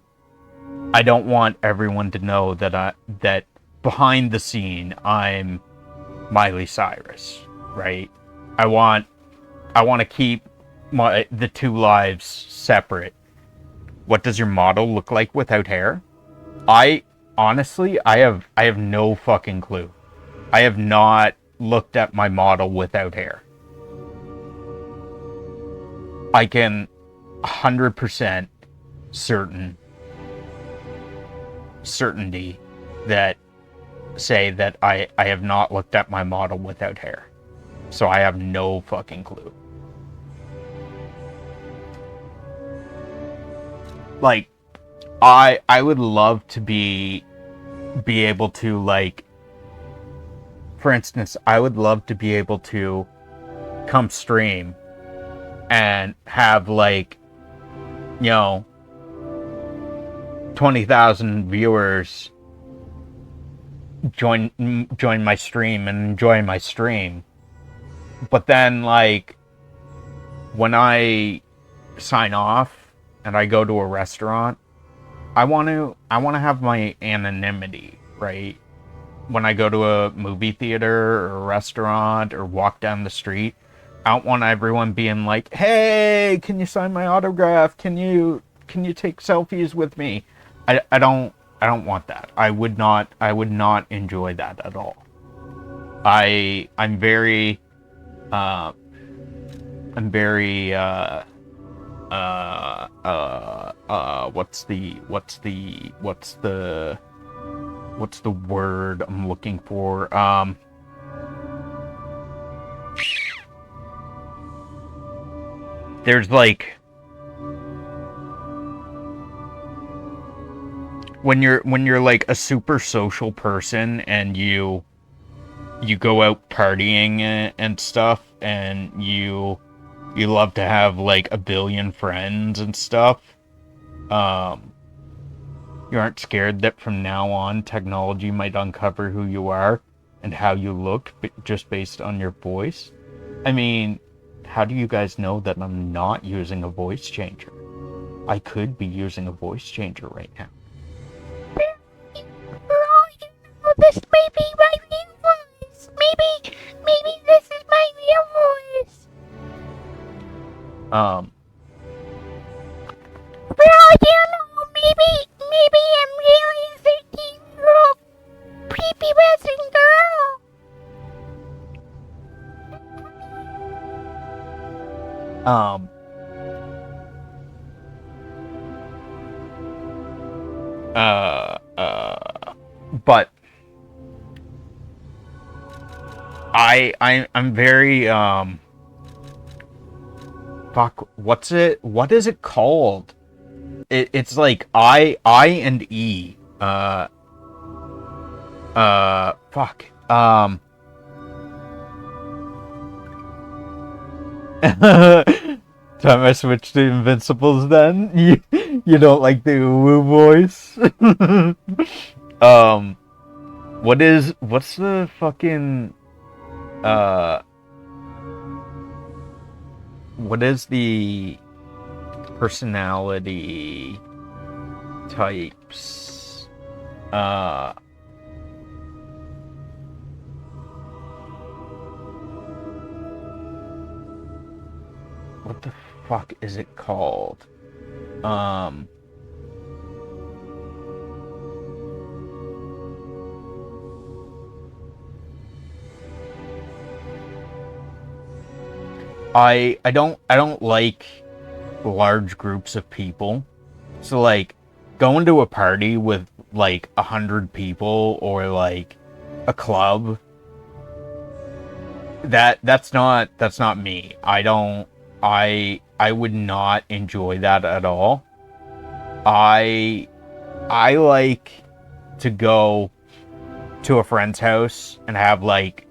I don't want everyone to know that that behind the scene I'm Miley Cyrus, right? I want to keep the two lives separate. What does your model look like without hair? Honestly, I have no fucking clue. I have not looked at my model without hair. I can 100% certainty that say that I have not looked at my model without hair. So I have no fucking clue. Like, I would love to be able to, like, for instance, I would love to be able to come stream and have, like, 20,000 viewers join my stream and enjoy my stream. But then, like, when I sign off and I go to a restaurant, I want to have my anonymity, right? When I go to a movie theater or a restaurant or walk down the street, I don't want everyone being like, "Hey, can you sign my autograph? Can you take selfies with me?" I don't want that. I would not enjoy that at all. I'm very what's the word I'm looking for? There's like when you're like a super social person and you go out partying and stuff, and you love to have like a billion friends and stuff. You aren't scared that from now on technology might uncover who you are and how you look just based on your voice. I mean, how do you guys know that I'm not using a voice changer? I could be using a voice changer right now. This may be my real voice. Maybe this is my real voice. For all you know, maybe I'm really a 13-year-old creepy Western girl. But I'm very fuck, what is it called? It's like I and E. Fuck. Time I switched to Invincibles then? You don't like the Uwu voice? What's the fucking what is the personality types? What the fuck is it called? I don't like large groups of people. So like going to a party with like 100 people or like a club, that's not me. I would not enjoy that at all. I like to go to a friend's house and have like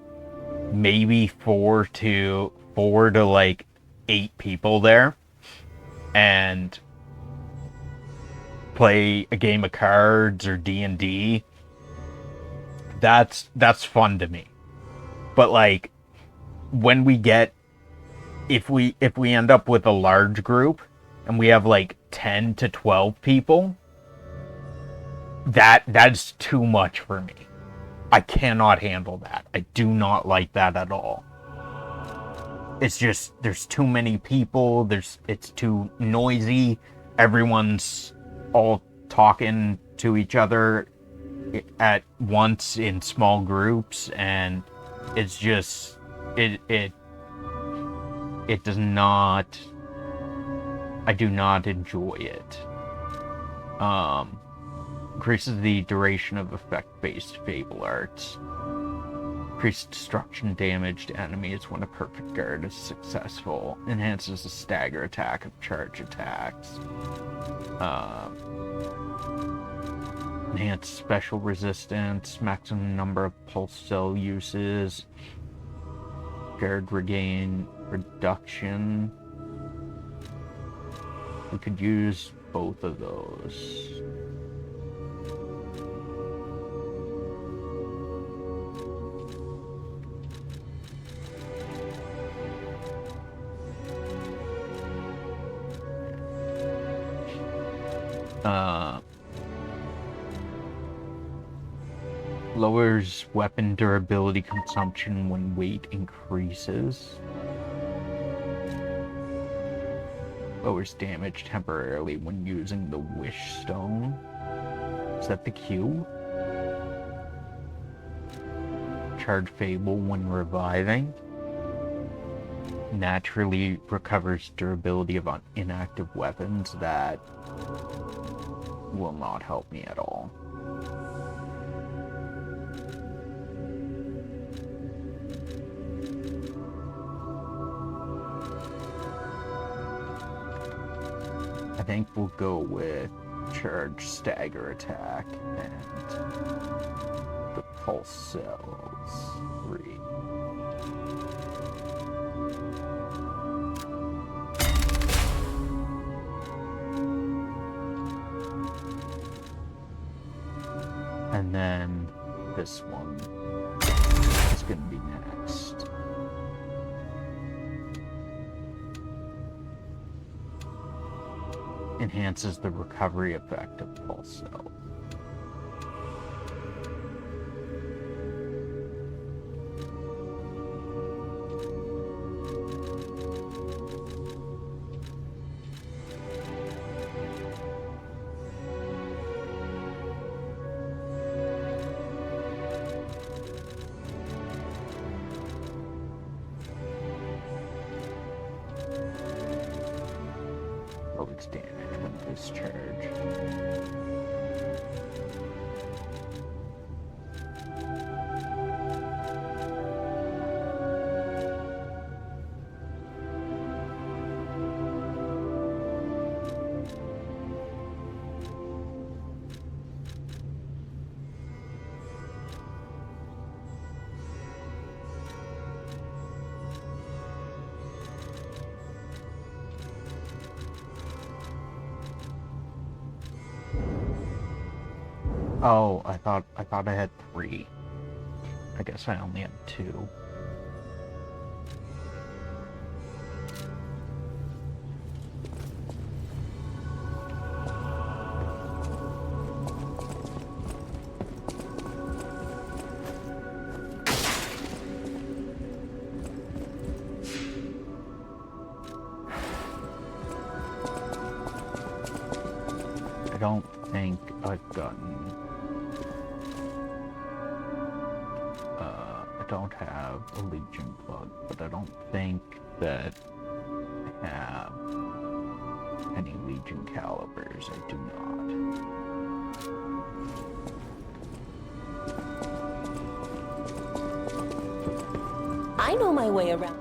maybe four to like 8 people there and play a game of cards or D&D. That's fun to me. But like when we get, if we end up with a large group and we have like 10 to 12 people, that's too much for me. I cannot handle that. I do not like that at all. It's just, there's too many people, it's too noisy, everyone's all talking to each other at once in small groups, and it's just, it does not, I do not enjoy it. Increases the duration of effect-based Fable Arts. Increased destruction damage to enemies when a perfect guard is successful. Enhances the stagger attack of charge attacks. Enhanced special resistance. Maximum number of pulse cell uses. Guard regain reduction. We could use both of those. Lowers weapon durability consumption when weight increases. Lowers damage temporarily when using the Wish Stone. Is that the Q? Charge Fable when reviving. Naturally recovers durability of inactive weapons. That will not help me at all. think we'll go with charge, stagger attack, and the pulse cells 3. And then this one is going to be next. Enhances the recovery effect of pulse cells. Its damage when discharged. Oh, I thought I had 3. I guess I only had 2. I don't think I've gotten... I don't have a Legion plug, but I don't think that I have any Legion calibers. I do not. I know my way around.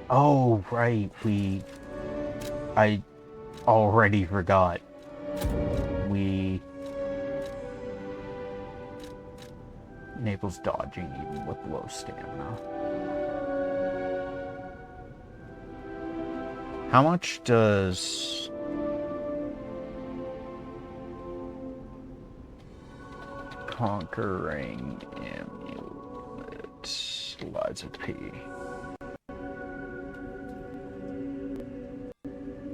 Oh, right, I already forgot. Enables dodging even with low stamina. How much does... Conquering Amulet Liza P.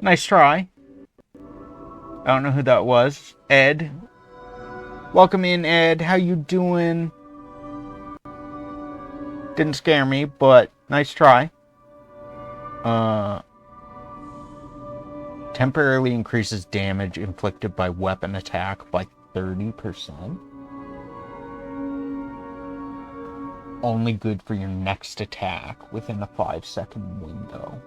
Nice try. I don't know who that was. Ed. Welcome in, Ed. How you doing? Didn't scare me, but nice try. Temporarily increases damage inflicted by weapon attack by 30%. Only good for your next attack within a 5-second window.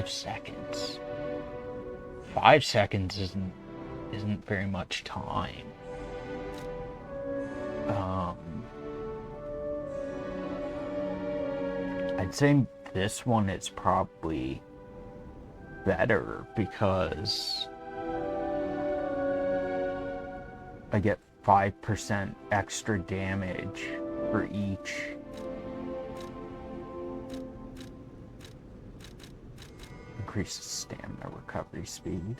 Seconds. 5 seconds isn't very much time. I'd say this one is probably better because I get 5% extra damage for each. Increases stamina recovery speed.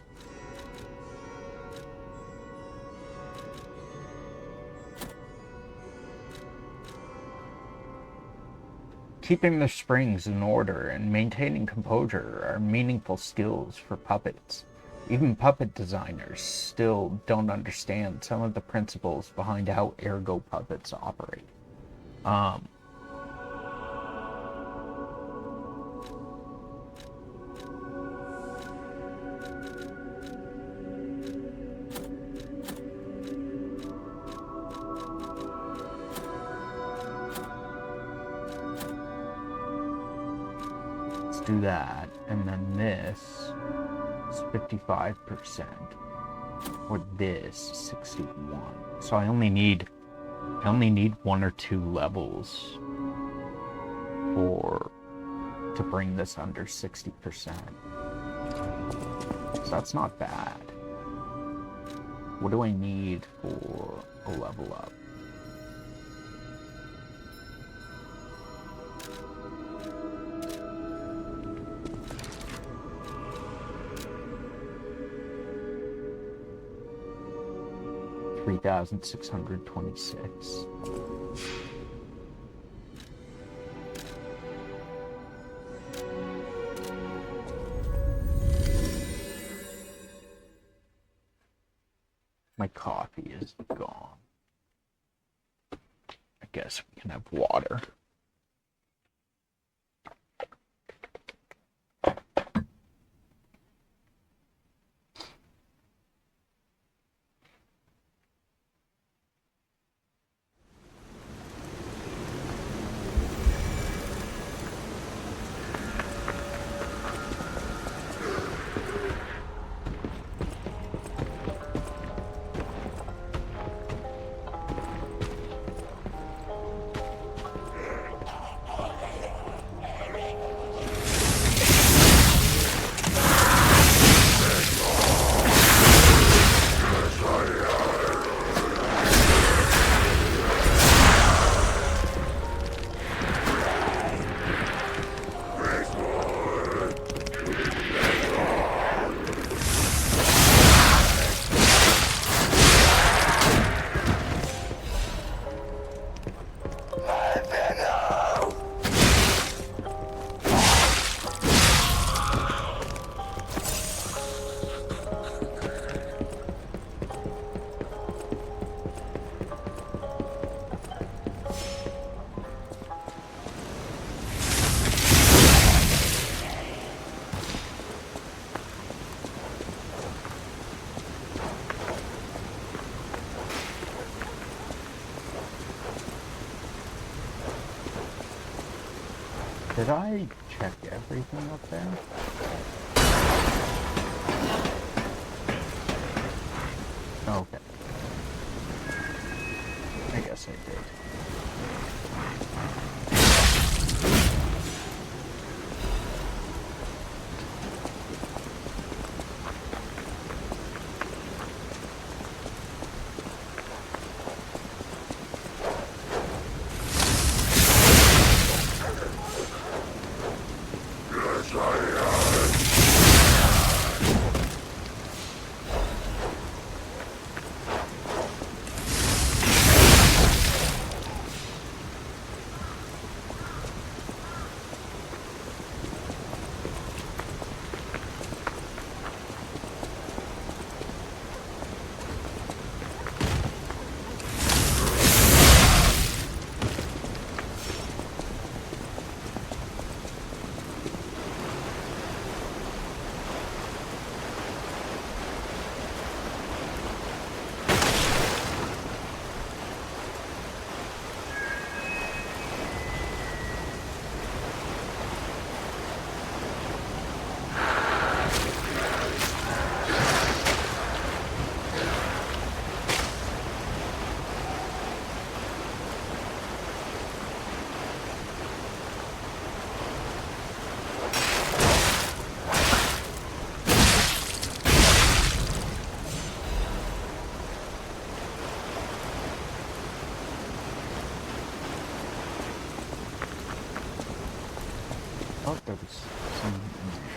Keeping the springs in order and maintaining composure are meaningful skills for puppets. Even puppet designers still don't understand some of the principles behind how ergo puppets operate. Let's do that, and then this is 55%, or this 61. So I only need 1 or 2 levels to bring this under 60%. So that's not bad. What do I need for a level up? $3,626. My coffee is gone. I guess we can have water. Did I check everything up there? Okay. I guess I did. thought there was some in there.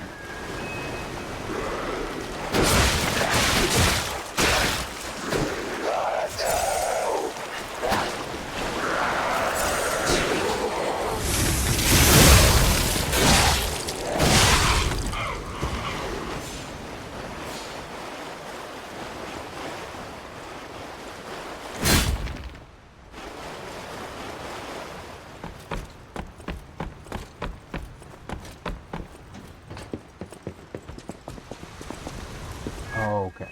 Okay.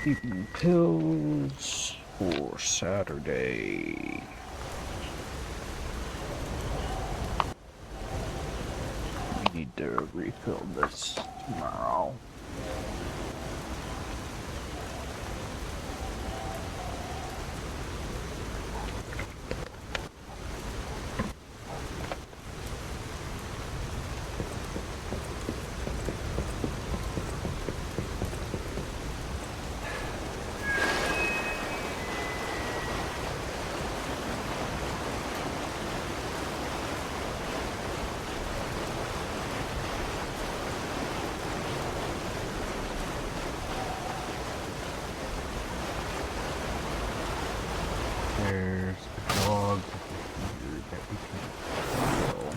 Eating pills for Saturday. We need to refill this tomorrow. There's a dog here that we can follow.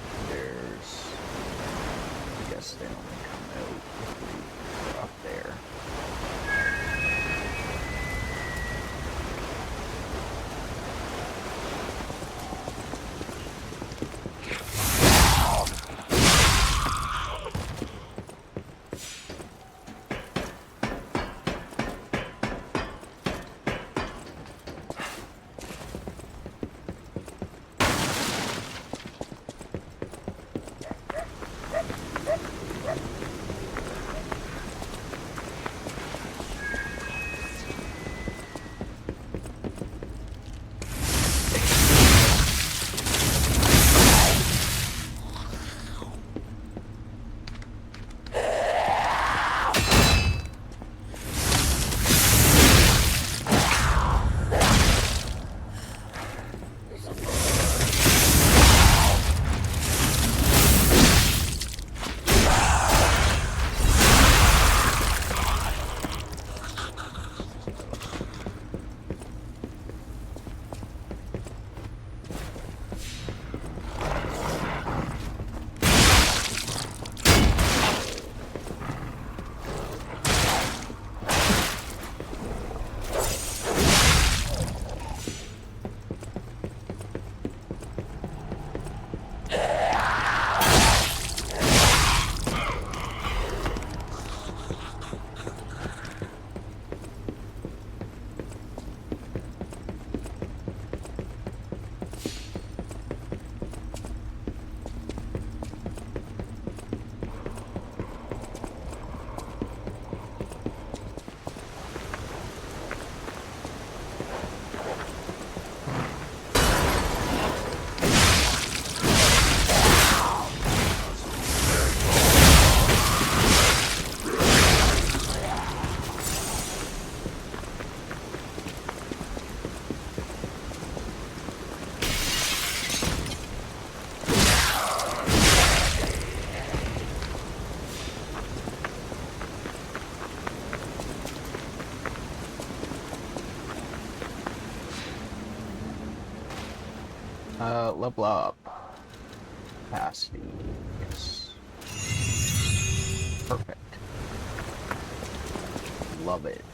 And there's, I guess they only come out if we are up there. Level up. Capacity. Yes. Perfect. Love it.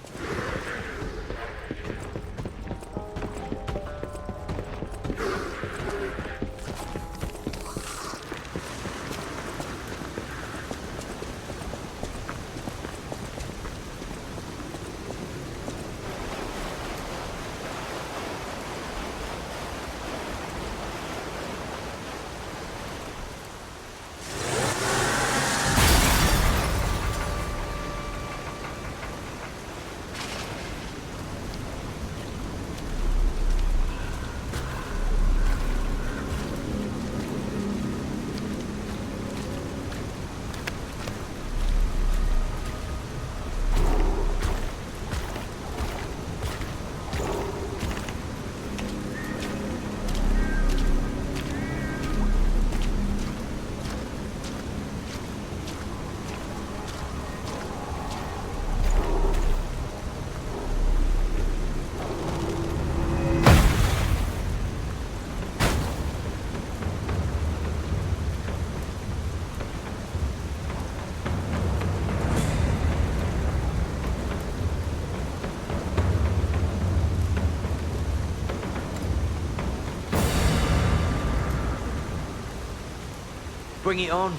Bring it on.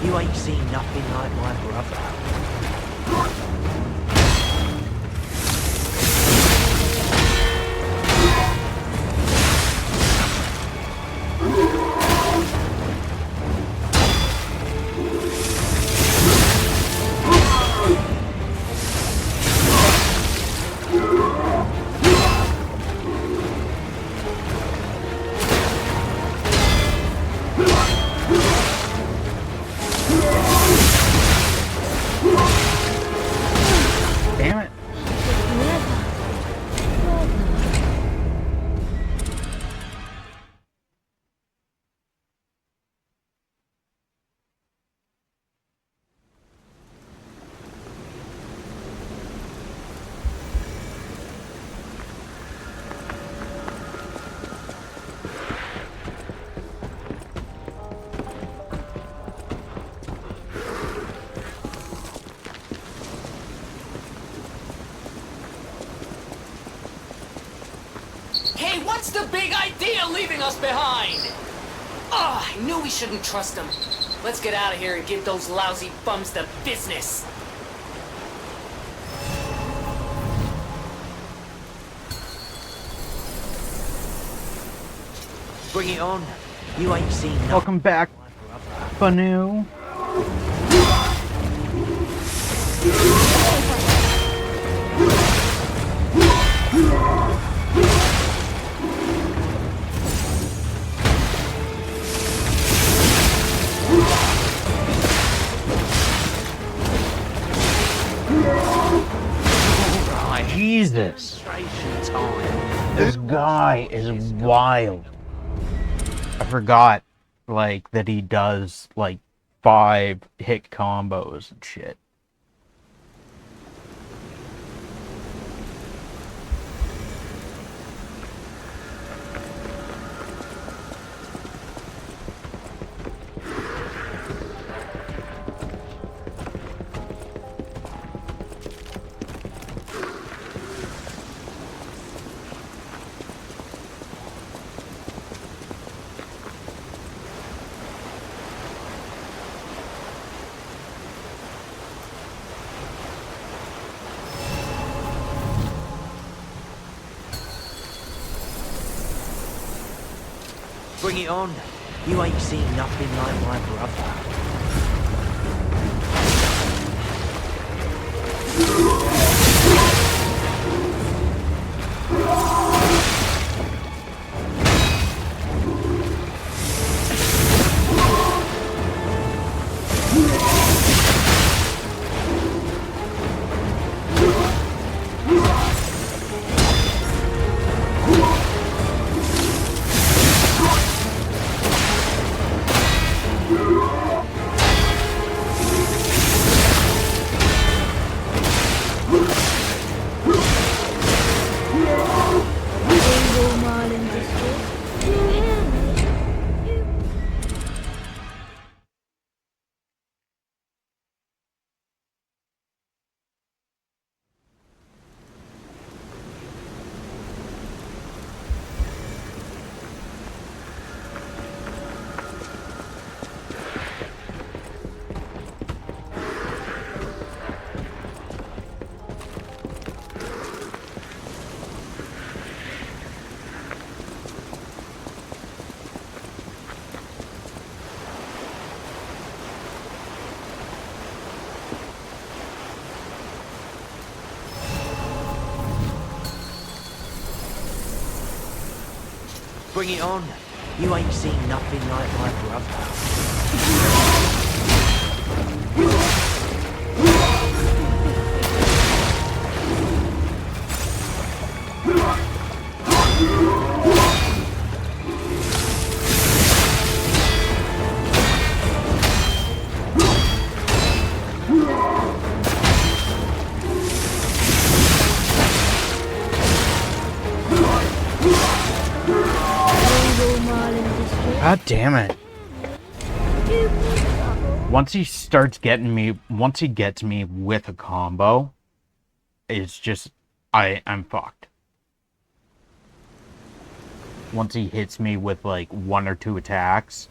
You ain't seen nothing like my brother. Damn it. Hey, what's the big idea leaving us behind? Oh, I knew we shouldn't trust them. Let's get out of here and give those lousy bums the business. Bring it on. You ain't seen nothing. Welcome back, Banu. Jesus. This guy is wild. I forgot, like, that he does, like, 5-hit combos and shit. Bring it on. You ain't seen nothing like my brother. Bring it on. You ain't seen nothing like my brother. God damn it. Once he starts getting me, once he gets me with a combo, it's just, I'm fucked. Once he hits me with like 1 or 2 attacks,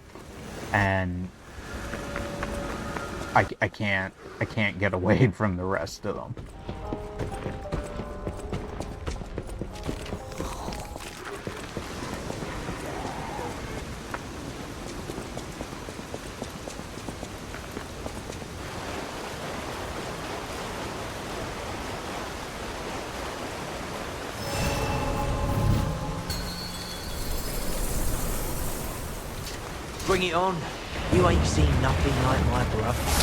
and I can't get away from the rest of them. Bring it on. You ain't seen nothing like my brother.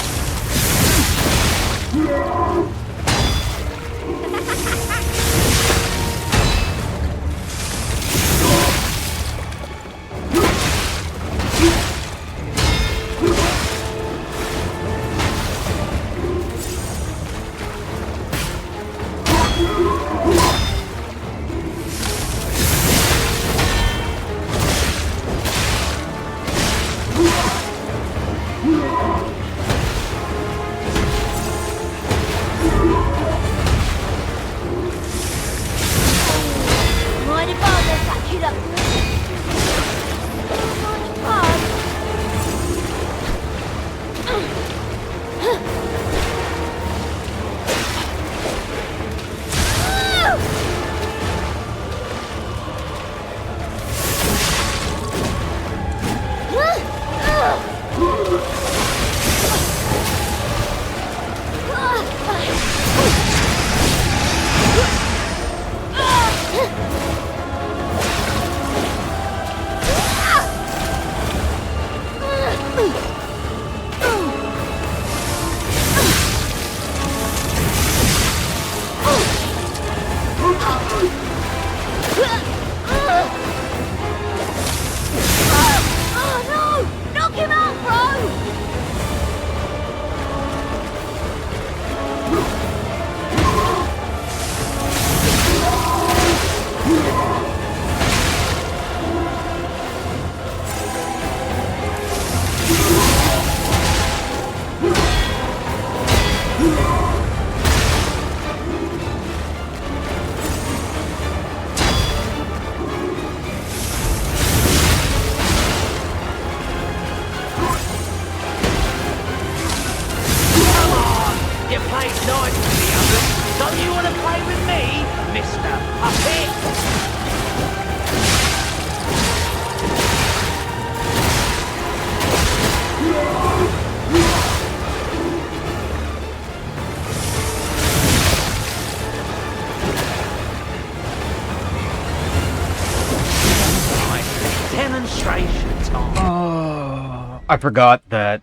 I forgot that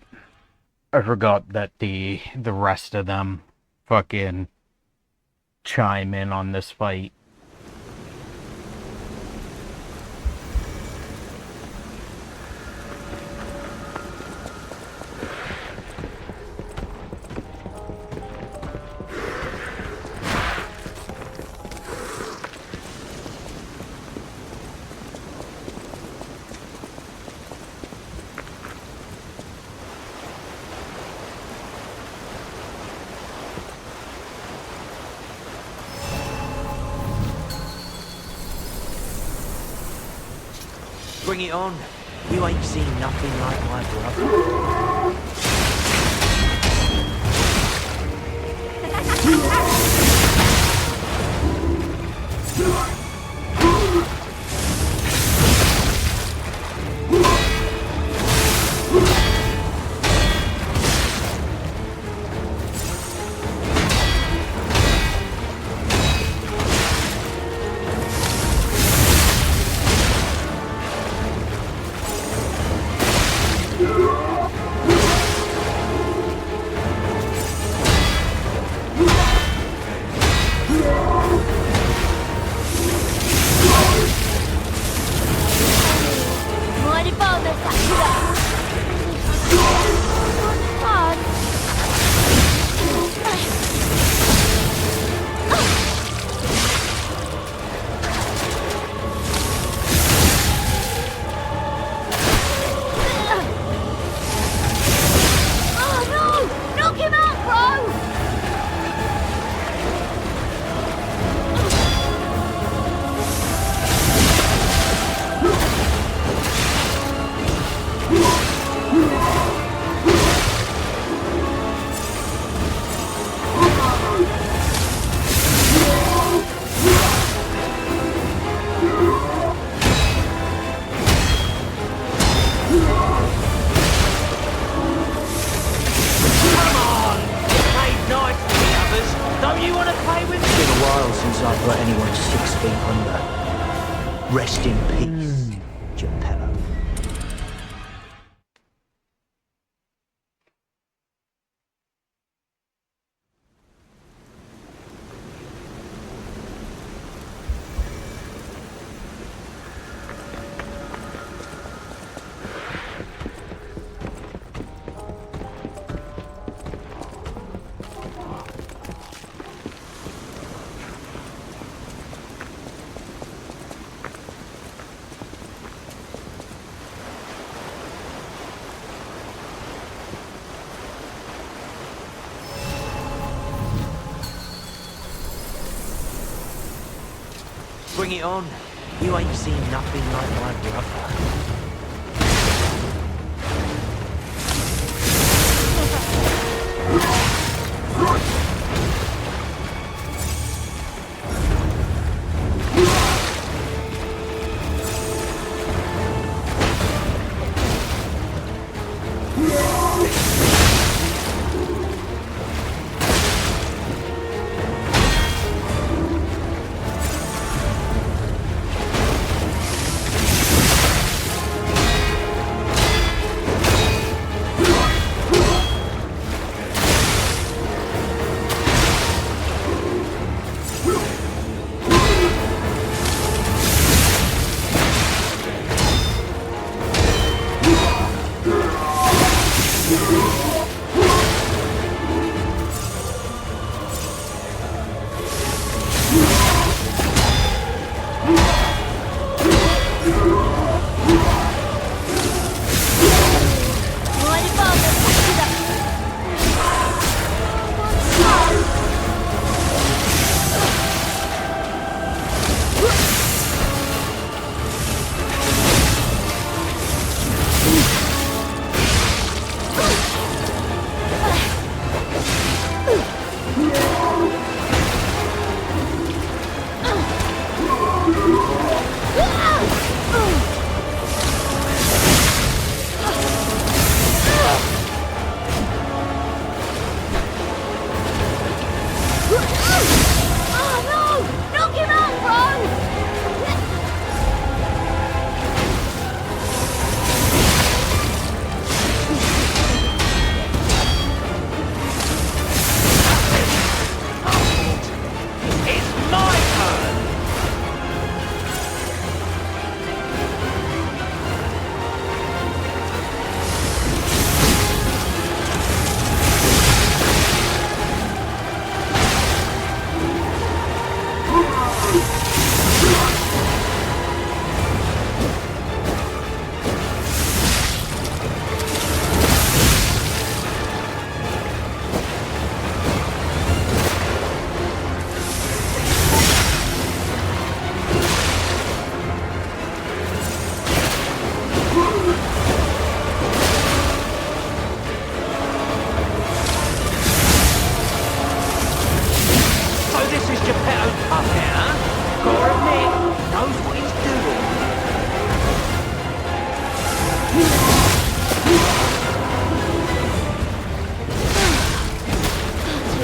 the rest of them fucking chime in on this fight. Bring it on. You ain't seen nothing like my brother. for anyone 6 feet under. Rest in peace, Geppetto. Bring it on. You ain't seen nothing like my brother.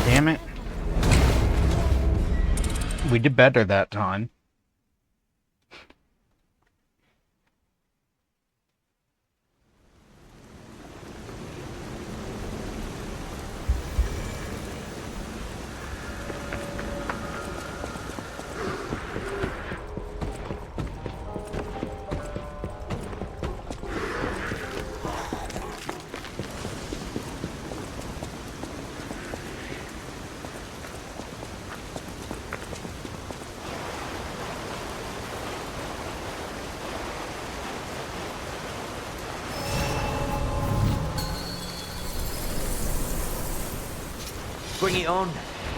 Damn it. We did better that time. Bring it on.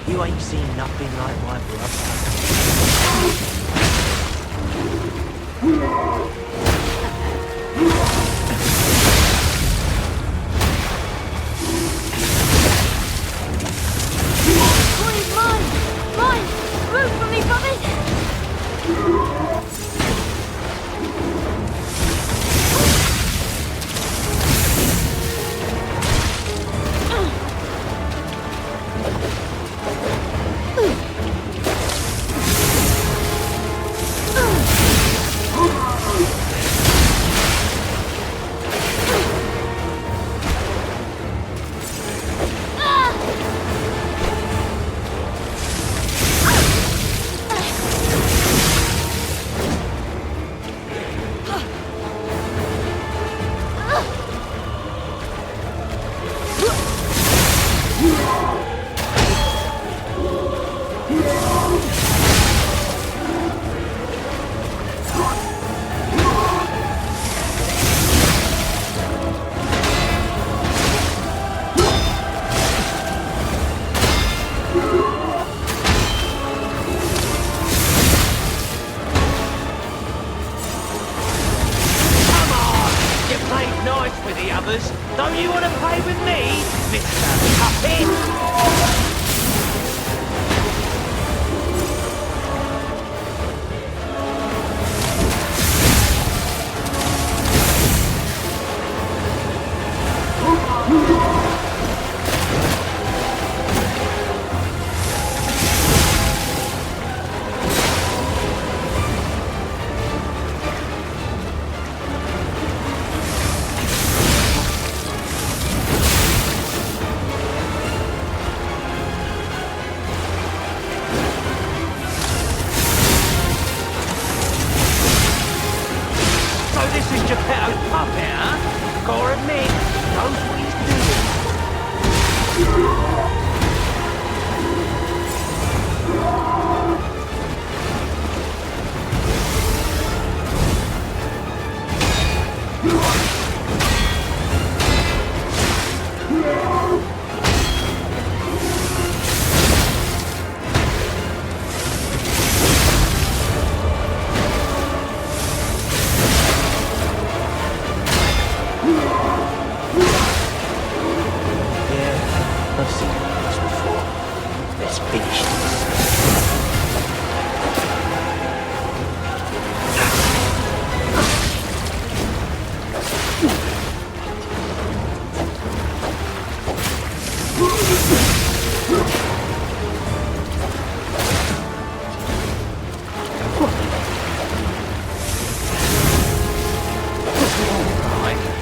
You ain't seen nothing like my Please, mine! Mine! Move for me, Puppet! Don't you want to play with me, Mr. Puppet?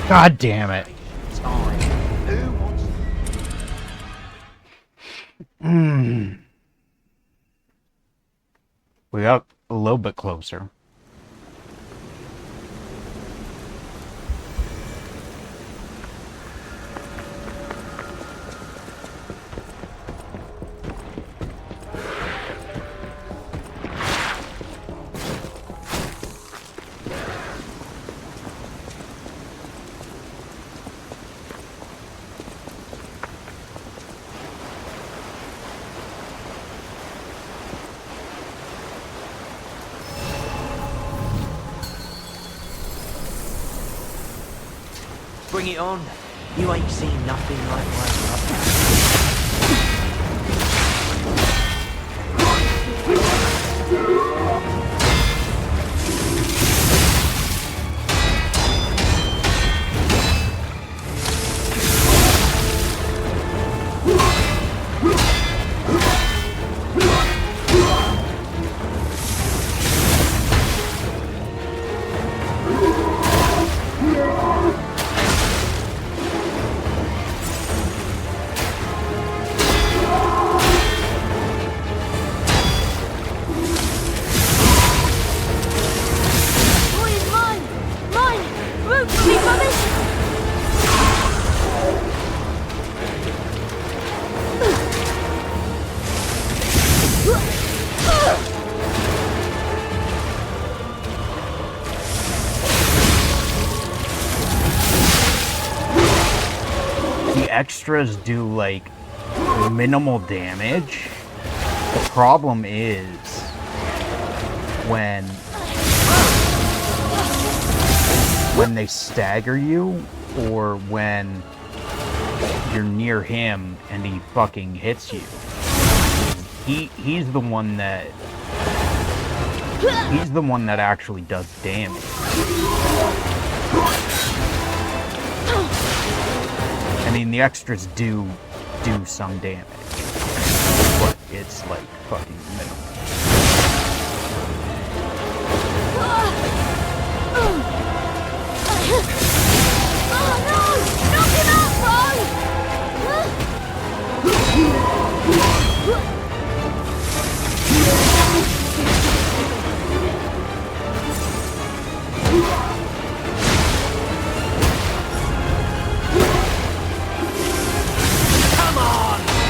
God damn it. We got a little bit closer. Bring it on. You ain't seen nothing like my brother. Extras do like minimal damage. The problem is when they stagger you, or when you're near him and he fucking hits you. He's the one that actually does damage. I mean, the extras do some damage, but it's like fucking minimal. Come on!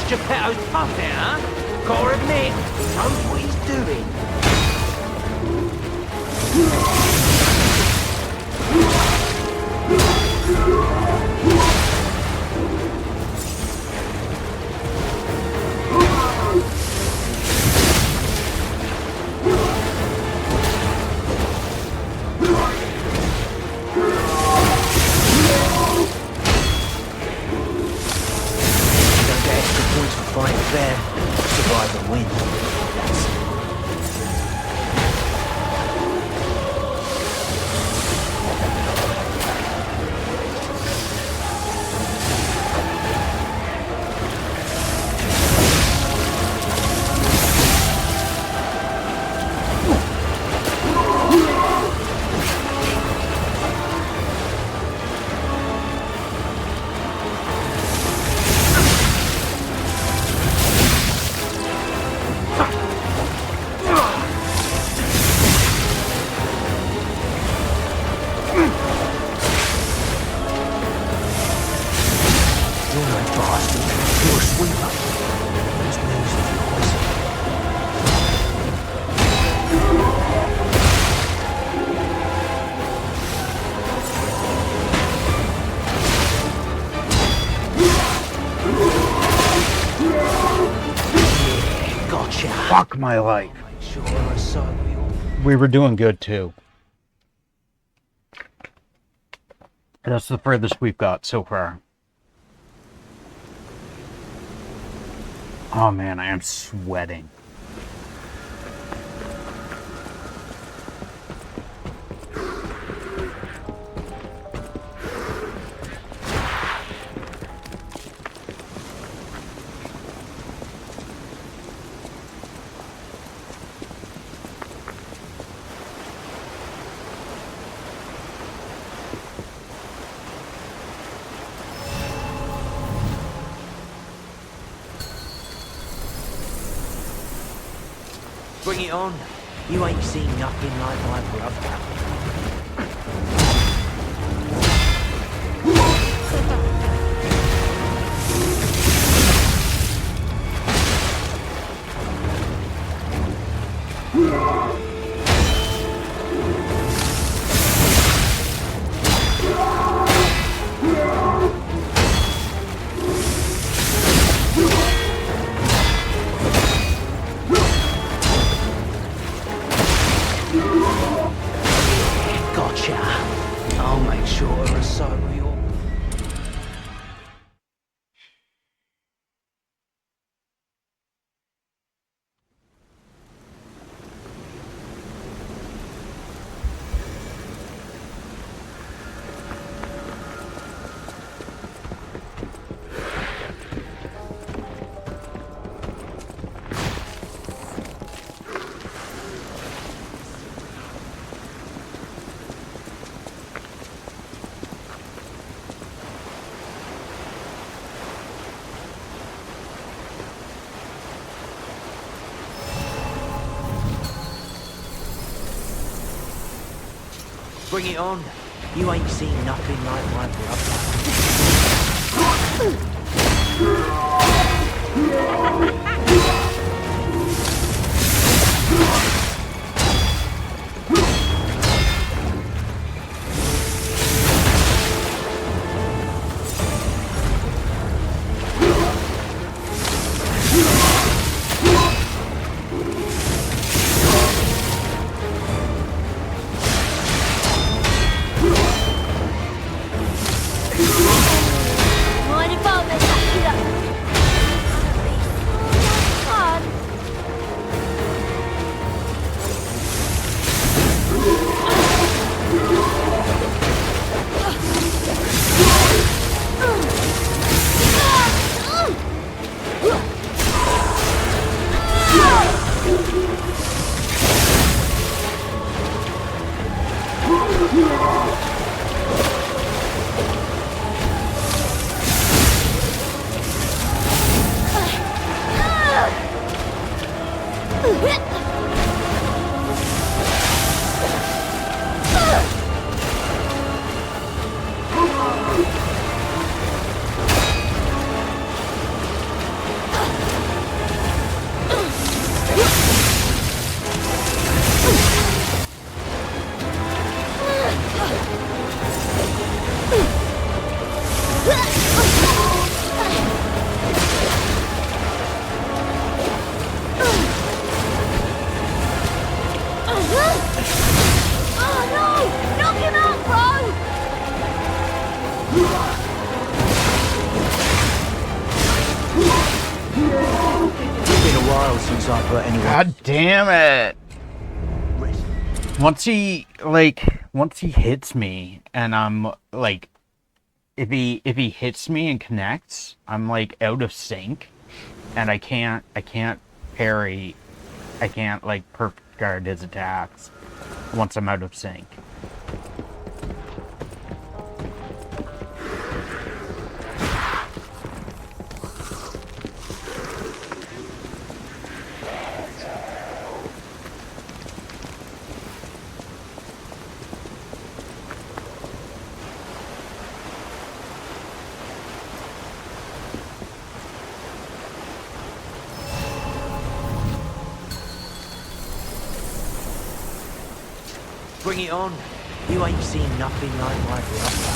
Geppetto's puppet, huh? Gotta admit, knows what he's doing. Fuck my life. We were doing good too. That's the furthest we've got so far. Oh man, I am sweating. Bring it on. You ain't seen nothing like my brother. I'll make sure a son of your... Bring it on. You ain't seen nothing like my God damn it! Once he hits me, and I'm like, if he hits me and connects, I'm like out of sync, and I can't parry, I can't like perfect guard his attacks once I'm out of sync. Bring it on. You ain't seen nothing like my brother.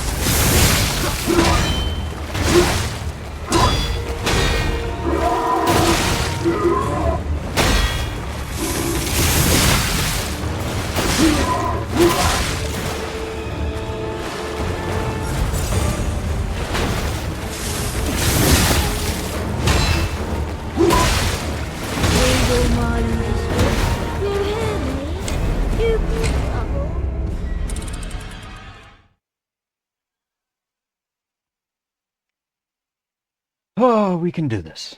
Oh, we can do this.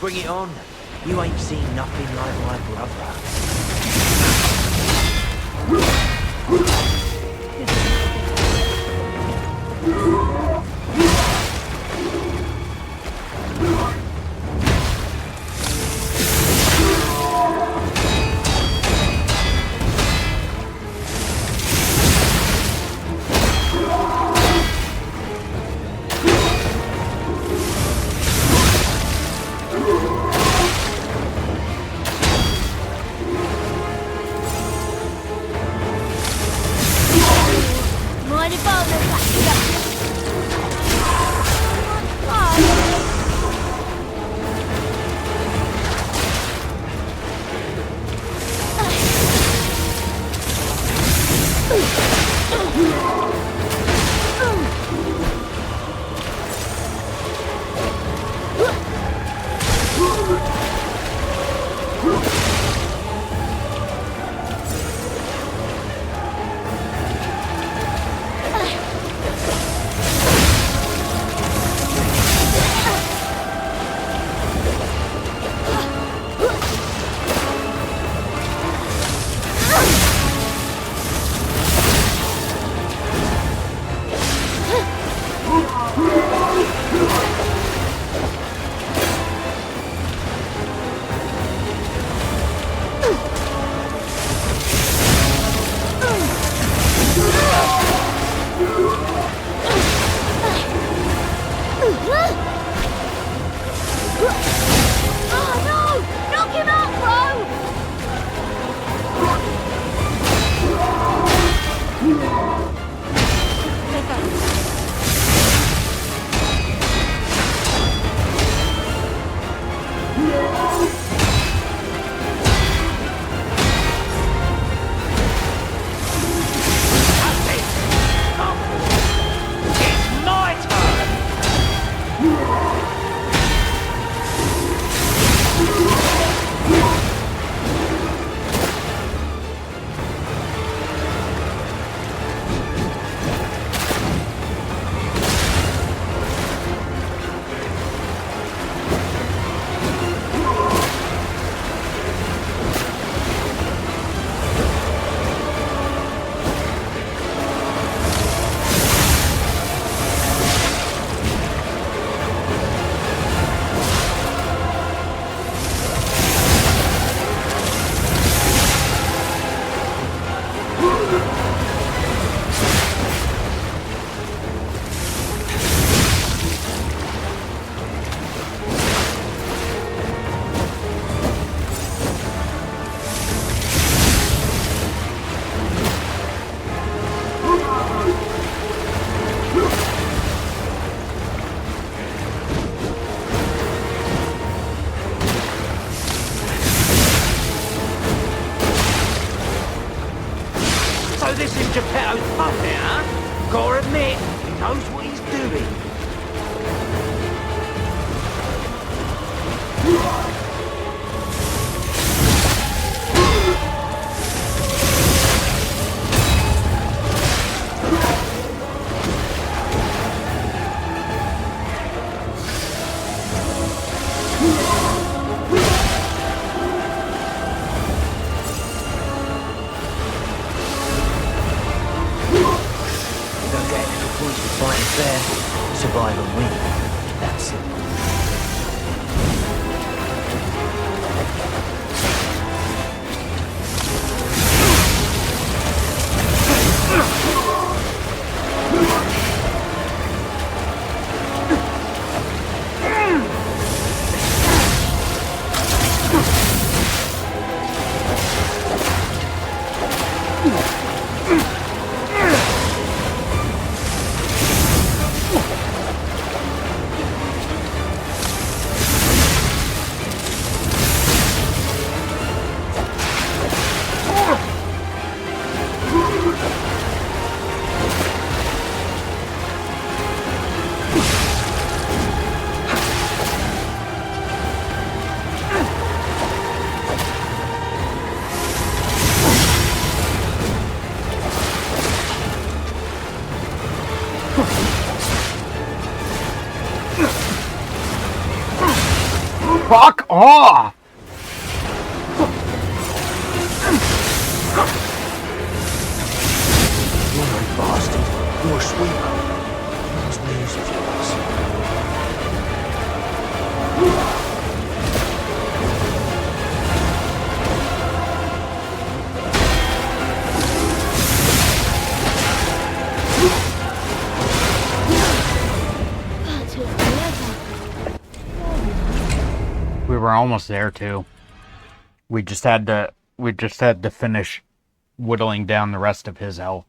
Bring it on. You ain't seen nothing like my brother. in Geppetto's puppet, huh? Gotta admit, he knows what he's doing. Survive and win. That's it. Fuck off! You're no bastard. You're a sweeper. Nice news of yours. We were almost there too. We just had to finish whittling down the rest of his health.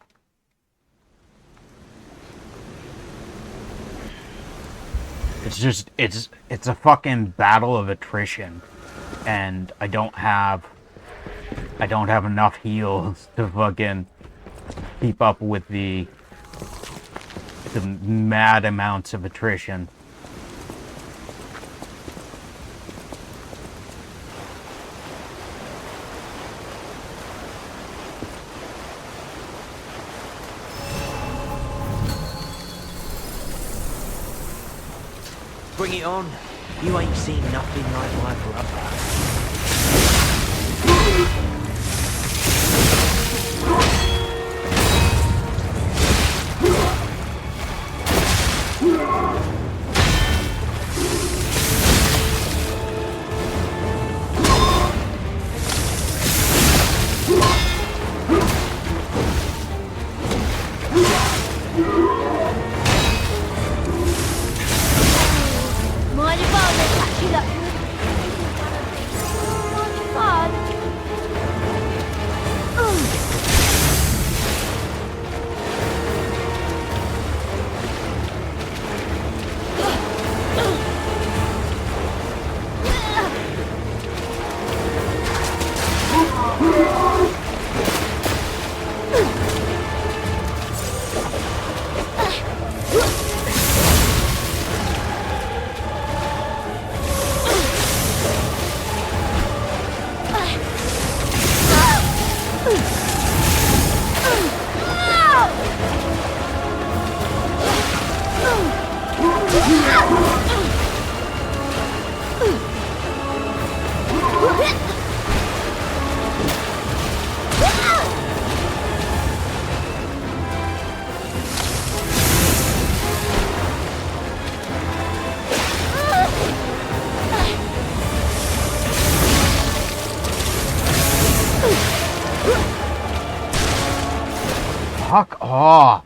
It's a fucking battle of attrition, and I don't have enough heals to fucking keep up with the mad amounts of attrition. Bring it on. You ain't seen nothing like my brother. Fuck off.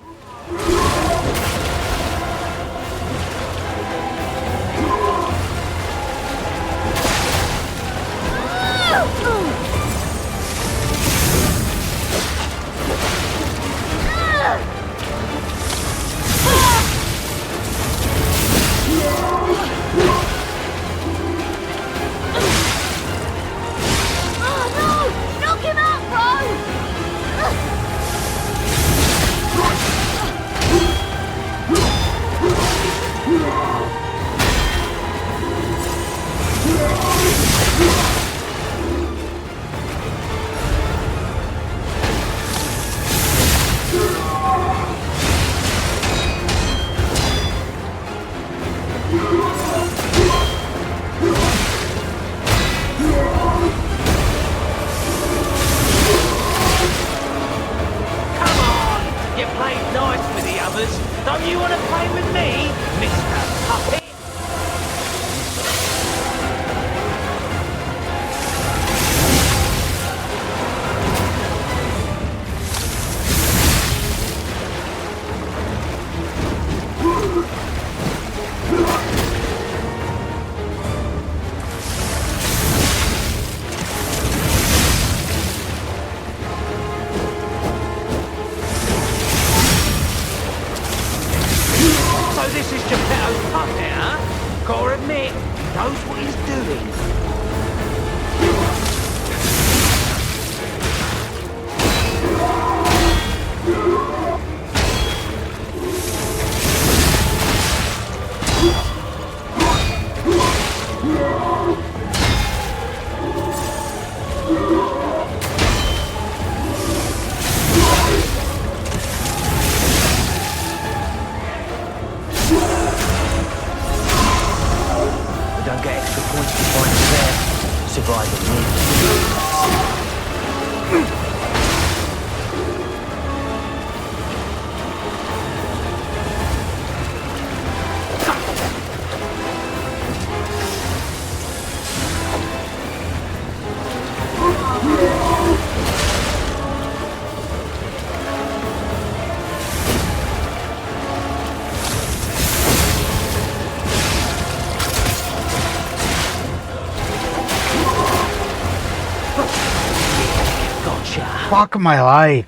Fuck my life.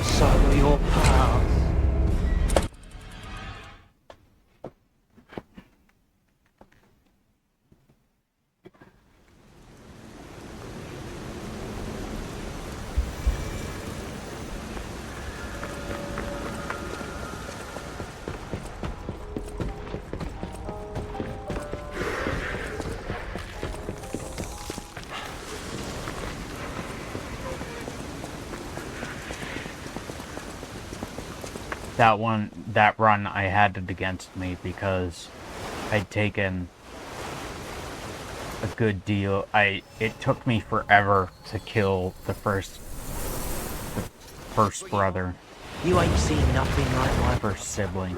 So are your pals. That run, I had it against me because I'd taken a good deal. It took me forever to kill the first brother. You ain't seen nothing like my first sibling.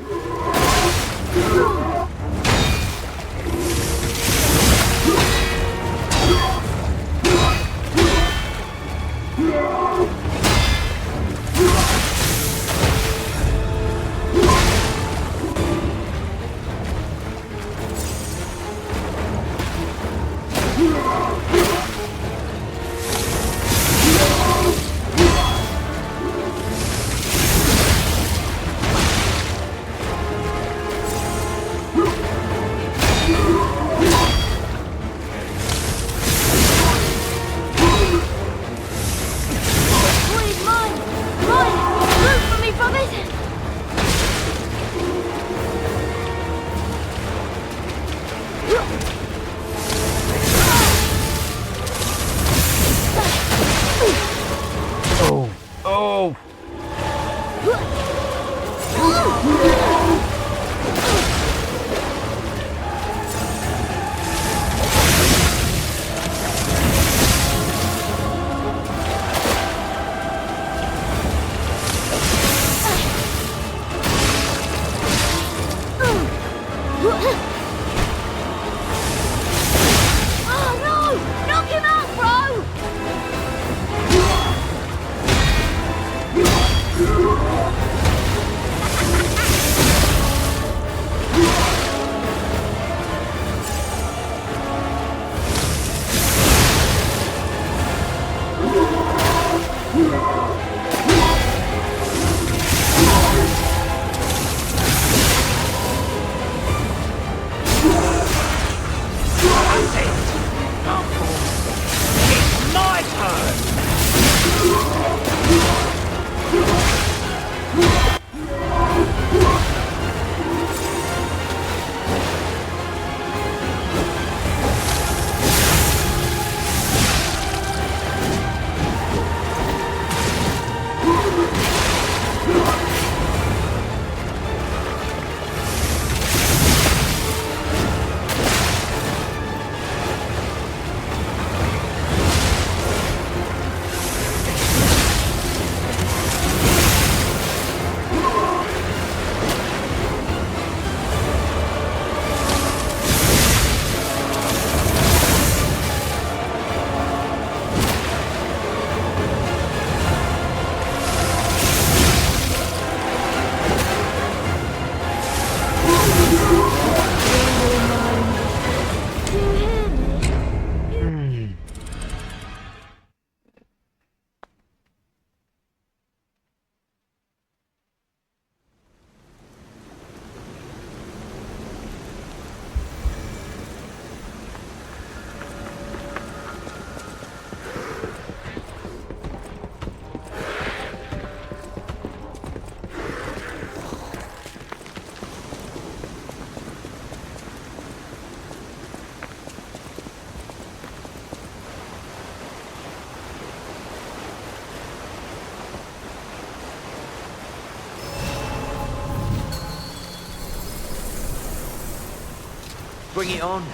Bring it on.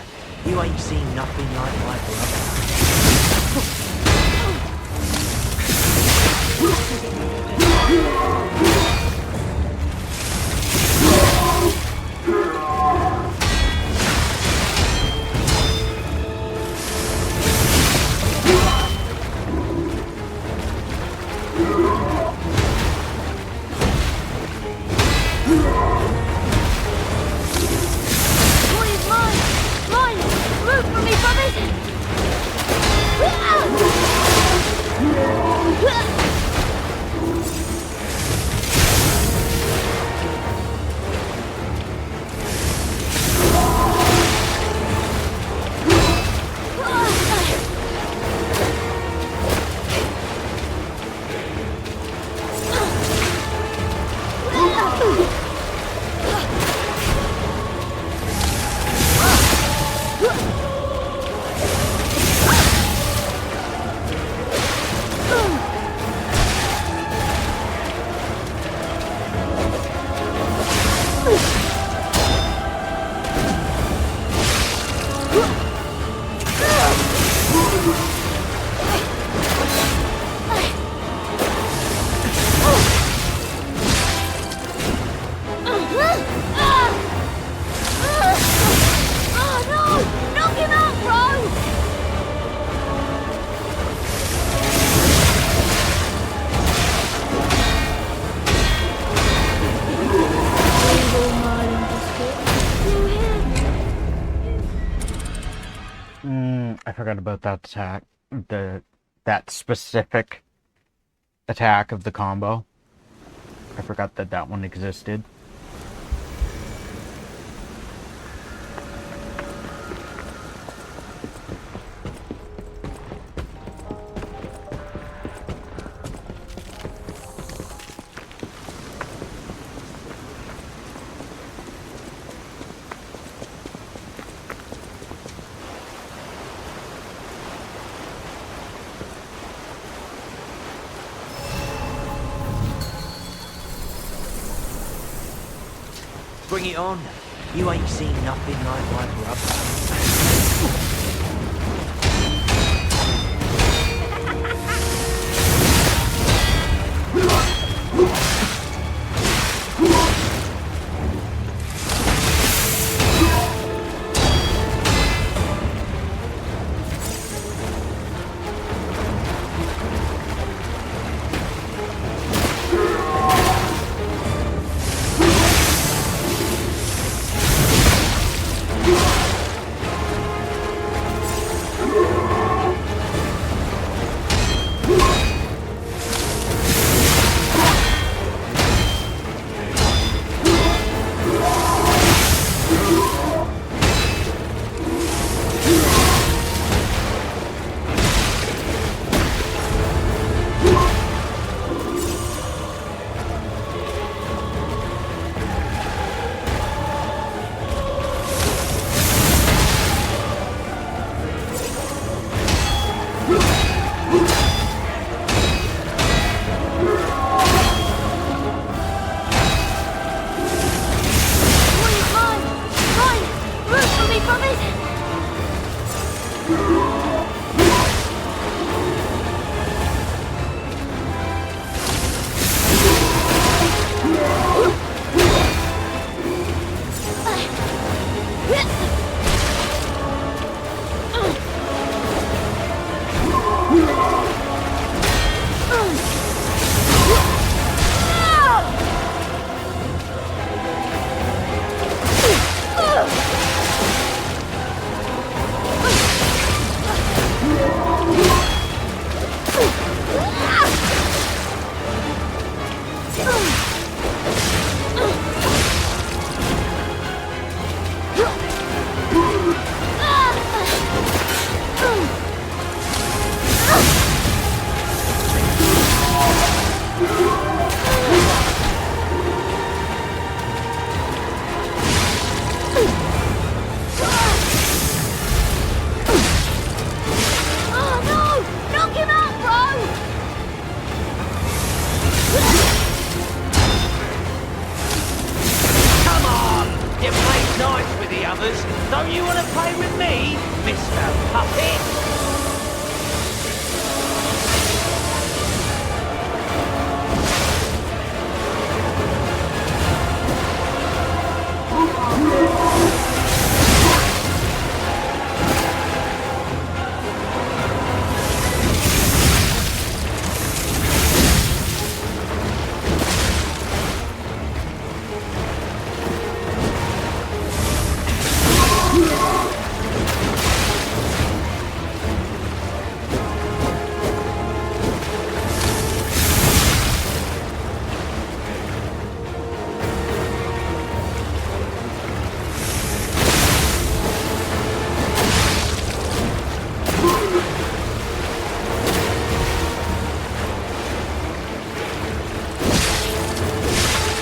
You ain't seen nothing like my forgot about that attack. That specific attack of the combo. I forgot that that one existed. Bring it on. You ain't seen nothing like my brother. Don't you want to play with me, Mr. Puppet?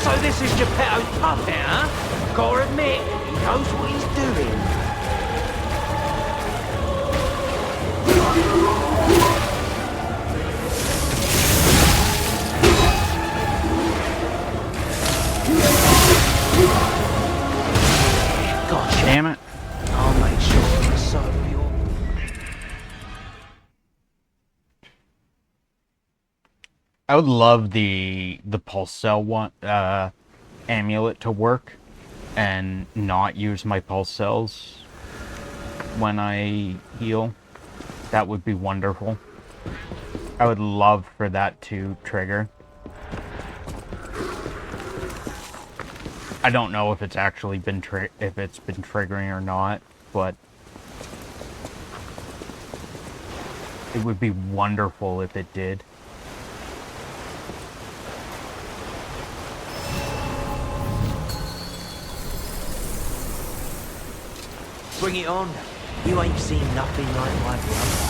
So this is Geppetto's puppet, huh? Gotta admit, he knows what he's doing. Gotcha. Damn it. I'll make sure to serve you. I would love the pulse cell one amulet to work and not use my pulse cells when I heal. That would be wonderful. I would love for that to trigger. I don't know if it's actually been triggering or not, but It would be wonderful if it did. Bring it on. You ain't seen nothing like my brother.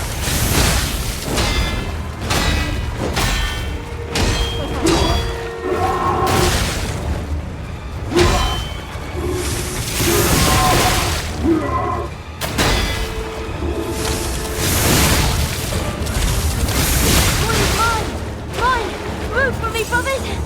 Move for me, brothers!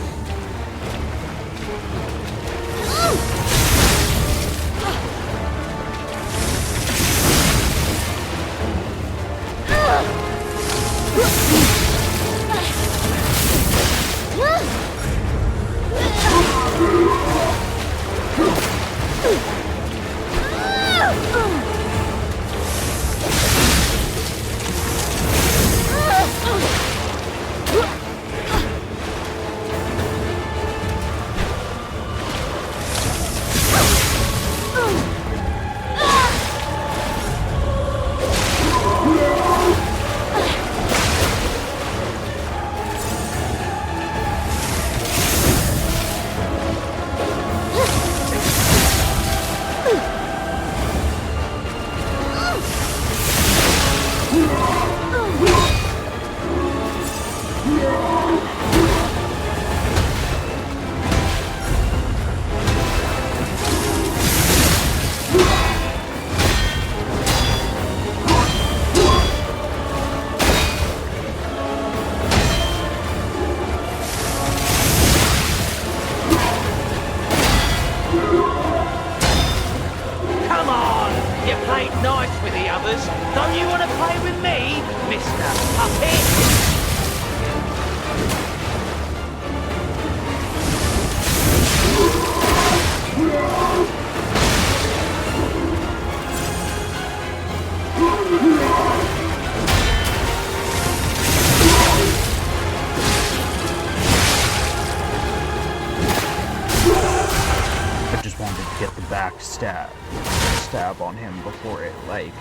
Stab on him before it, like,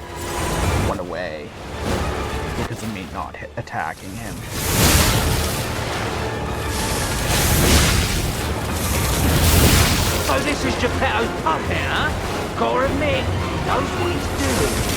went away. Because of me not attacking him. So this is Geppetto's puppet, huh? Gotta admit, he knows what he's doing.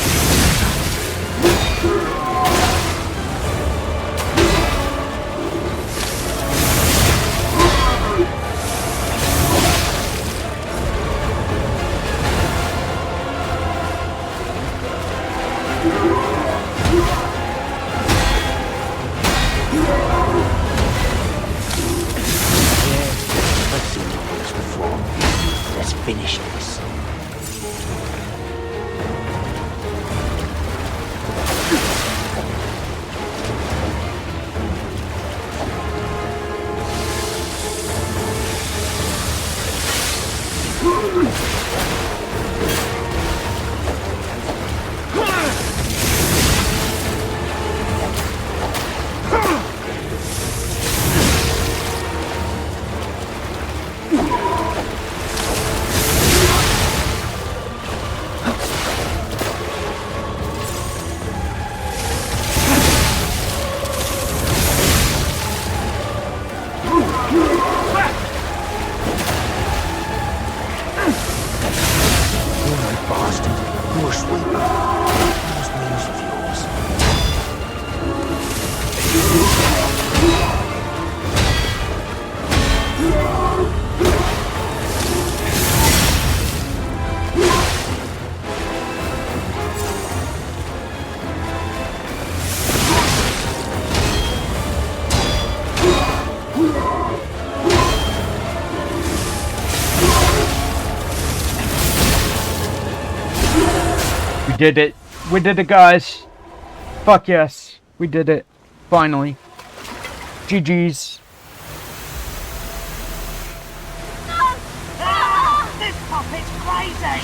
Let's finish this. Did it. We did it, guys. Fuck yes. We did it. Finally. GG's. This puppet's crazy!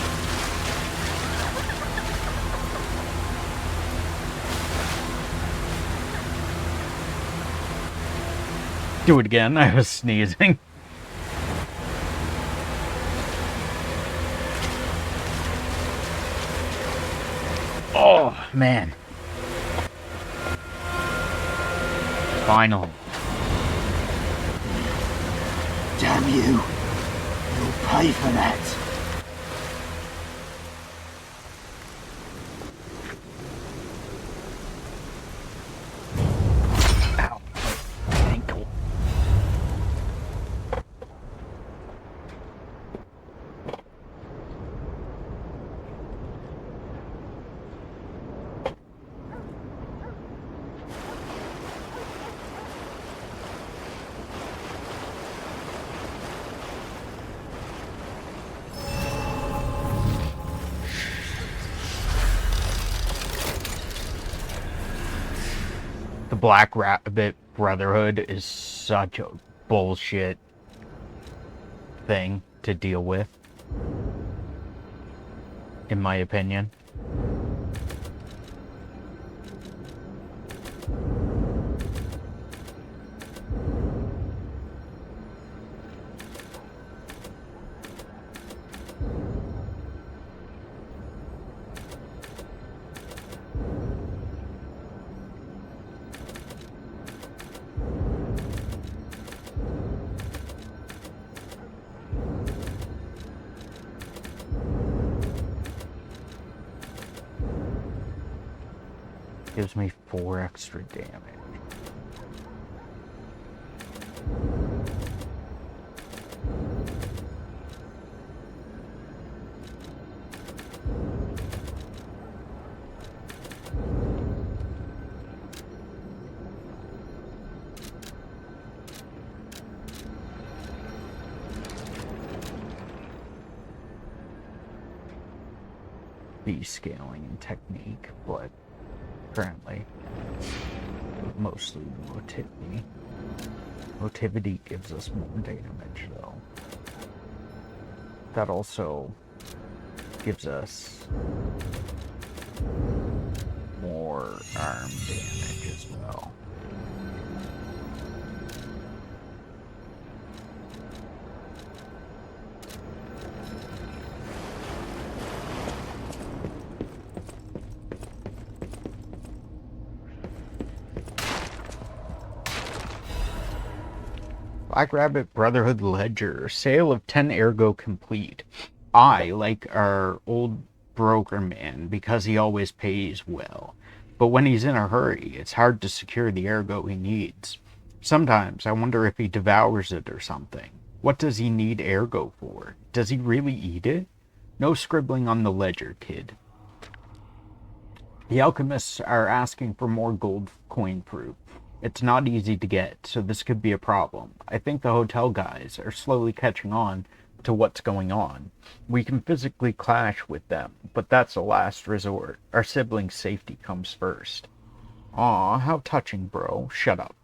Do it again. I was sneezing. Oh, man. Finally. Damn you. You'll pay for that. Ow. My ankle. The Black Rabbit Brotherhood is such a bullshit thing to deal with, in my opinion. Gives me 4 extra damage. Be scaling and technique, but currently mostly motivity. Motivity gives us more damage though. That also gives us more arm damage as well. Black Rabbit Brotherhood Ledger. Sale of 10 ergo complete. I like our old broker man because he always pays well. But when he's in a hurry, it's hard to secure the ergo he needs. Sometimes I wonder if he devours it or something. What does he need ergo for? Does he really eat it? No scribbling on the ledger, kid. The alchemists are asking for more gold coin fruit. It's not easy to get, so this could be a problem. I think the hotel guys are slowly catching on to what's going on. We can physically clash with them, but that's a last resort. Our siblings' safety comes first. Aw, how touching, bro. Shut up.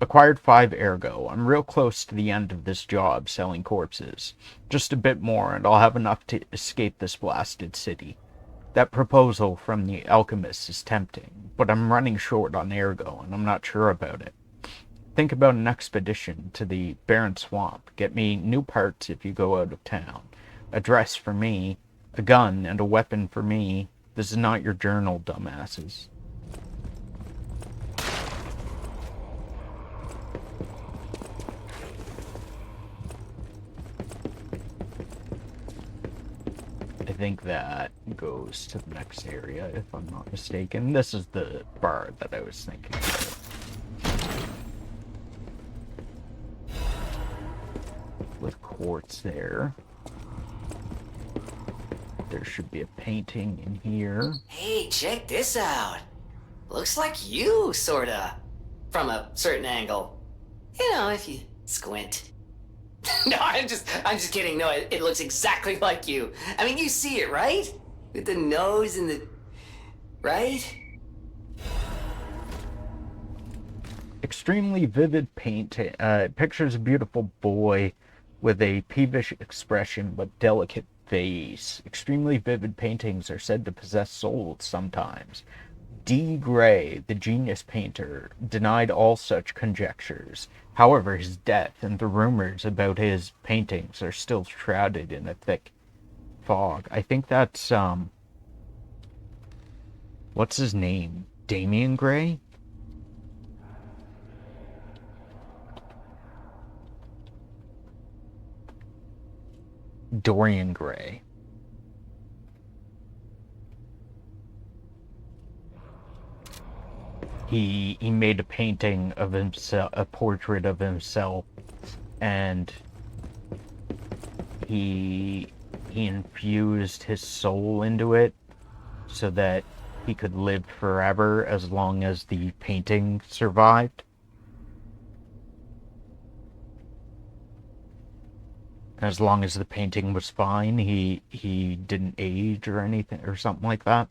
Acquired 5 ergo. I'm real close to the end of this job selling corpses. Just a bit more and I'll have enough to escape this blasted city. That proposal from the alchemist is tempting, but I'm running short on ergo and I'm not sure about it. Think about an expedition to the barren swamp. Get me new parts if you go out of town. A dress for me, a gun and a weapon for me. This is not your journal, dumbasses. I think that goes to the next area, if I'm not mistaken. This is the bar that I was thinking of. With quartz there. There should be a painting in here. Hey, check this out. Looks like you, sorta. From a certain angle. You know, if you squint. No, I'm just kidding. No, it looks exactly like you. I mean, you see it, right? With the nose and the... right? Extremely vivid paint. Pictures a beautiful boy with a peevish expression but delicate face. Extremely vivid paintings are said to possess souls sometimes. D. Gray, the genius painter, denied all such conjectures. However, his death and the rumors about his paintings are still shrouded in a thick fog. I think that's What's his name? Damian Gray? Dorian Gray. He made a painting of himself, a portrait of himself, and he infused his soul into it so that he could live forever as long as the painting survived. As long as the painting was fine, he didn't age or anything or something like that.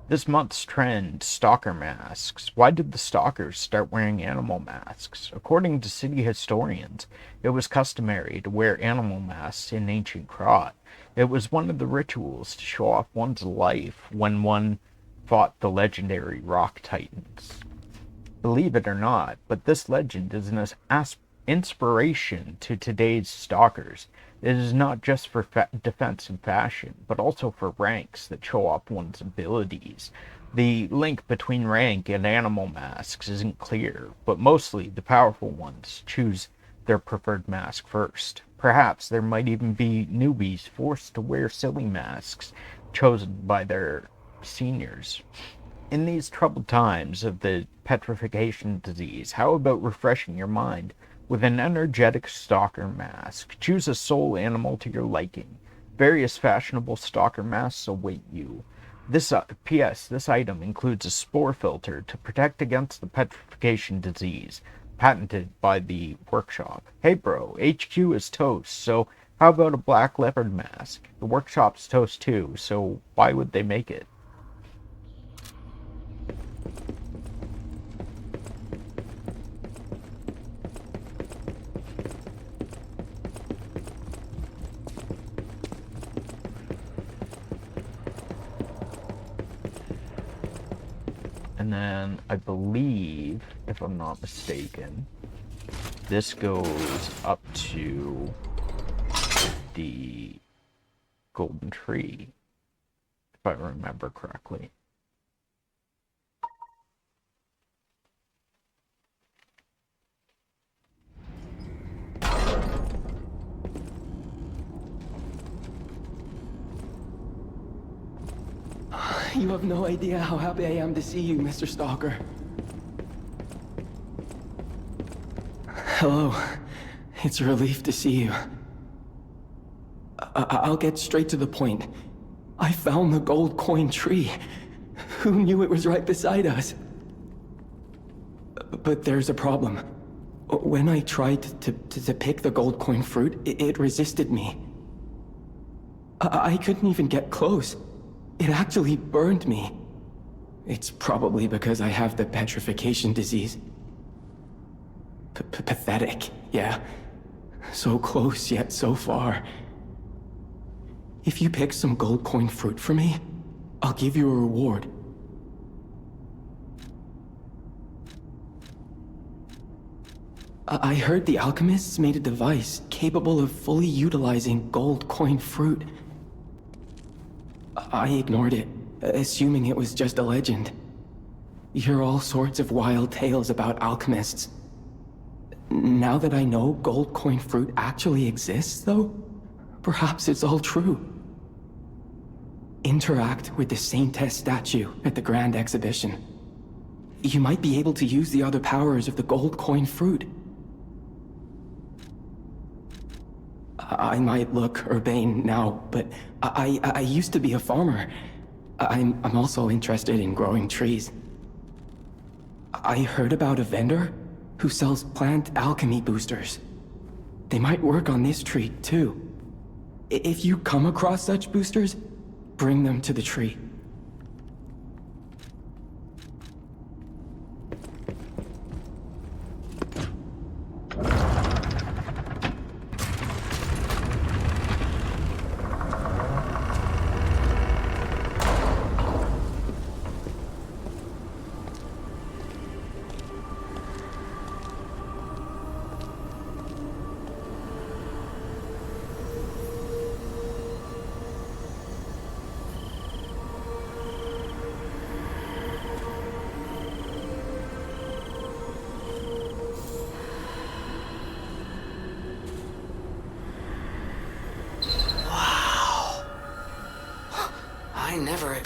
This month's trend, stalker masks. Why did the stalkers start wearing animal masks? According to city historians, it was customary to wear animal masks in ancient Krat. It was one of the rituals to show off one's life when one fought the legendary rock titans. Believe it or not, but this legend is an inspiration to today's stalkers. It is not just for defense and fashion, but also for ranks that show off one's abilities. The link between rank and animal masks isn't clear, but mostly the powerful ones choose their preferred mask first. Perhaps there might even be newbies forced to wear silly masks chosen by their seniors. In these troubled times of the petrification disease, how about refreshing your mind with an energetic stalker mask? Choose a soul animal to your liking. Various fashionable stalker masks await you. P.S. This item includes a spore filter to protect against the petrification disease, patented by the workshop. Hey bro, HQ is toast, so how about a black leopard mask? The workshop's toast too, so why would they make it? And then I believe, if I'm not mistaken, this goes up to the golden tree, if I remember correctly. You have no idea how happy I am to see you, Mr. Stalker. Hello. It's a relief to see you. I'll get straight to the point. I found the gold coin tree. Who knew it was right beside us? But there's a problem. When I tried to pick the gold coin fruit, it resisted me. I couldn't even get close. It actually burned me. It's probably because I have the petrification disease. Pathetic, yeah. So close, yet so far. If you pick some gold coin fruit for me, I'll give you a reward. I heard the alchemists made a device capable of fully utilizing gold coin fruit. I ignored it, assuming it was just a legend. You hear all sorts of wild tales about alchemists. Now that I know gold coin fruit actually exists, though, perhaps it's all true. Interact with the Saintess statue at the Grand Exhibition. You might be able to use the other powers of the gold coin fruit. I might look urbane now, but I used to be a farmer. I'm also interested in growing trees. I heard about a vendor who sells plant alchemy boosters. They might work on this tree, too. If you come across such boosters, bring them to the tree.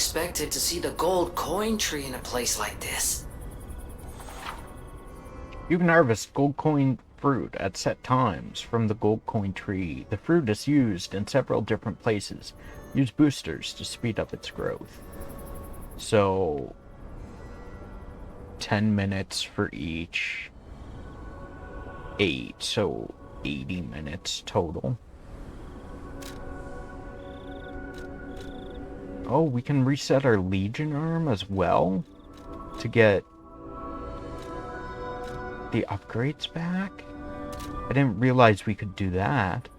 expected to see the gold coin tree in a place like this. You can harvest gold coin fruit at set times from the gold coin tree. The fruit is used in several different places. Use boosters to speed up its growth. So 10 minutes for each. 8, so 80 minutes total. Oh, we can reset our Legion arm as well to get the upgrades back? I didn't realize we could do that.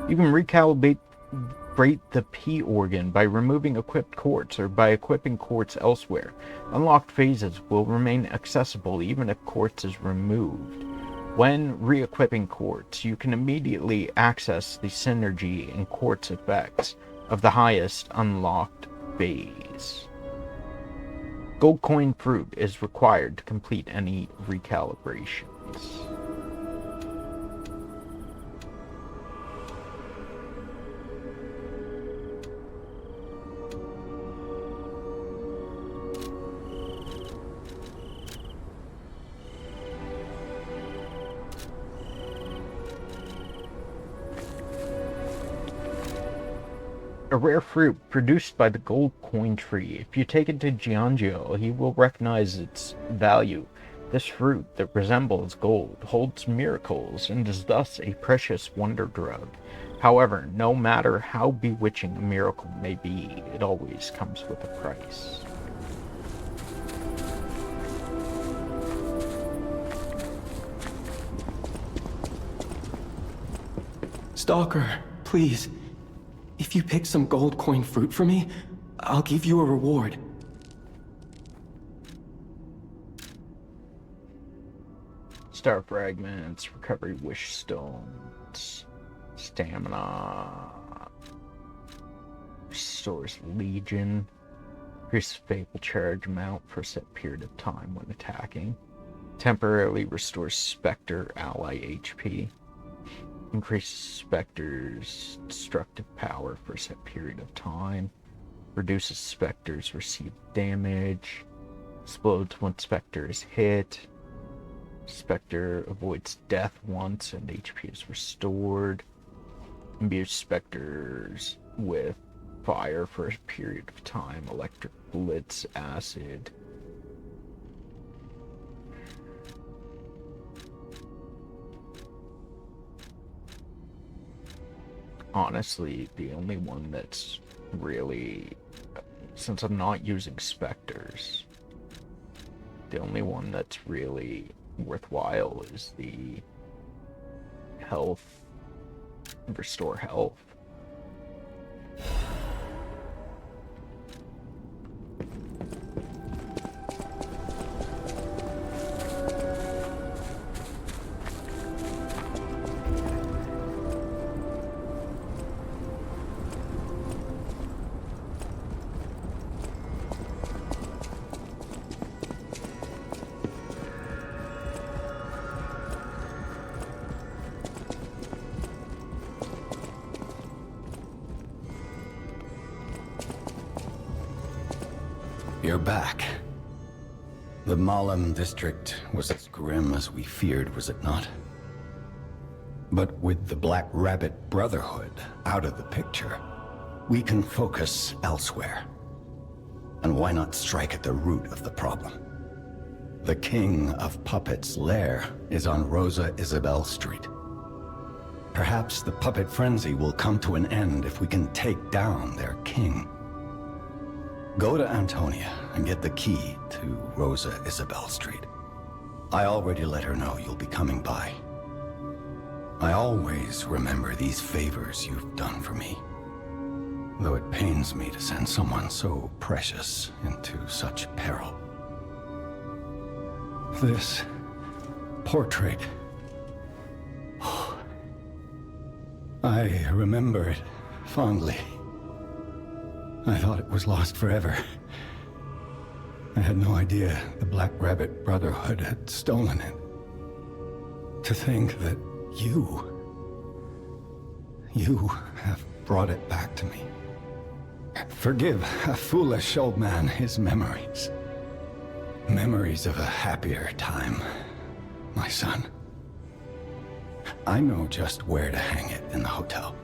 You can recalibrate the P organ by removing equipped quartz or by equipping quartz elsewhere. Unlocked phases will remain accessible even if quartz is removed. When re-equipping quartz, you can immediately access the synergy and quartz effects of the highest unlocked phase. Gold coin fruit is required to complete any recalibrations. A rare fruit produced by the gold coin tree. If you take it to Giangio, he will recognize its value. This fruit that resembles gold holds miracles and is thus a precious wonder drug. However, no matter how bewitching a miracle may be, it always comes with a price. Stalker, please. If you pick some gold coin fruit for me, I'll give you a reward. Star fragments, recovery wish stones, stamina, restores legion, increases fatal charge amount for a set period of time when attacking, temporarily restores Spectre ally HP. Increases Spectre's destructive power for a set period of time. Reduces Spectre's received damage. Explodes when Spectre is hit. Spectre avoids death once and HP is restored. Imbues Spectres with fire for a period of time. Electric Blitz, acid. Honestly, the only one that's really, since I'm not using Spectres, the only one that's really worthwhile is the health, restore health. You're back. The Malum district was as grim as we feared, was it not? But with the Black Rabbit Brotherhood out of the picture, we can focus elsewhere. And why not strike at the root of the problem? The King of Puppets' lair is on Rosa Isabelle Street. Perhaps the puppet frenzy will come to an end if we can take down their king. Go to Antonia and get the key to Rosa Isabelle Street. I already let her know you'll be coming by. I always remember these favors you've done for me, though it pains me to send someone so precious into such peril. This portrait... I remember it fondly. I thought it was lost forever. I had no idea the Black Rabbit Brotherhood had stolen it. To think that you have brought it back to me. Forgive a foolish old man his memories. Memories of a happier time, my son. I know just where to hang it in the hotel.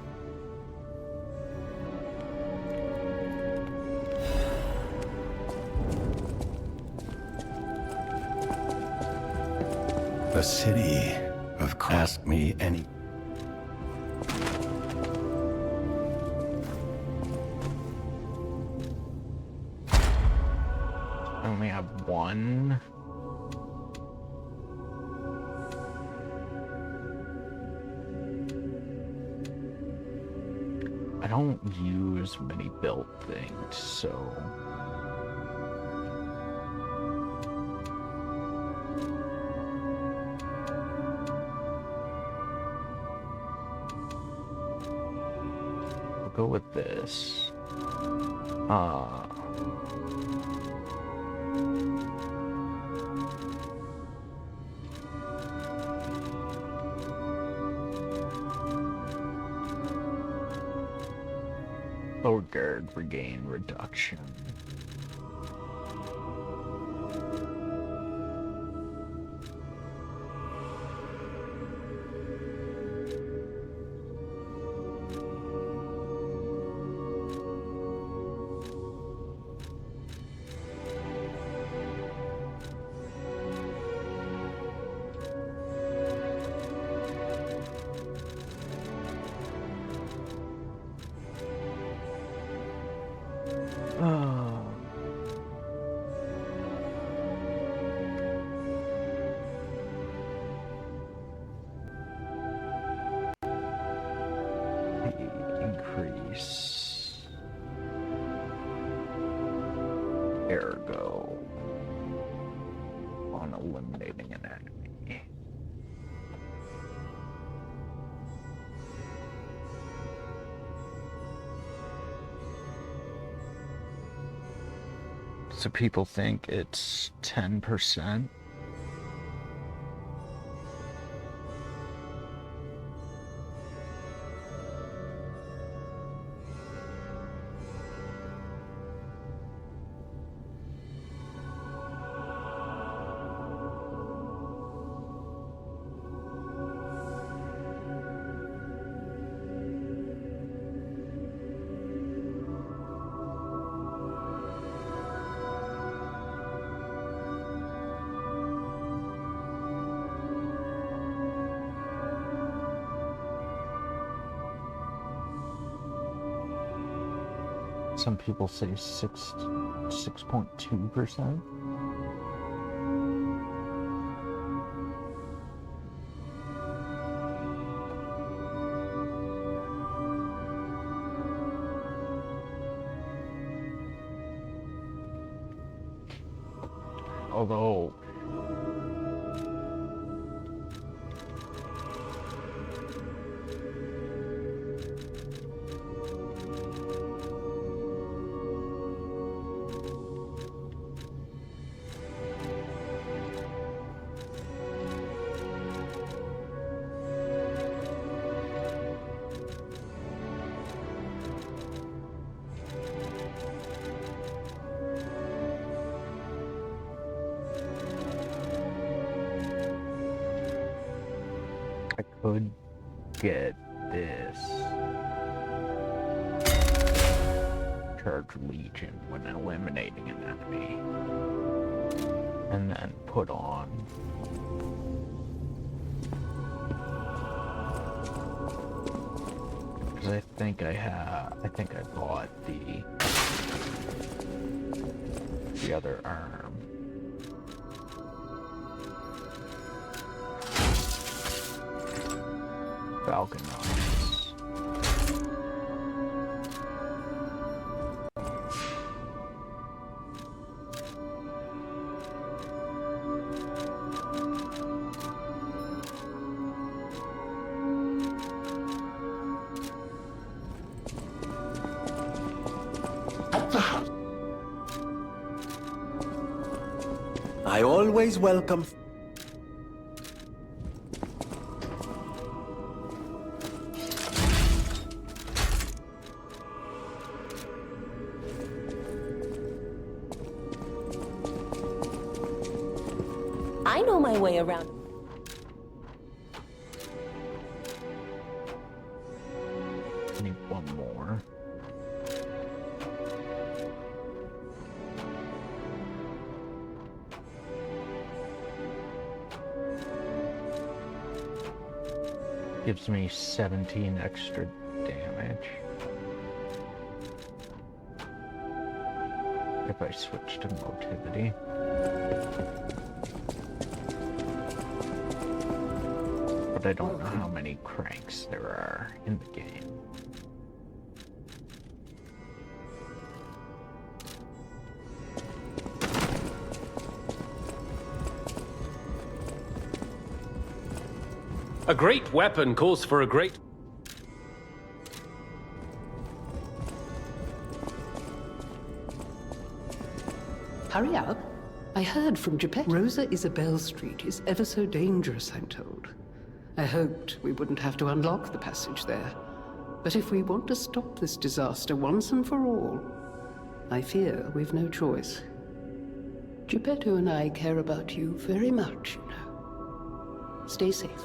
The city of Ask Me Any. I only have one. I don't use many built things, so... We'll go with this. Guard regain reduction. Increase ergo on eliminating an enemy. So people think it's 10%. Some people say 6.2%. Although I could get this charge Legion when eliminating an enemy, and then put on because I think I bought the other arm. Falcon Eyes. I always welcome. I know my way around. I need one more. Gives me 17 extra damage. If I switch to motility. But I don't know how many cranks there are in the game. A great weapon calls for a great... Hurry up. I heard from Geppetto. Rosa Isabelle Street is ever so dangerous, I'm told. I hoped we wouldn't have to unlock the passage there. But if we want to stop this disaster once and for all, I fear we've no choice. Geppetto and I care about you very much, you know. Stay safe.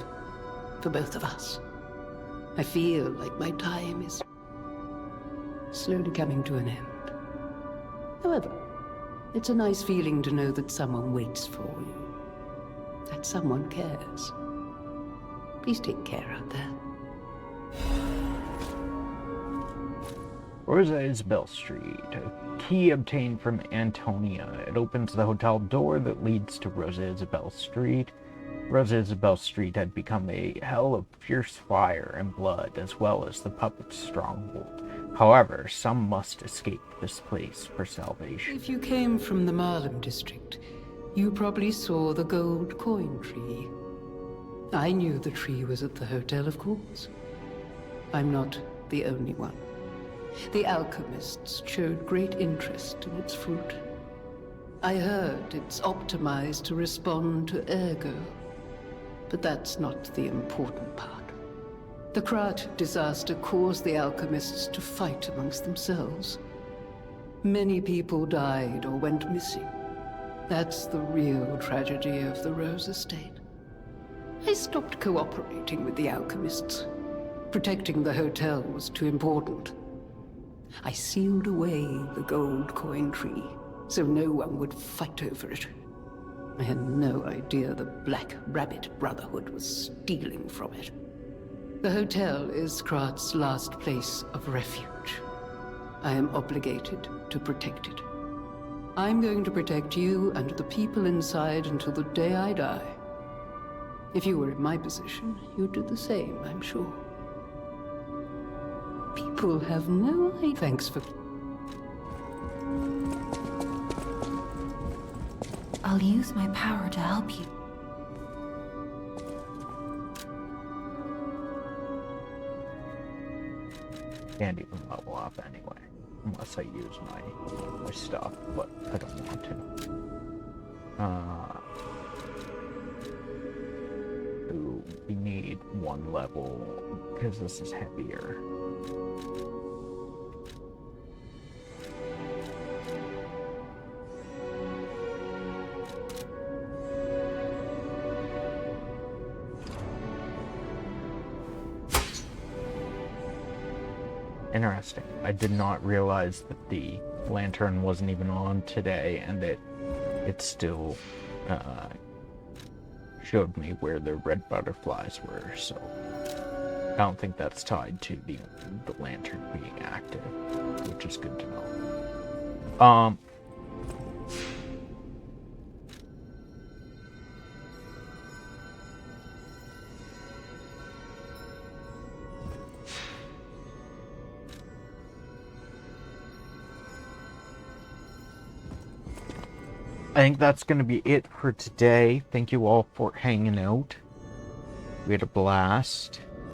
For both of us. I feel like my time is slowly coming to an end. However, it's a nice feeling to know that someone waits for you. That someone cares. Please take care out there. Rosa Isabelle Street. A key obtained from Antonia. It opens the hotel door that leads to Rosa Isabelle Street. Rosa Isabelle Street had become a hell of fierce fire and blood, as well as the puppet's stronghold. However, some must escape this place for salvation. If you came from the Marlem district, you probably saw the gold coin tree. I knew the tree was at the hotel, of course. I'm not the only one. The alchemists showed great interest in its fruit. I heard it's optimized to respond to ergo. But that's not the important part. The Krat disaster caused the alchemists to fight amongst themselves. Many people died or went missing. That's the real tragedy of the Rose Estate. I stopped cooperating with the alchemists. Protecting the hotel was too important. I sealed away the gold coin tree, so no one would fight over it. I had no idea the Black Rabbit Brotherhood was stealing from it. The hotel is Krat's last place of refuge. I am obligated to protect it. I'm going to protect you and the people inside until the day I die. If you were in my position, you'd do the same, I'm sure. People have no idea. Thanks for... I'll use my power to help you. Can't even level up anyway, unless I use my stuff, but I don't want to. Ooh, we need one level, because this is heavier. Interesting. I did not realize that the lantern wasn't even on today, and that it still showed me where the red butterflies were, so I don't think that's tied to the lantern being active, which is good to know. I think that's going to be it for today. Thank you all for hanging out. We had a blast.